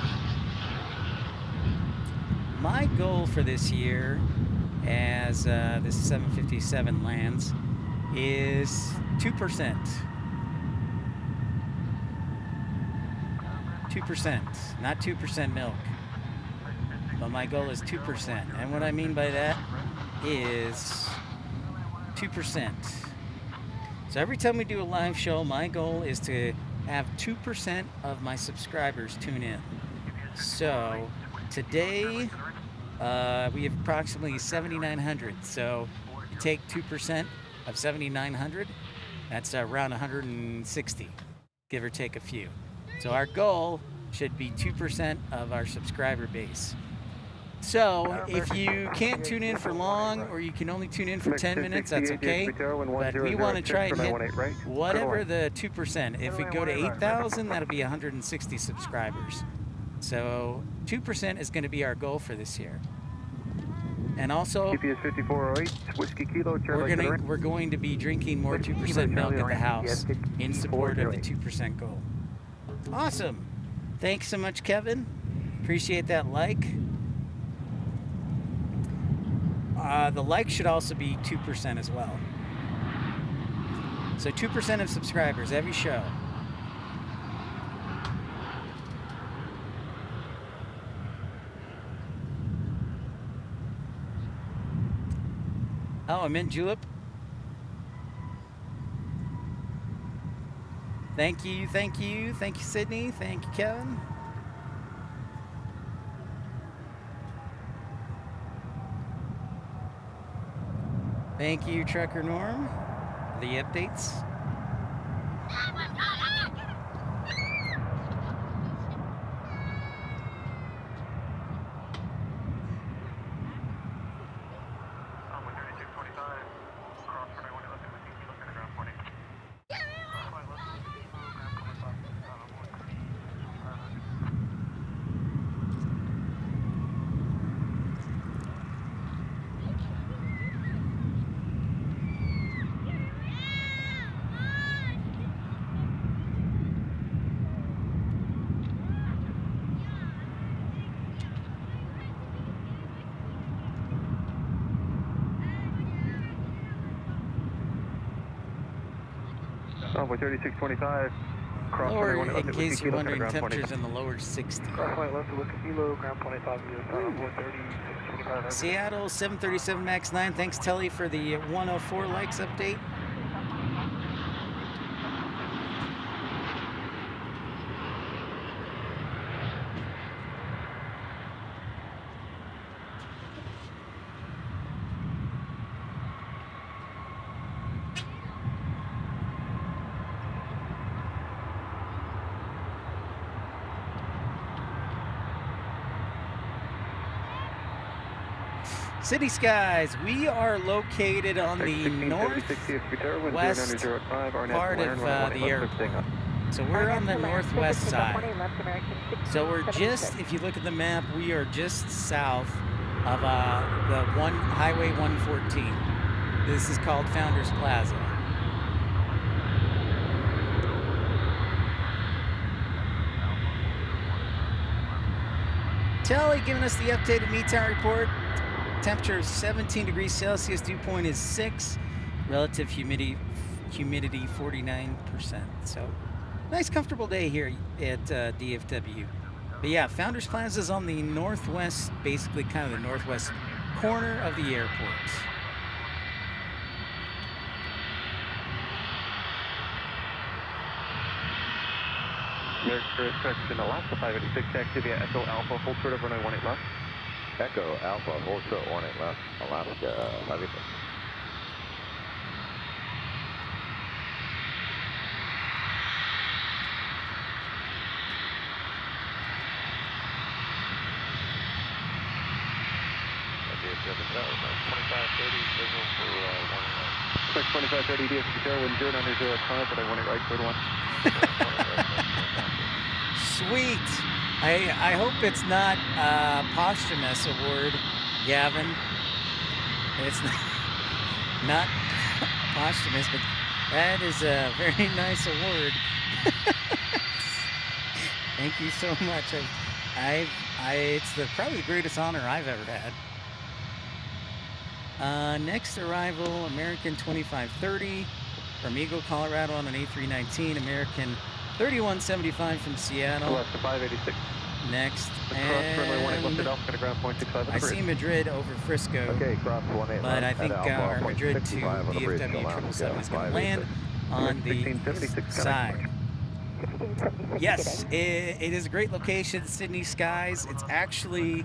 My goal for this year, as this 757 lands, is 2%. 2%, not 2% milk. But my goal is 2%. And what I mean by that is 2%. So every time we do a live show, my goal is to have 2% of my subscribers tune in. So today, we have approximately 7,900. So you take 2% of 7,900, that's around 160, give or take a few. So our goal should be 2% of our subscriber base. So if you can't tune in for long, or you can only tune in for 10 minutes, that's okay. But we want to try and hit whatever the 2%. If we go to 8,000, that'll be 160 subscribers. So 2% is going to be our goal for this year. And also,
GPS 5408, Whiskey Kilo,
we're going to be drinking more 2% milk at the house in support of the 2% goal. Awesome. Thanks so much, Kevin. Appreciate that like. The like should also be 2% as well. So 2% of subscribers every show. Oh, I'm in Julep. Thank you, thank you. Thank you, Sydney. Thank you, Kevin. Thank you, Trucker Norm, for the updates.
Convoy 3625. Cross
Lower,
runway 18 left
in
at
case
Whiskey
you're
Kilo,
wondering,
ground 25.
temperatures in the lower 60s.
Crossway left to Whiskey Kilo, ground 25, Convoy 3625.
Seattle 737 MAX 9. Thanks, Telly, for the 104 likes update. City Skies, we are located on the northwest part of the airport. So we're on the northwest side. So we're just, if you look at the map, we are just south of Highway 114. This is called Founders Plaza. Telly giving us the updated METAR report. Temperature is 17 degrees Celsius, dew point is 6, relative humidity 49%. So nice comfortable day here at DFW. But yeah, Founders Plaza is on the northwest, basically kind of the northwest corner of the airport.
Correction, Alaska 586, taxi via Echo Alpha, hold short of runway 18 left.
Echo Alpha, hold short 18 left, Alaska 586.
Quick 2530 DFW, wind 0905, but I want it right, code 1.
Sweet. I hope it's not posthumous award, Gavin. It's not posthumous, but that is a very nice award. Thank you so much. It's probably the greatest honor I've ever had. Next arrival, American 2530 from Eagle, Colorado on an A319. American 3175 from Seattle.
Alaska 586.
Next,
and
I see Madrid over Frisco.
Okay, cross 18
but I think our Madrid to DFW 777 is going to land on the east side. Yes, it is a great location, Sydney Skies. It's actually,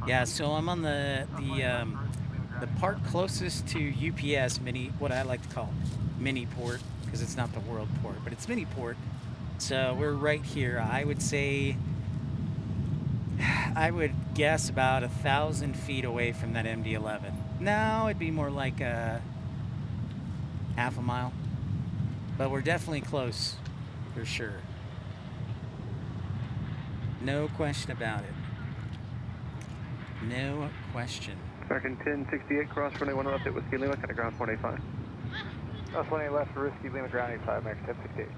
yeah. So I'm on the part closest to UPS what I like to call mini port, because it's not the world port, but it's mini port. So we're right here. I would say, I would guess about 1,000 feet away from that MD-11. No, it'd be more like half a mile, but we're definitely close for sure. No question about it. No question.
American 1068, cross runway 1 left at Whiskey Lima, kind of ground 185.
Cross 18 left for Whiskey Lima, ground 85, American 1068.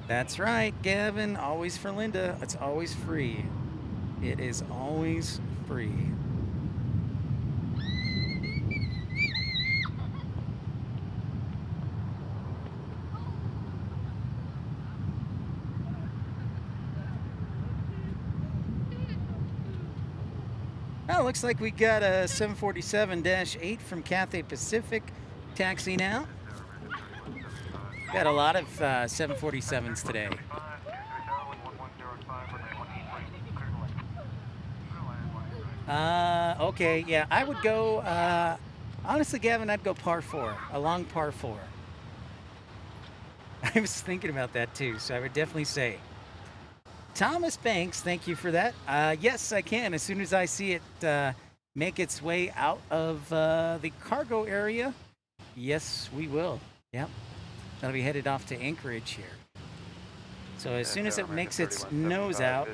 That's right, Gavin. Always for Linda. It's always free. It is always free. Well, looks like we got a 747-8 from Cathay Pacific taxiing out. Got a lot of 747s today. Okay, yeah, I would go, honestly, Gavin, I'd go par 4, a long par 4. I was thinking about that too, so I would definitely say. Thomas Banks, thank you for that. Yes, I can. As soon as I see it make its way out of the cargo area, yes, we will. Yep. That'll be headed off to Anchorage here. So as soon as it makes its nose out.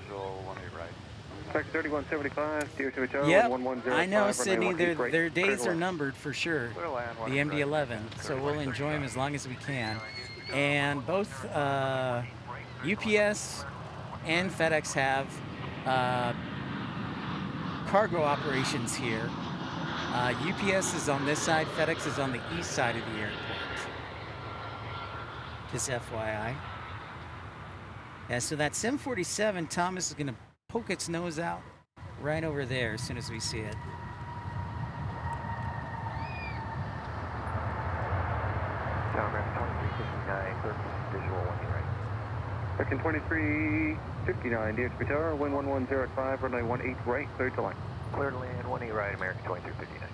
Correct 3175, DFW,
yep,
1105.
I know, Sydney, their days are numbered for sure. The MD-11, so we'll enjoy them as long as we can. And both UPS and FedEx have cargo operations here. UPS is on this side, FedEx is on the east side of the airport. Just FYI. Yeah, so that 747, Thomas is going to poke its nose out right over there as soon as we see it.
Tower American 2359, 13 visual 1 right.
American 2359, DFW Tower, wind 1105, runway 18 right, clear to line.
Clear to land 18 right, American 2359.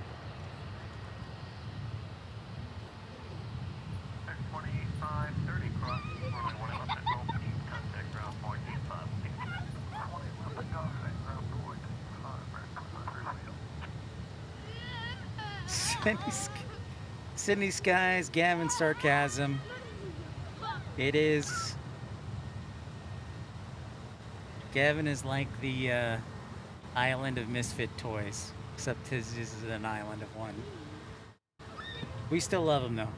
2530 cross, runway 1 left at open, contact ground point 85. 20 left at ground point 85,
Sydney skies, Gavin sarcasm. It is. Gavin is like the island of misfit toys, except his is an island of one. We still love him though.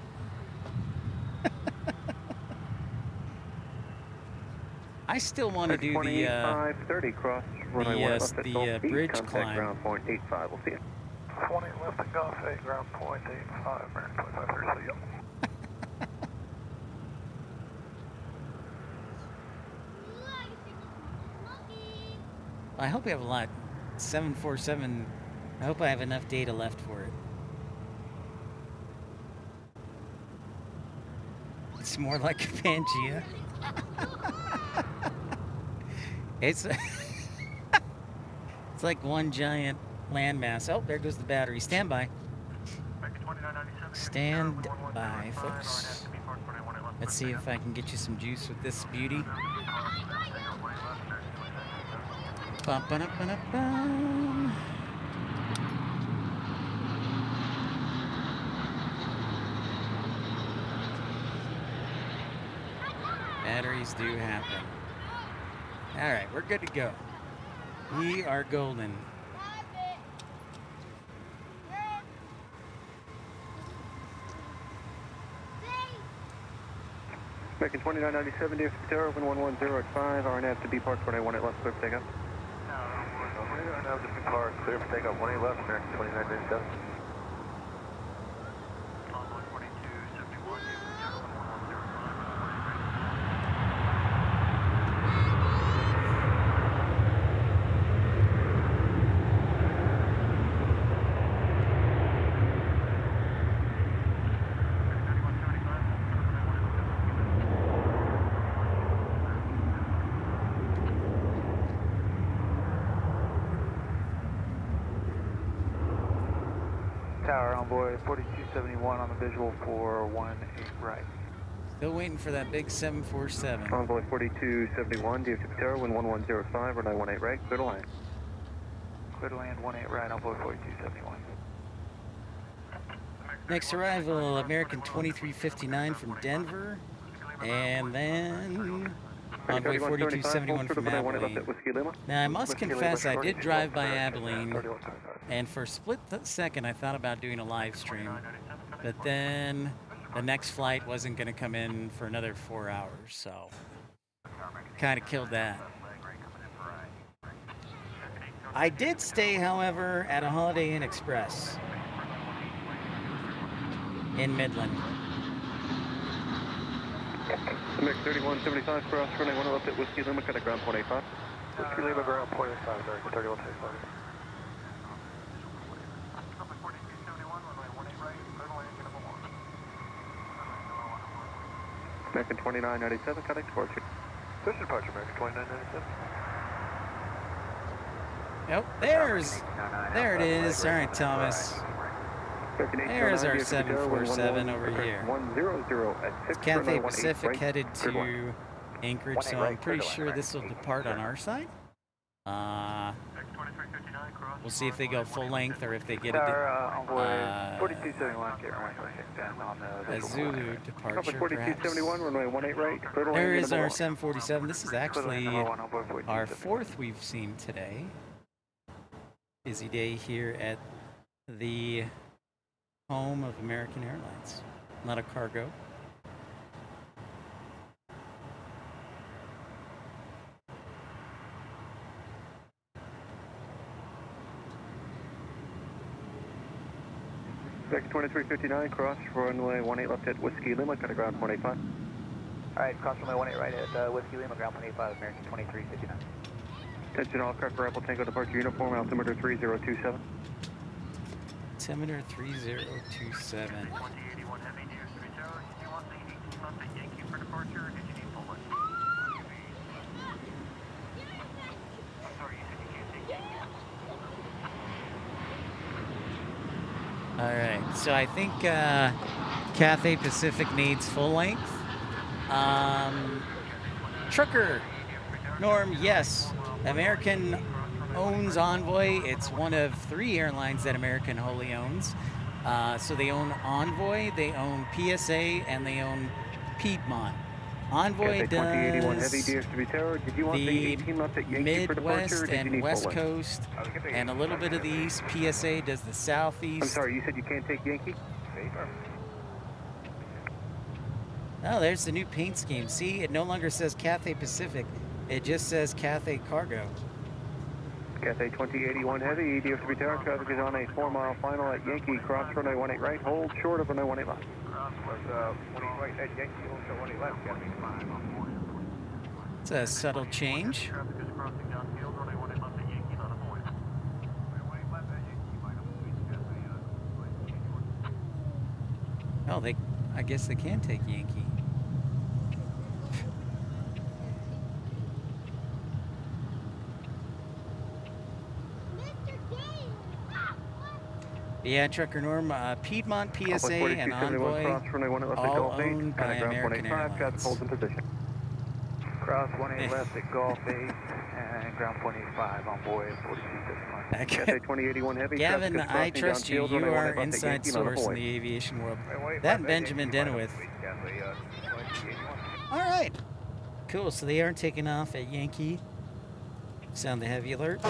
I still want to do the
2530 cross, runway 1 left at Gulf
bridge
contact
climb.
ground point 85. We'll see you. 20 left at Gulf 8, ground point 85, American 2530, see you.
I hope we have a lot. 747. I hope I have enough data left for it. It's more like a Pangea. It's it's like one giant landmass. Oh, there goes the battery. Stand by. Stand by, folks. Let's see if I can get you some juice with this beauty. Ba-ba-da-ba-da-bum. Batteries do happen. All right, we're good to go. We are golden.
American 2997, DFW Tower, wind 110 at 5, RNAV to B Park, runway 18 left, clear for takeoff.
RNAV to B Park, clear for takeoff, 18 left, American 2997.
Tower, envoy 4271 on the visual for 18 right.
Still waiting for that big 747.
Envoy 4271, DFW Tower, wind 1105, runway 18 right, clear to land. Clear to land 18 right, envoy 4271.
Next arrival, American 2359 from Denver. And then Envoy 4271 from Abilene. Now, I must confess, I did drive by Abilene, and for a split second, I thought about doing a live stream. But then the next flight wasn't going to come in for another 4 hours, so kind of killed that. I did stay, however, at a Holiday Inn Express in Midland.
American 3175 cross, runway 1 left at Whiskey Lima, contact ground point 85. Whiskey Lima, ground point 85, American 3175. American 2997, contact departure. Push departure, American 2997.
Yep, there it is. All right, Thomas. There's our 747 over here. It's Cathay Pacific headed to Anchorage, so I'm pretty sure this will depart on our side. We'll see if they go full length or if they get a Zulu departure, perhaps. There is our 747. This is actually our fourth we've seen today. Busy day here at the home of American Airlines. Not a cargo.
American 2359, cross runway 18 left at Whiskey Lima, got a ground 185.
Alright, cross runway 18 right at Whiskey Lima, ground 185, American 2359.
Attention all aircraft for Rebel Tango departure uniform, altimeter 3027.
Altimeter 3027.
2081 heavy, DFW, did you want the 18 left at Yankee for departure, or did you need full one? I'm sorry, you said you can't take Yankee.
All right, so I think Cathay Pacific needs full length. Trucker, Norm, yes. American owns Envoy. It's one of 3 airlines that American wholly owns. So they own Envoy, they own PSA, and they own Piedmont. Envoy does the Midwest and West Coast, and a little bit of the East. PSA does the Southeast.
I'm sorry, you said you can't take Yankee?
Oh, there's the new paint scheme. See, it no longer says Cathay Pacific. It just says Cathay Cargo.
Cathay 2081 heavy, DFW tower, traffic is on a 4-mile final at Yankee, cross runway 18 right, hold short of runway 18 left. Cross 18 right at Yankee, hold short 18 left, Cathay 5 on board.
It's a subtle change.
Traffic is crossing downfield, runway 18 left at Yankee, not avoid. Runway 18 left at Yankee, minus Cathay,
Oh, I guess they can take Yankee. Yeah, Trucker Norm, Piedmont, PSA, and Envoy, all owned by American Airlines.
Cross 18 left at Gulf 8 and ground 185 on board 42
2081 heavy. Gavin, I trust you. You are inside source in the aviation world. That and Benjamin Denowith. All right. Cool. So they aren't taking off at Yankee. Sound the heavy alert.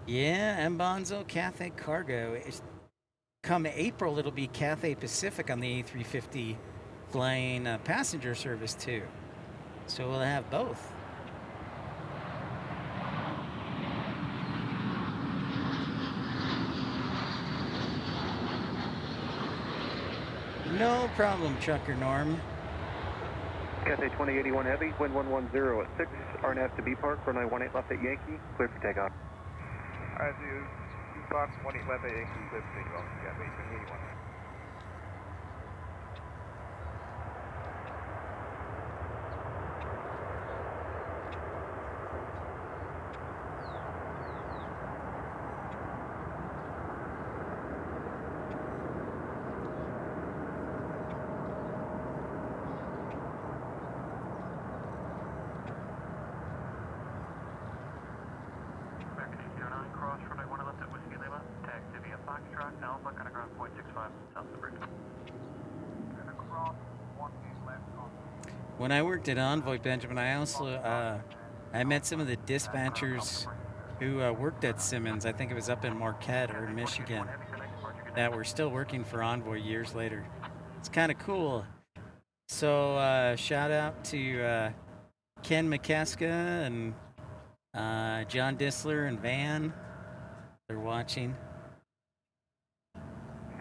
Yeah, Mbonzo, Cathay Cargo. Come April, it'll be Cathay Pacific on the A350 flying passenger service too. So we'll have both. No problem, Trucker Norm.
Cathay 2081 heavy, wind 110 at 6, RNAV to B Park, runway 18 left at Yankee, clear for takeoff. Alright, so you box 18 left at Yankee, clear for takeoff, Cathay 2081.
When I worked at Envoy, Benjamin, I also I met some of the dispatchers who worked at Simmons. I think it was up in Marquette or Michigan, that were still working for Envoy years later. It's kind of cool. So shout out to Ken McCaska and John Disler and Van. They're watching.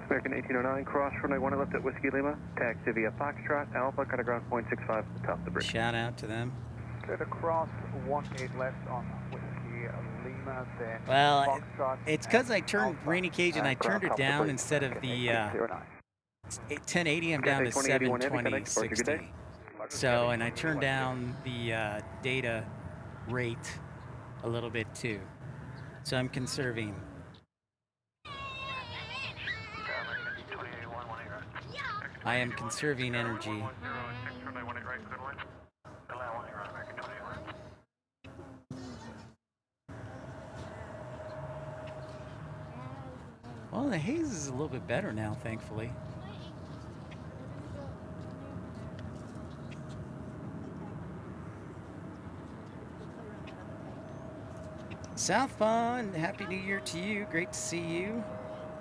American 1809, cross runway 18 left at Whiskey Lima, taxi via Foxtrot, Alpha, cut ground 0.65 at the top of the bridge.
Shout out to them.
Clear cross 18 left on Whiskey Lima, then
well,
Foxtrot.
It's because I turned Rainy Cajun, I turned it down instead of the 1080, I'm down to 720, 60. So, and I turned down the data rate a little bit too. So I'm conserving. I am conserving energy. Well, the haze is a little bit better now, thankfully. South Pond, Happy New Year to you. Great to see you.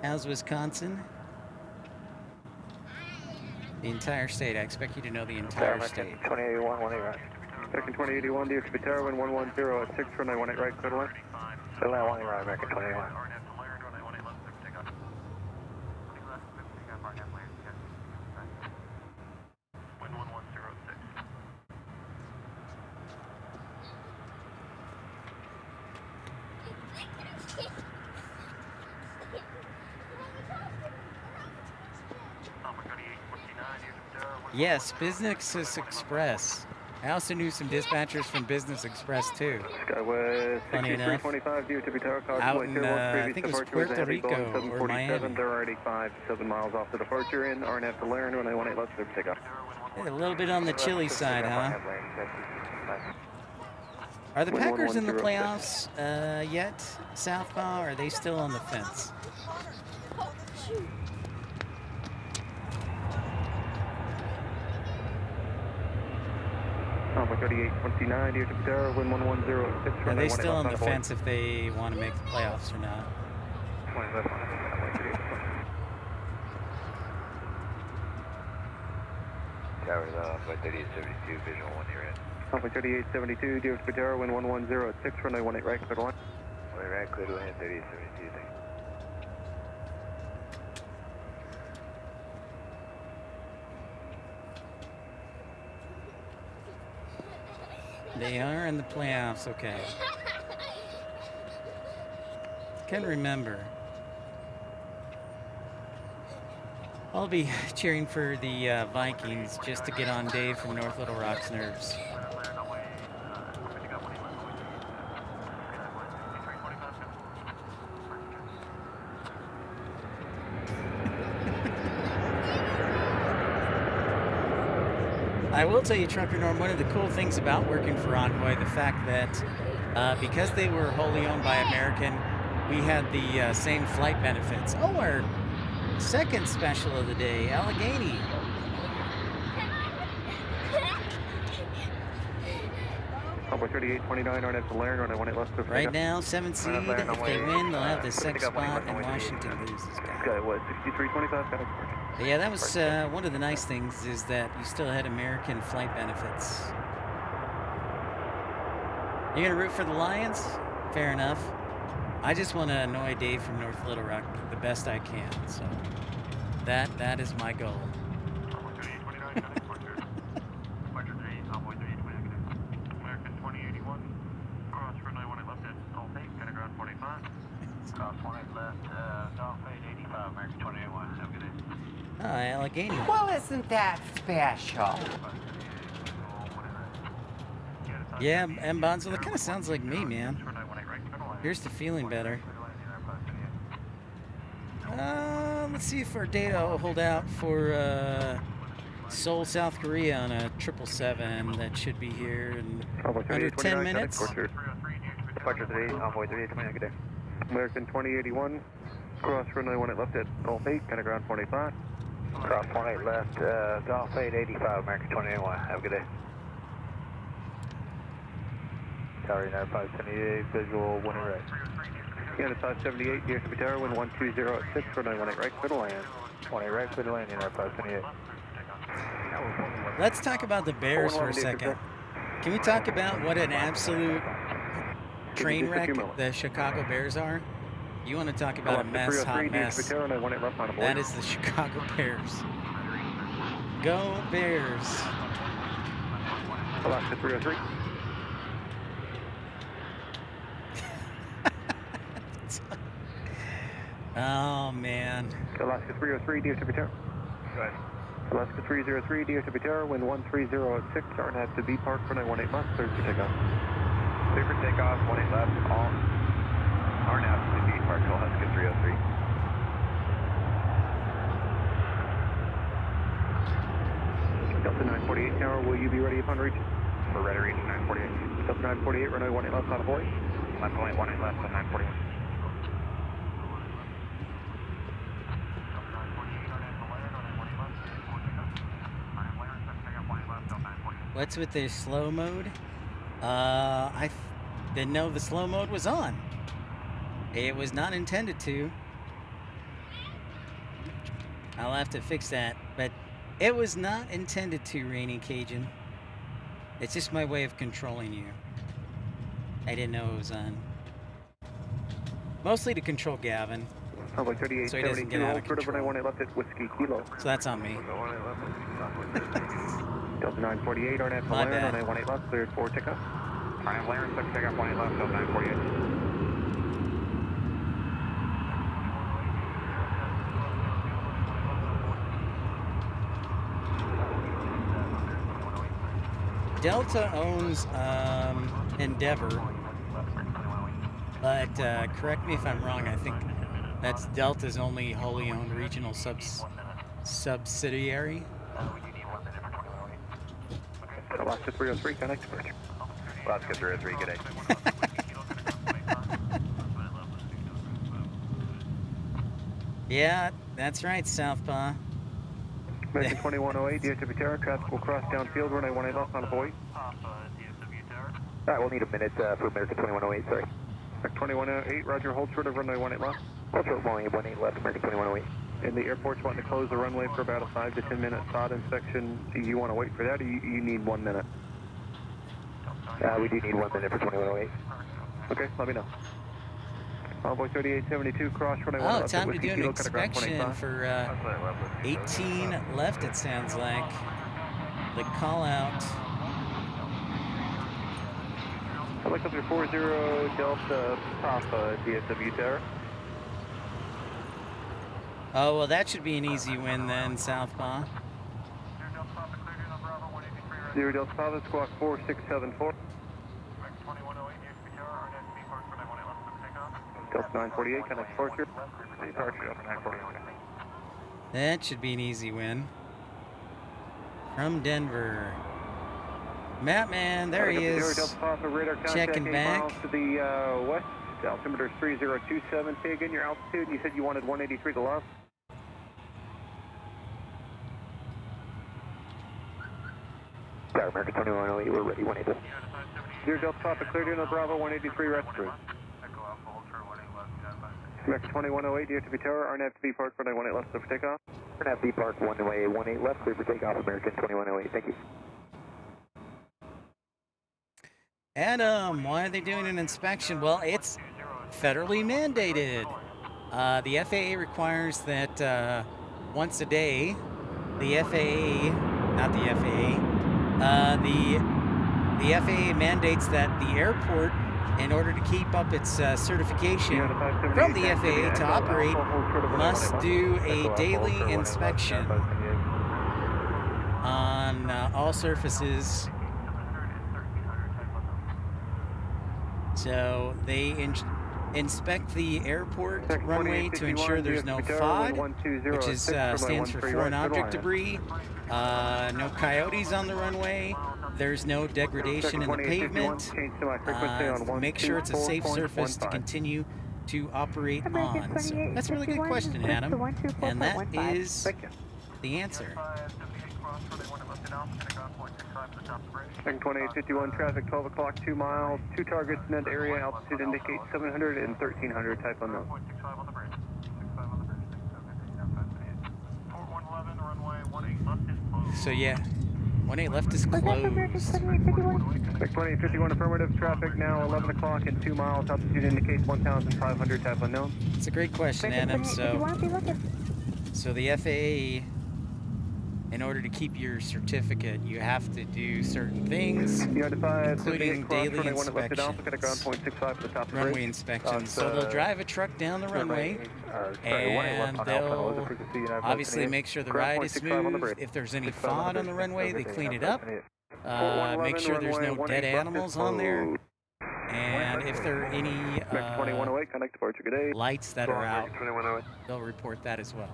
How's Wisconsin? The entire state. I expect you to know the entire state.
2081, 18 right.
American 2081, DFW Tower, wind 110 at 6, runway 18 right, clear to land.
Clear to land, 18 right, American 2081.
Yes, Business Express. I also knew some dispatchers from Business Express too.
Skywest
Funny enough.
6325, DFW Tower,
Out in, I think it was Puerto Rico or Miami.
They're already 7 miles off the departure in, RNF to Laren, runway 18 left, clear for takeoff.
Yeah, a little bit on the chilly side, huh? Are the Packers in the playoffs yet, Southpaw, or are they still on the fence?
Alpha 3829, DFW Tower, wind 110 at 6,
Are
runway
they
18
still on
left,
the fence if they want to make the playoffs or not?
20 left,
Tower's Alpha 3872, visual 1 near in.
Alpha 3872, DFW Tower, wind 110 at 6, runway 18 right, clear to land.
18 right, clear to land, 3872, thank you.
They are in the playoffs, okay. Can remember. I'll be cheering for the Vikings just to get on Dave from North Little Rock's nerves. I will tell you, Trucker Norm, one of the cool things about working for Envoy, the fact that because they were wholly owned by American, we had the same flight benefits. Oh, our second special of the day, Allegheny.
Alpha 3829, RNF to Laren, runway 18 left, clear for
Right
takeoff.
now, 7 seed. If they win, they'll have the sixth spot, and Washington loses.
Skywest 6325, got it.
But yeah, that was one of the nice things is that you still had American flight benefits. You're gonna root for the Lions? Fair enough. I just want to annoy Dave from North Little Rock the best I can. So that is my goal.
American 2081, cross runway 18 left at All Pay, kind of ground 45. Cross 18 left, All Pay 85, American 2081, have a good day.
Oh, Allegheny.
Well, isn't that special?
Yeah, M. Bonzo, that kind of sounds like me, man. Here's to feeling better. Let's see if our data will hold out for Seoul, South Korea on a 777 that should be here in under 10 minutes.
Departure today, Envoy 3829, good day.
American 2081, cross runway 18 left at All 8, kind of ground 45.
Cross 18 left, Golf 885, American 2081, have a good day. Tower 9578, visual 1 right.
Unit 578, DFW Tower, wind 120 at 6, runway 18 right, clear to land.
20 right, clear to land, Unit 578.
Let's talk about the Bears for a second. Can we talk about what an absolute train wreck the Chicago Bears are? You want to talk about a mess, hot mess. That is the Chicago Bears. Go Bears.
Alaska 303.
Oh, man.
Alaska 303, DFW Tower.
Go ahead.
Alaska 303, DFW Tower, wind 130 at 6, RNF to B Park, runway 18 left, clear for takeoff.
Clear for takeoff, 18 left, all RNF to B Park, Alaska 303.
Delta 948 Tower, will you be ready upon reach?
We're ready to reach 948.
Delta 948, runway 18 left, on a boy.
Left point, 18 left on 948.
What's with their slow mode? I didn't know the slow mode was on. It was not intended to. I'll have to fix that. But It was not intended to, Rainy Cajun. It's just my way of controlling you. I didn't know it was on. Mostly to control Gavin.
Runway 38,
So he doesn't get out of control.
Runway 18 left at Whiskey Kilo.
So that's on me.
Delta 948, RNAV to
My
land,
bad.
runway 18 left, cleared for takeoff. RNAV land, second takeoff, 18 left, Delta 948.
Delta owns Endeavor, but correct me if I'm wrong, I think that's Delta's only wholly owned regional subsidiary.
Alaska 303, connect departure. Alaska 303, good day.
Yeah, that's right, Southpaw.
American 2108, DFW Tower, traffic will cross downfield, runway 18 left on Hawaii.
Alright, we'll need a minute for American 2108, sorry.
American 2108, roger, hold short of runway 18 left.
Hold short, 18 left, American 2108.
And the airport's wanting to close the runway for about a 5 to 10 minute SOD inspection. Do you want to wait for that, or you need 1 minute?
We do need 1 minute for 2108.
Okay, let me know. Envoy 3872, cross runway 18 left.
Time to do an inspection for 18 left, it sounds like. The call out.
Helicopter 40 Delta Papa, DFW Tower.
Oh, well, that should be an easy win then, Southpaw.
0 Delta Papa, squawk 4674. Delta 948, connect departure. Departure, Delta 948.
That should be an easy win. From Denver. Mattman, there he is.
Delta Papa, radar contact
Checking
8
back.
miles to the west. Altimeter is 3027. Say again your altitude. You said you wanted 183 to left.
Tower, American 2108, we're ready, 180.
0 Delta Papa, cleared in Bravo, 183 rest through. American 2108, DFW Tower, RNAV to B Park, runway 18 left, clear for takeoff.
RNAV B Park, runway 18 left, clear for takeoff, American 2108, thank you.
Adam, why are they doing an inspection? Well, it's federally mandated. The FAA requires that once a day, the FAA, not the FAA, the FAA mandates that the airport, in order to keep up its certification from the FAA to operate, must do a daily inspection on all surfaces. So they inspect the airport runway to ensure there's no FOD, which is, stands for foreign object debris, no coyotes on the runway, there's no degradation in the pavement, make sure it's a safe surface to continue to operate on. So that's a really good question, Adam, and that is the answer.
Second 2851, traffic 12 o'clock, 2 miles, 2 targets, net area, altitude indicates 700 and 1300, type unknown.
So yeah, 18 left is closed.
Second 2851, affirmative, traffic now 11 o'clock and 2 miles, altitude indicates 1500, type unknown.
It's a great question, Adam. So the FAA, in order to keep your certificate, you have to do certain things, including daily inspections, runway inspections. So they'll drive a truck down the runway, and they'll obviously make sure the ride is smooth. If there's any FOD on the runway, they clean it up. Make sure there's no dead animals on there. And if there are any lights that are out, they'll report that as well.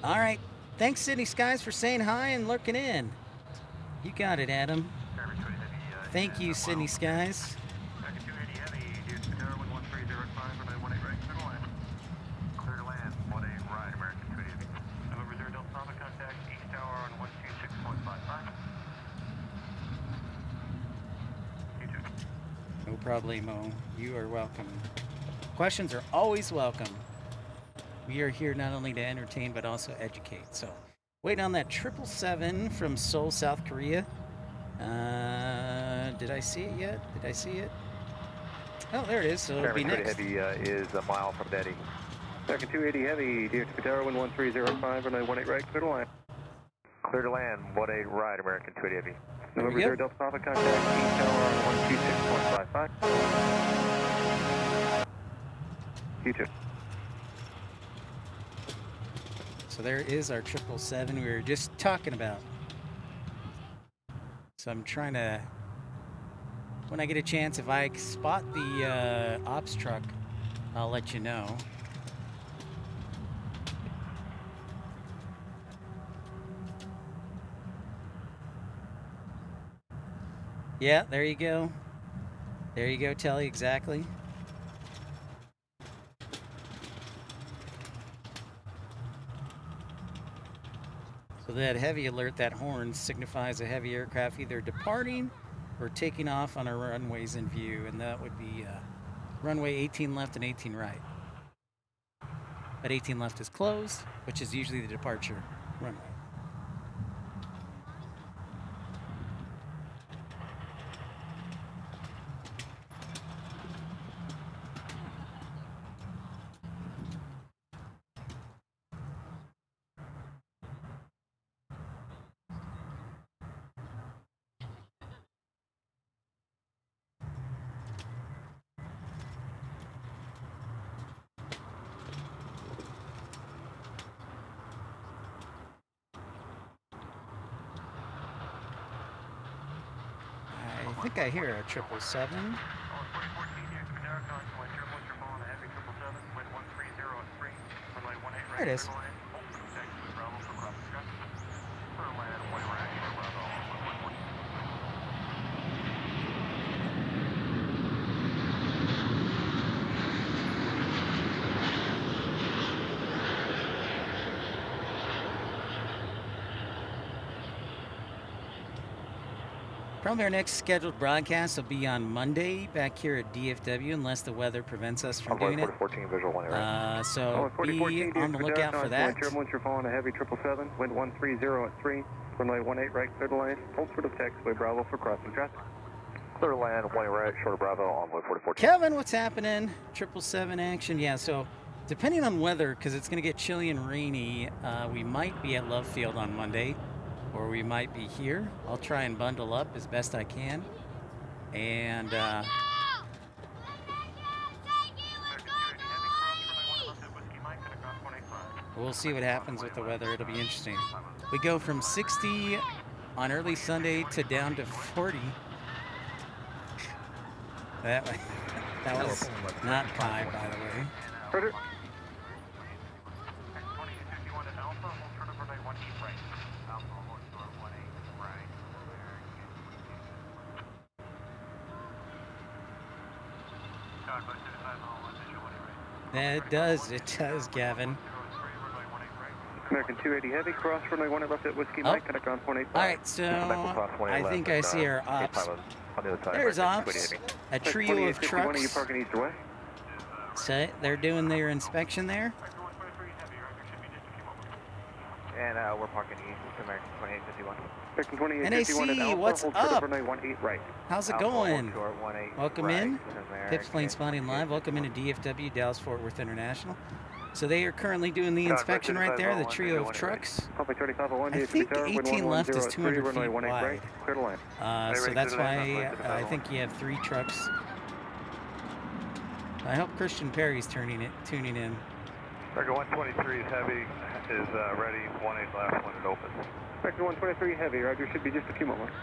All right. Thanks, Sydney Skies, for saying hi and lurking in. You got it, Adam. Thank you, Sydney Skies. No problemo. You are welcome. Questions are always welcome. We are here not only to entertain, but also educate. So, wait on that 777 from Seoul, South Korea. Did I see it yet? Did I see it? Oh, there it is. So it'll be next.
Heavy is a mile from Betty.
American 280 Heavy, DFW Tower, 11305, runway 18 right, clear to land.
Clear to land, 18 right, American 280 Heavy.
November 0 Delta Papa, contact East Tower on 126.55. You too.
So there is our 777 we were just talking about. So I'm trying to, when I get a chance, if I spot the ops truck, I'll let you know. Yeah, there you go. There you go, Telly, exactly. So that heavy alert, that horn, signifies a heavy aircraft either departing or taking off on our runways in view, and that would be runway 18 left and 18 right. But 18 left is closed, which is usually the departure runway. I think I hear a 777. There it is. Probably our next scheduled broadcast will be on Monday back here at DFW, unless the weather prevents us from doing it.
14 visual 1 right.
So be on the lookout for that.
Once you're following a heavy 777, wind 130 at 3, runway 18 right, clear to land, hold short of taxiway Bravo for crossing traffic.
Clear to land, 18 right, short of Bravo, envoy 4014.
Kevin, what's happening? 777 action. Yeah, so depending on weather, because it's going to get chilly and rainy, we might be at Love Field on Monday, or we might be here. I'll try and bundle up as best I can. And we'll see what happens with the weather. It'll be interesting. We go from 60 on early Sunday to down to 40. That was not Kai, by the way.
Roger.
It does, Gavin.
American 280 Heavy, cross runway 18 left at Whiskey Mike, connect on 0.85.
All right, so I think I see our ops. There's ops, a trio of trucks.
You parking east or west?
So they're doing their inspection there.
And we're parking east, American 2851.
American 2851
NAC, what's up?
Runway 18 right.
How's it going? Welcome in. Pips Plane Spotting Live. Welcome into DFW, Dallas Fort Worth International. So they are currently doing the inspection right there, the trio of trucks. I think 18 left is 200 feet wide. So that's why I think you have 3 trucks. I hope Christian Perry's tuning in.
American 123 is heavy, is ready, 18 left when it opens.
American 123 Heavy, Roger, should be just a few moments.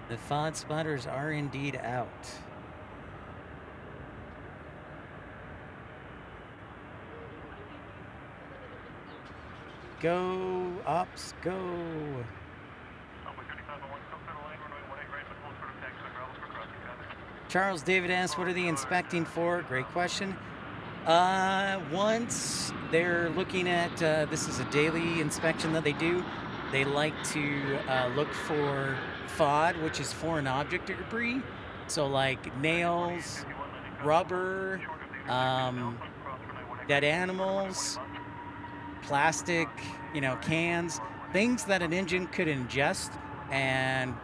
The FOD spotters are indeed out. Go, ops, go. Charles David asks, what are they inspecting for? Great question. Once they're looking at, this is a daily inspection that they do, they like to look for FOD, which is foreign object debris. So like nails, rubber, dead animals, plastic, you know, cans, things that an engine could ingest and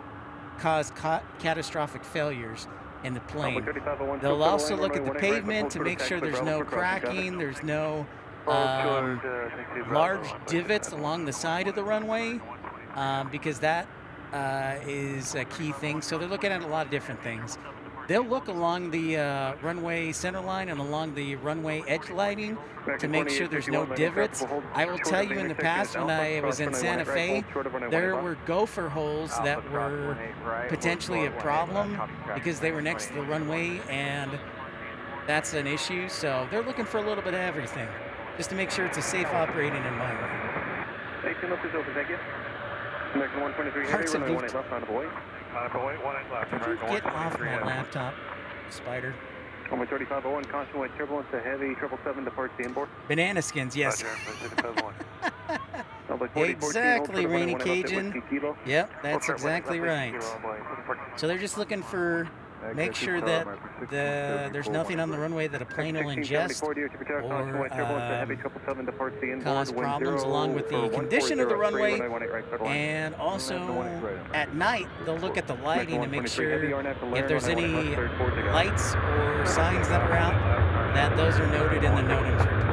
cause catastrophic failures in the plane. They'll also look at the pavement to make sure there's no cracking, there's no large divots along the side of the runway, because that is a key thing. So they're looking at a lot of different things. They'll look along the runway center line and along the runway edge lighting to make sure there's no divots. I will tell you, in the past when I was in Santa Fe, there were gopher holes that were potentially a problem because they were next to the runway, and that's an issue. So they're looking for a little bit of everything just to make sure it's a safe operating environment. Parts of Luft. Could you get off my laptop, Spider?
3501, caution with turbulence to heavy 777 departs the inboard.
Banana skins, yes. Exactly, Rainy Cajun. Yep, that's exactly right. So they're just looking for, make sure that there's nothing on the runway that a plane will ingest or cause problems, along with the condition of the runway. And also at night, they'll look at the lighting to make sure if there's any lights or signs that are out, that those are noted in the NOTAMs report.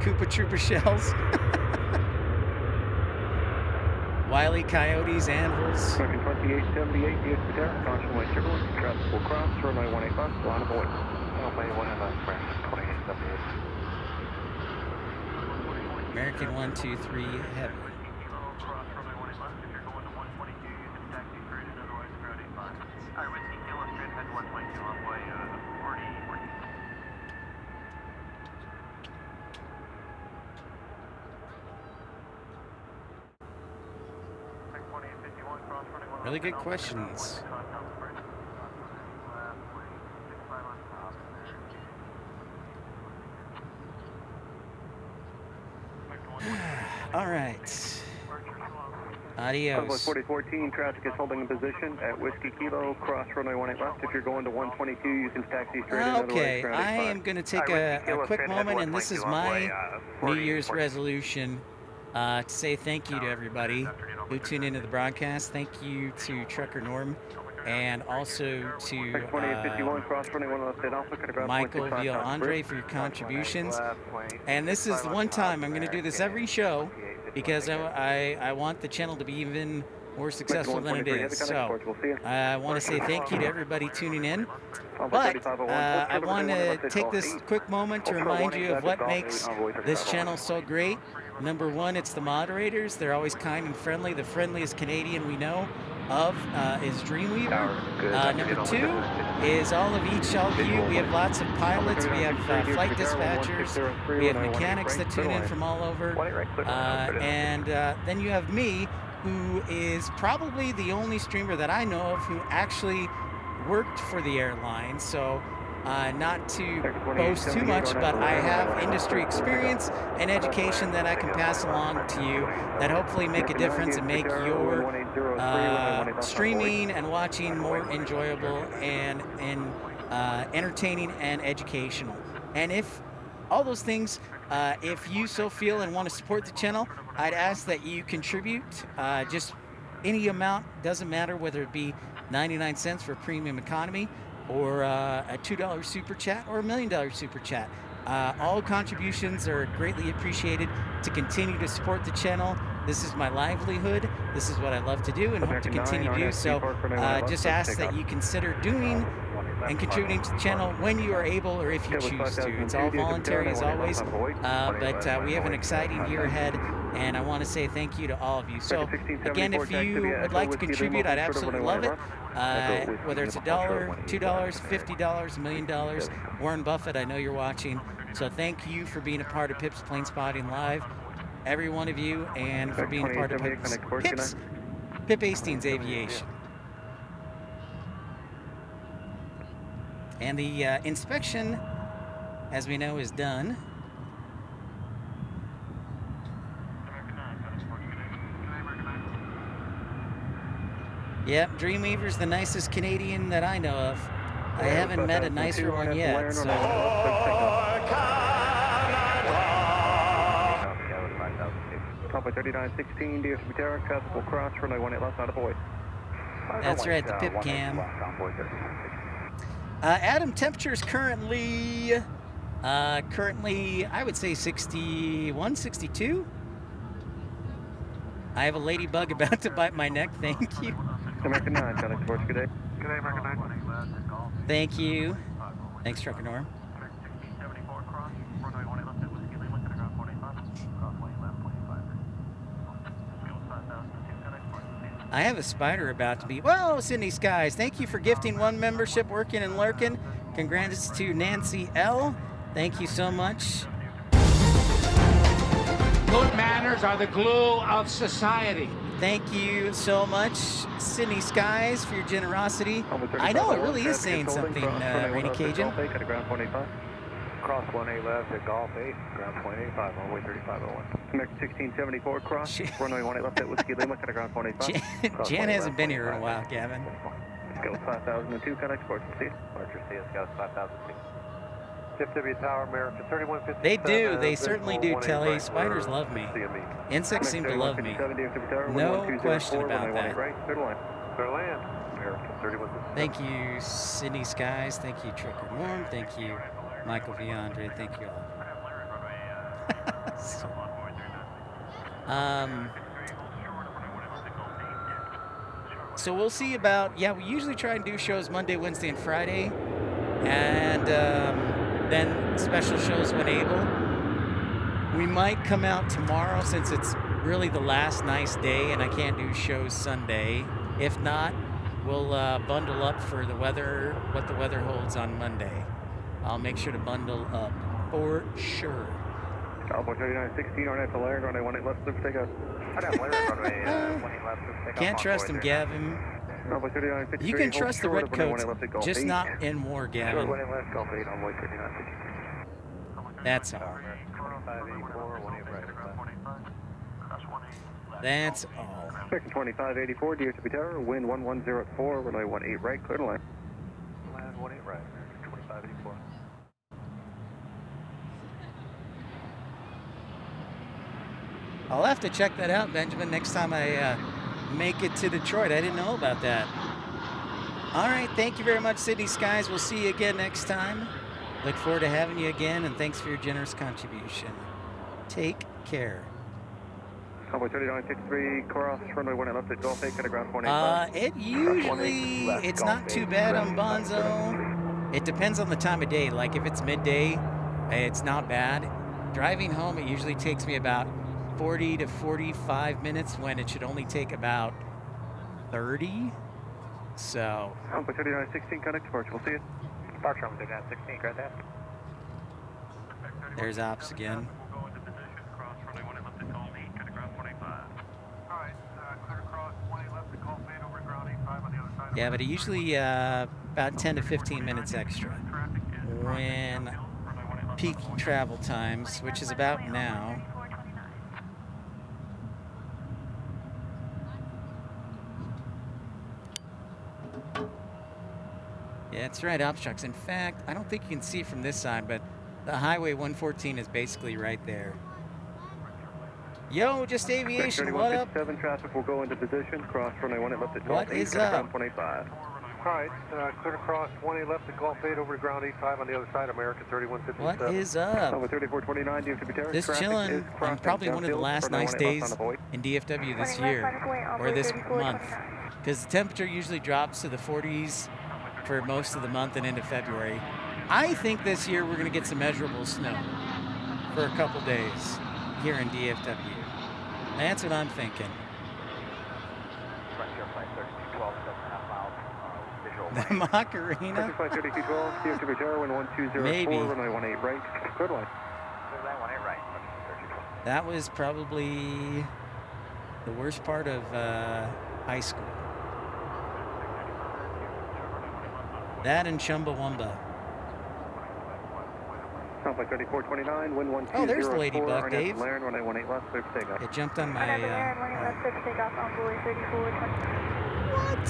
Koopa Troopa shells. Wile E. Coyotes, anvils.
2878, caution with turbulence, traffic will cross, runway 18 left, line of void. Runway 18 left, 2878.
American 123 heavy. Really good questions. All right. Adios.
4014, traffic is holding in position at Whiskey Kilo, cross runway 18 left. If you're going to 122, you can taxi straight in.
Okay, I am going to take a quick moment, and this is my New Year's resolution to say thank you to everybody who tuned into the broadcast. Thank you to Trucker Norm, and also to Michael Via Andre for your contributions. And this is the one time I'm going to do this every show, because I want the channel to be even more successful than it is. So I want to say thank you to everybody tuning in. But I want to take this quick moment to remind you of what makes this channel so great. Number one, it's the moderators. They're always kind and friendly. The friendliest Canadian we know of is Dreamweaver. Number two is all of you. We have lots of pilots. We have flight dispatchers. We have mechanics that tune in from all over. And then you have me, who is probably the only streamer that I know of who actually worked for the airline. So not to boast too much, but I have industry experience and education that I can pass along to you that hopefully make a difference and make your streaming and watching more enjoyable and entertaining and educational. And if all those things, if you so feel and want to support the channel, I'd ask that you contribute. Just any amount, doesn't matter whether it be 99 cents for premium economy, or a $2 super chat, or $1 million super chat. All contributions are greatly appreciated to continue to support the channel. This is my livelihood. This is what I love to do and hope to continue to do. So just ask that you consider doing and contributing to the channel when you are able, or if you choose to. It's all voluntary as always, but we have an exciting year ahead, and I want to say thank you to all of you. So again, if you would like to contribute, I'd absolutely love it. Whether it's $1, $2, $50, $1 million. Warren Buffett, I know you're watching, so thank you for being a part of Pip's Plane Spotting Live, every one of you, and for being a part of Pip Hastings Aviation. And the inspection, as we know, is done. Yep, Dreamweaver's the nicest Canadian that I know of. I haven't met a nicer one yet, so.
Copy 3916, DFW Tower, Castle Cross, runway 18 left, not a void.
That's right, the pip cam. Adam, temperature is currently, I would say 61, 62. I have a ladybug about to bite my neck, thank you.
American 9, Connect Sports, good day. Good day, American 9.
Thank you. Thanks, Trucker Norm. I have a spider about to be. Whoa, Sydney Skies. Thank you for gifting 1 membership, working and lurking. Congrats to Nancy L. Thank you so much.
Good manners are the glue of society.
Thank you so much, Sydney Skies, for your generosity. I know it really is saying something, Rainy Cajun.
Cross 18 left at Golf 8, ground point 85, runway 3501. American 1674, cross, runway 18 left at Whiskey Lima, ground point 85.
Jan hasn't been here in a while, Gavin.
Scale 5002, Connect Sports, see it. Archer CS, Scale 5002. DFW Tower, American 3157.
They do, they certainly do, Telly. Spiders love me. Insects seem to love me. No question about that.
Clear land. American 3157.
Thank you, Sydney Skies. Thank you, Trucker Norm. Thank you, Michael V. Andre. Thank you all. So we'll see about, we usually try and do shows Monday, Wednesday, and Friday. And then special shows when able. We might come out tomorrow since it's really the last nice day and I can't do shows Sunday. If not, we'll bundle up for the weather, what the weather holds on Monday. I'll make sure to bundle up for sure.
Cowboy 3916 on to land, runway 18 left, clear for takeoff.
Can't trust him, Gavin. You can trust the red coats, just not in war, Gavin. That's all. That's all.
Section 2584, DFW Tower, wind 110 at 4, runway 18 right, clear to land. Land 18 right, 2584.
I'll have to check that out, Benjamin, next time I make it to Detroit. I didn't know about that. All right, thank you very much, Sydney Skies. We'll see you again next time. Look forward to having you again, and thanks for your generous contribution. Take care.
Cowboy 3963, cross, runway 18 left at Golf 8, ground 185.
It usually, it's not too bad on Bonzo. It depends on the time of day. Like if it's midday, it's not bad. Driving home, it usually takes me about 40 to 45 minutes when it should only take about 30. So.
Cowboy 3916, connect Sports, we'll see it. Departure on 3916, grab that.
There's ops again. Yeah, but it usually about 10 to 15 minutes extra when peak travel times, which is about now. Yeah, that's right, ops trucks. In fact, I don't think you can see it from this side, but the Highway 114 is basically right there. Yo, just aviation, what up?
7 traffic will go into position. Cross runway 18 left at Golf 8.
What is up?
125. All right, clear across 18 left at Golf 8 over to ground 85 on the other side, American 3157.
What is up?
Over 3429, DFW Tower.
This chilling on probably one of the last nice days in DFW this year, or this month. Because the temperature usually drops to the 40s for most of the month and into February. I think this year we're going to get some measurable snow for a couple days here in DFW. That's what I'm thinking. The Macarena? Maybe. That was probably the worst part of high school. That and Chumbawamba.
Complex 3429, wind 120.
Oh, there's the Ladybug, Dave.
It
jumped on my... What?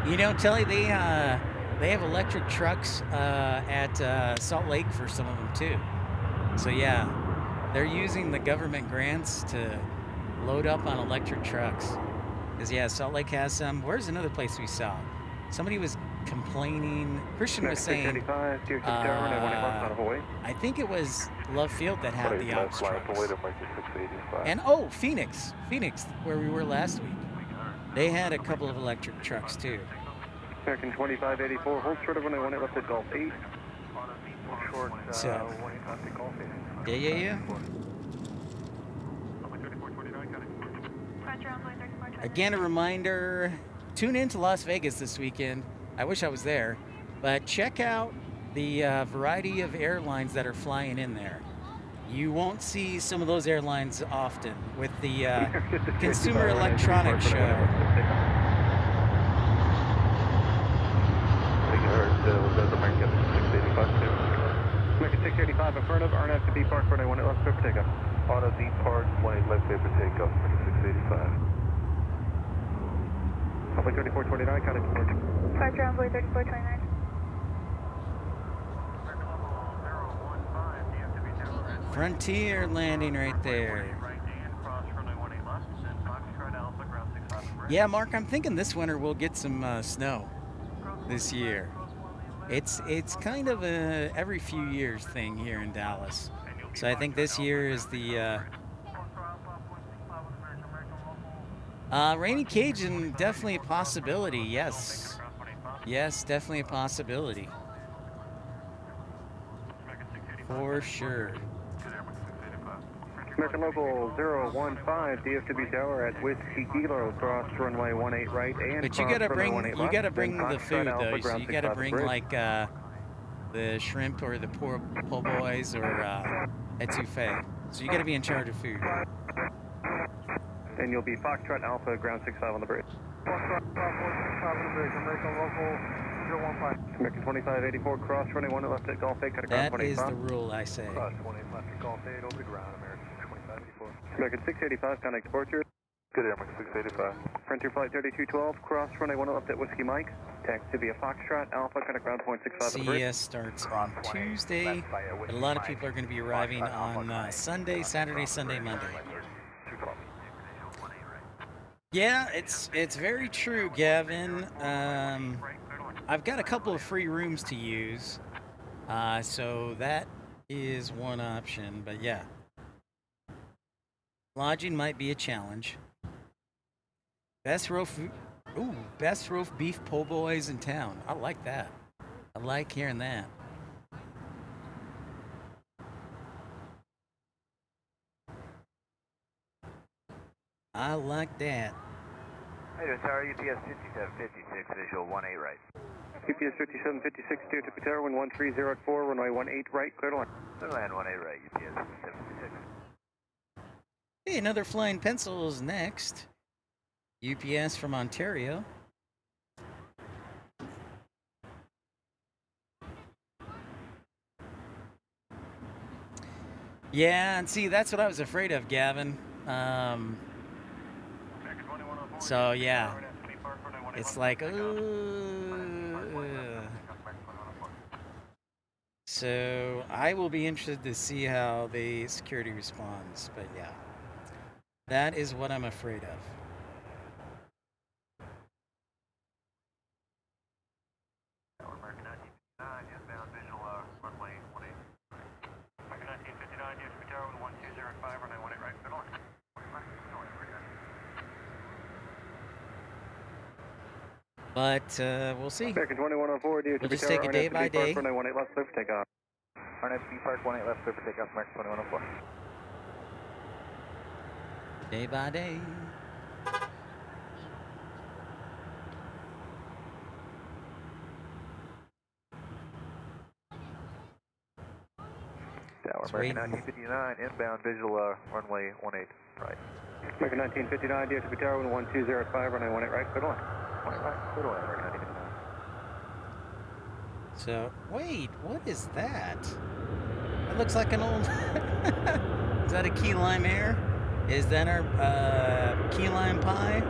You know, Telly, they have electric trucks at Salt Lake for some of them too. So yeah, they're using the government grants to load up on electric trucks. Cause yeah, Salt Lake has some. Where's another place we saw? Somebody was complaining. Christian was saying, I think it was Love Field that had the ops trucks. And oh, Phoenix, where we were last week. They had a couple of electric trucks too.
American 2584, hold short of 118 left at Golf 8. Short,
so, yeah. Again, a reminder, tune in to Las Vegas this weekend. I wish I was there, but check out the variety of airlines that are flying in there. You won't see some of those airlines often with the Consumer Electronics Show.
American 685 affirmative, RNF to B Park, runway 18 left, clear for takeoff.
Auto B Park, 18 left, clear for takeoff, American 685.
Runway 3429, contact departure.
Departure runway 3429.
Frontier landing right there. Yeah, Mark, I'm thinking this winter we'll get some snow this year. It's kind of a every few years thing here in Dallas. So I think this year is the Rainy Cajun, definitely a possibility. Yes, definitely a possibility. For sure.
American Local 015, DFW Tower at Whiskey Kilo, cross runway 18 right and
but you gotta bring the food though. So you gotta bring like the shrimp or the po' boys or etouffee. So you gotta be in charge of food.
And you'll be Foxtrot Alpha, ground 65 on the bridge.
Foxtrot Alpha, 65 on the bridge. American Local 015.
American 2584, cross runway 18 left at Golf 8, cut across 25.
That is the rule, I say.
Cross 18 left at Golf 8, over the ground, American 2584. American 685, contact departure.
Good air, American 685.
Frontier Flight 3212, cross runway 18 left at Whiskey Mike. Taxi via Foxtrot Alpha, cut ground point 65 on the bridge.
CES starts on Tuesday, but a lot of people are going to be arriving on Sunday, Saturday, Sunday, Monday. Yeah, it's very true, Gavin. I've got a couple of free rooms to use, so that is one option. But yeah, lodging might be a challenge. Best roast beef po' boys in town. I like that. I like hearing that. I like that.
Hey, Tower, UPS 5756, visual 18 right.
UPS 5756, dear to Tower, wind 130 at 4, runway 18 right, clear to land.
Clear land 18 right, UPS 5756.
Hey, another flying pencil is next. UPS from Ontario. Yeah, and see, that's what I was afraid of, Gavin. So yeah, it's like, so I will be interested to see how the security responds, but yeah, that is what I'm afraid of. But we'll see. We'll just take it day by day.
RNF B Park 18 left, clear for takeoff, American 2104.
Day by day.
Tower, American 1959, inbound visual runway 18 right.
American 1959, dear to Tower, wind 120 at 5, runway 18 right, clear to land.
So, wait, what is that? That looks like an old... Is that a key lime air? Is that our key lime pie?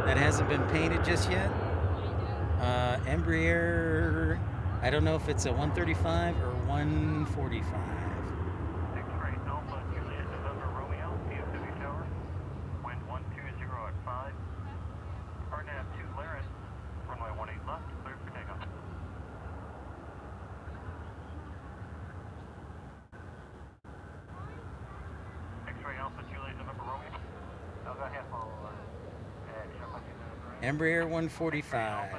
that hasn't been painted just yet. Embraer, I don't know if it's a 135 or 145.
X-ray Alpha, Juliet, November, Romeo, DFW Tower, wind 120 at 5, RNAV 2 Laris, runway 18 left, clear for takeoff. X-ray Alpha, Juliet, November, Romeo. Now go ahead, follow.
Embraer 145.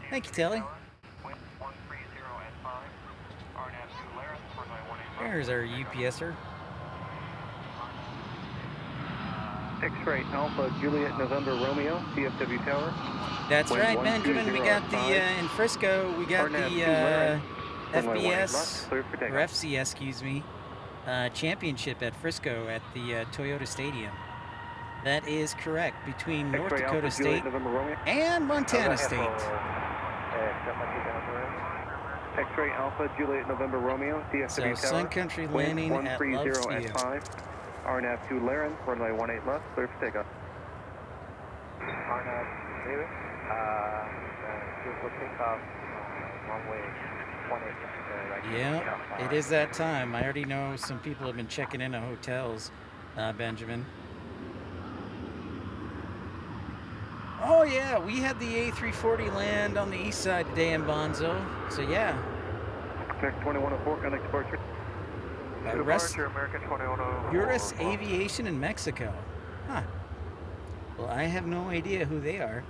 Thank you, Telly. There's our UPSer.
X-ray Alpha, Juliet, November, Romeo, DFW Tower.
That's right, Benjamin. We got the, in Frisco, we got the FBS, or FCS, excuse me, championship at Frisco at the Toyota Stadium. That is correct, between North Dakota State and Montana State.
X-ray Alpha, Juliet, November, Romeo, DFW
So
Tower.
Sun Country landing at Love's
at
Field.
5. RNAV 2 Laren, runway 18 left, clear for takeoff.
RNAV 2, clear for takeoff, runway 18
Yeah, it is that time. I already know some people have been checking into hotels, Benjamin. Oh yeah, we had the A340 land on the east side today in Bonzo. So yeah.
Connect 2104, connect departure.
American 2104.
US Aviation in Mexico. Huh. Well, I have no idea who they are.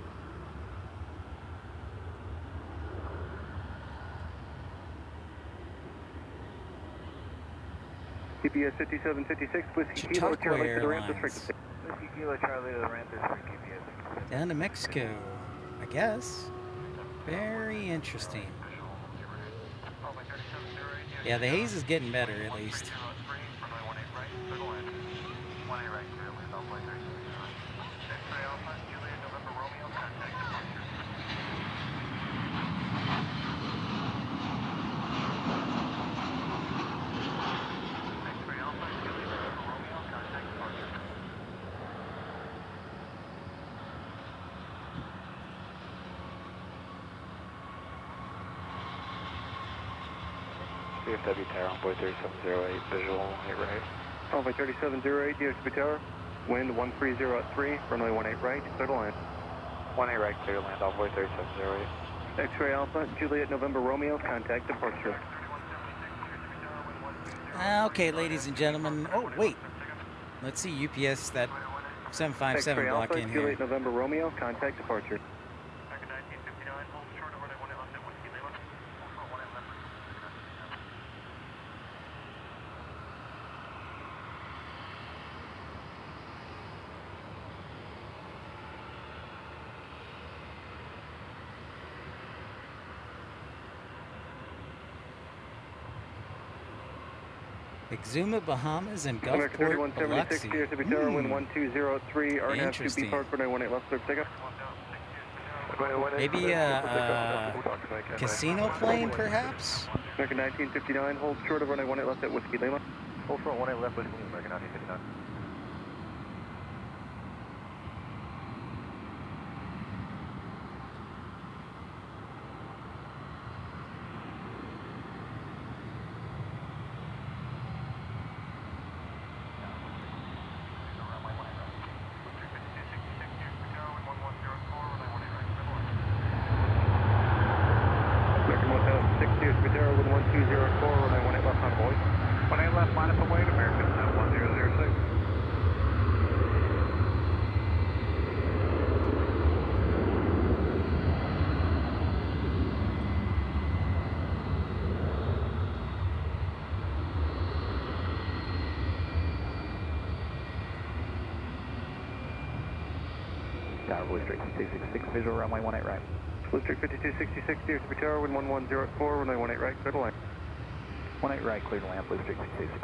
GPS 5756, Whiskey Kilo,
Chautauqua
Charlie to the ramp,
Airlines.
Whiskey
Kilo, Charlie to the ramp, this for GPS.
Down to Mexico, I guess. Very interesting. Yeah, the haze is getting better at least.
DFW Tower, onboard 3708, visual, right.
Runway 3708, DFW Tower. Wind 130 at 3, runway 18 right, clear to land.
18 right, clear to land, onboard 3708.
X-ray Alpha, Juliet, November, Romeo, contact departure.
Okay, ladies and gentlemen. Oh, wait. Let's see UPS, that 757
X-ray
block
Alpha,
in here.
Juliet, November, Romeo, contact departure.
Exuma, Bahamas, and
American
Gulfport,
3176, DFW Tower, wind 120 at 3, RNAV 2B
Interesting.
Park, runway 18 left, clear for takeoff.
Maybe a casino plane, perhaps?
American 1959, hold short of runway 18 left at Whiskey Lima.
Hold front 18 left, Whiskey, American 1959.
American 1006, DFW Tower, wind 1204, runway 18 left on voice.
18 left, line up away to American 1006.
Tower, Blue Street 266, visual, runway 18 right.
Blue Street 5266, DFW Tower, wind 1104, runway 18 right, clear to land.
18 right, clear to land, Blue Street 266.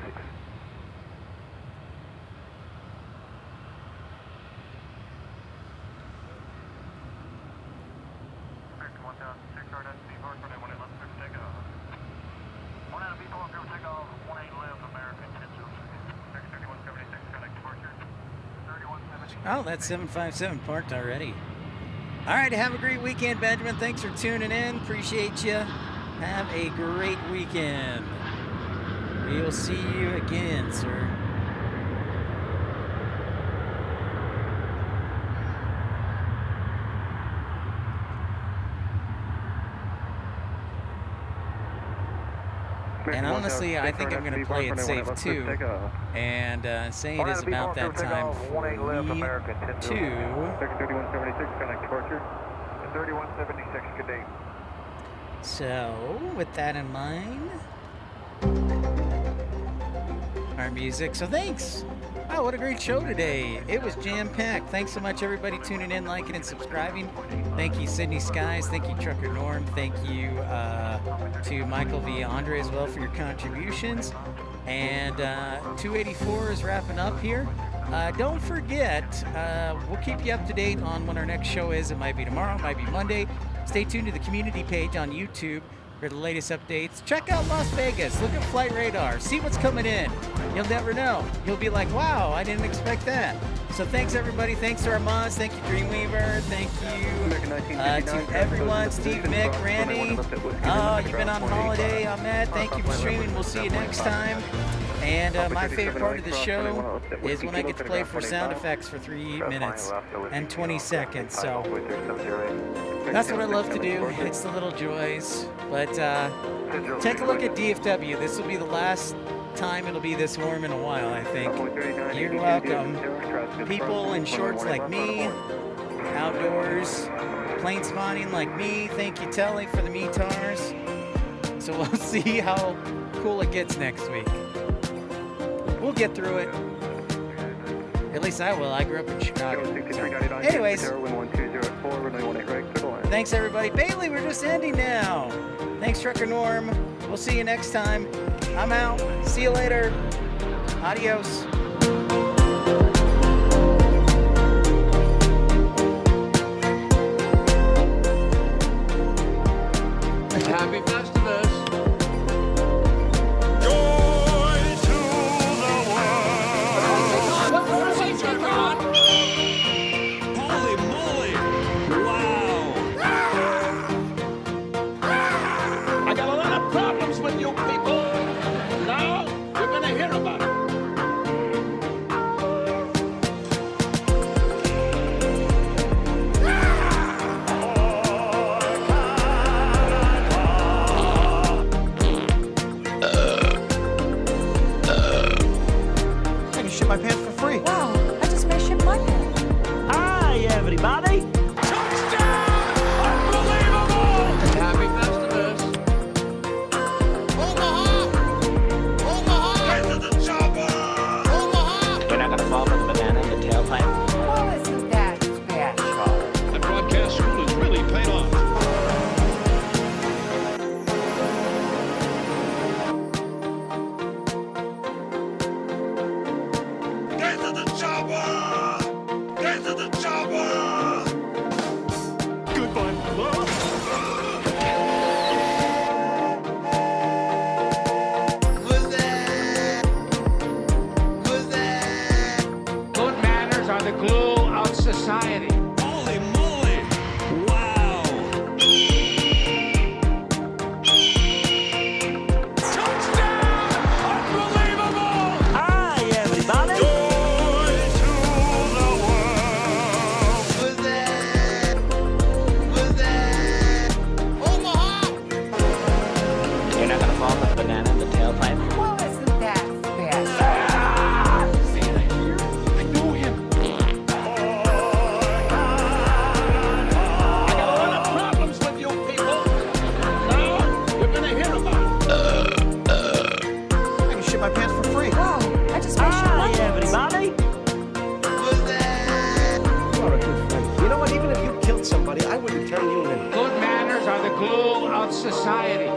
American 1006, RNAV 2B Park, runway 18 left, clear for takeoff. 18 B Park, clear for takeoff, 18 left, American 1006. American 3176, connect departure. 3176.
Oh, that's 757 parked already. All right, have a great weekend, Benjamin. Thanks for tuning in. Appreciate you. Have a great weekend. We'll see you again, sir. And honestly, I think I'm going to play it safe too, and say it is about that time for me to...
3176, connect departure. 3176, good day.
So, with that in mind, our music. So thanks. Oh, what a great show today. It was jam-packed. Thanks so much, everybody, tuning in, liking, and subscribing. Thank you, Sydney Skies. Thank you, Trucker Norm. Thank you to Michael V. Andre as well for your contributions. And 284 is wrapping up here. Don't forget, we'll keep you up to date on when our next show is. It might be tomorrow, it might be Monday. Stay tuned to the community page on YouTube for the latest updates. Check out Las Vegas. Look at Flight Radar. See what's coming in. You'll never know. You'll be like, wow, I didn't expect that. So thanks, everybody. Thanks to our mods. Thank you, Dreamweaver. Thank you to everyone. Steve, Mick, Randy. Oh, you've been on holiday. Ahmed, thank you for streaming. We'll see you next time. And my favorite part of the show is when I get to play for sound effects for 3 minutes and 20 seconds. So that's what I love to do. It's the little joys. But take a look at DFW. This will be the last time it'll be this warm in a while, I think. You're welcome. People in shorts like me, outdoors, plane spotting like me. Thank you, Telly, for the METARs. So we'll see how cool it gets next week. We'll get through it. At least I will. I grew up in Chicago. So. Anyways, thanks, everybody. Bailey, we're just ending now. Thanks, Trucker Norm. We'll see you next time. I'm out. See you later. Adios.
Happy Festivus.
My pants for free.
Wow, I just may ship my pants.
Hi, everybody.
Touchdown! Unbelievable! Happy Festivus.
Omaha! Omaha! Get to the chopper! Omaha!
You're not going to fall for the banana in the tailpipe?
Well, isn't that special?
The broadcast school has really paid off.
The glue of society.
Holy moly! Wow!
Touchdown! Unbelievable!
Hi, everybody!
Joy to the world!
Who's that? Who's that? Omaha!
You're not going to fall for the banana in the tailpipe?
Well, isn't that special?
My pants for free.
Wow, I just may ship my
Hi,
pants.
everybody!
Who's that?
You are a good friend. You know what? Even if you killed somebody, I wouldn't turn you in.
Good manners are the glue of society.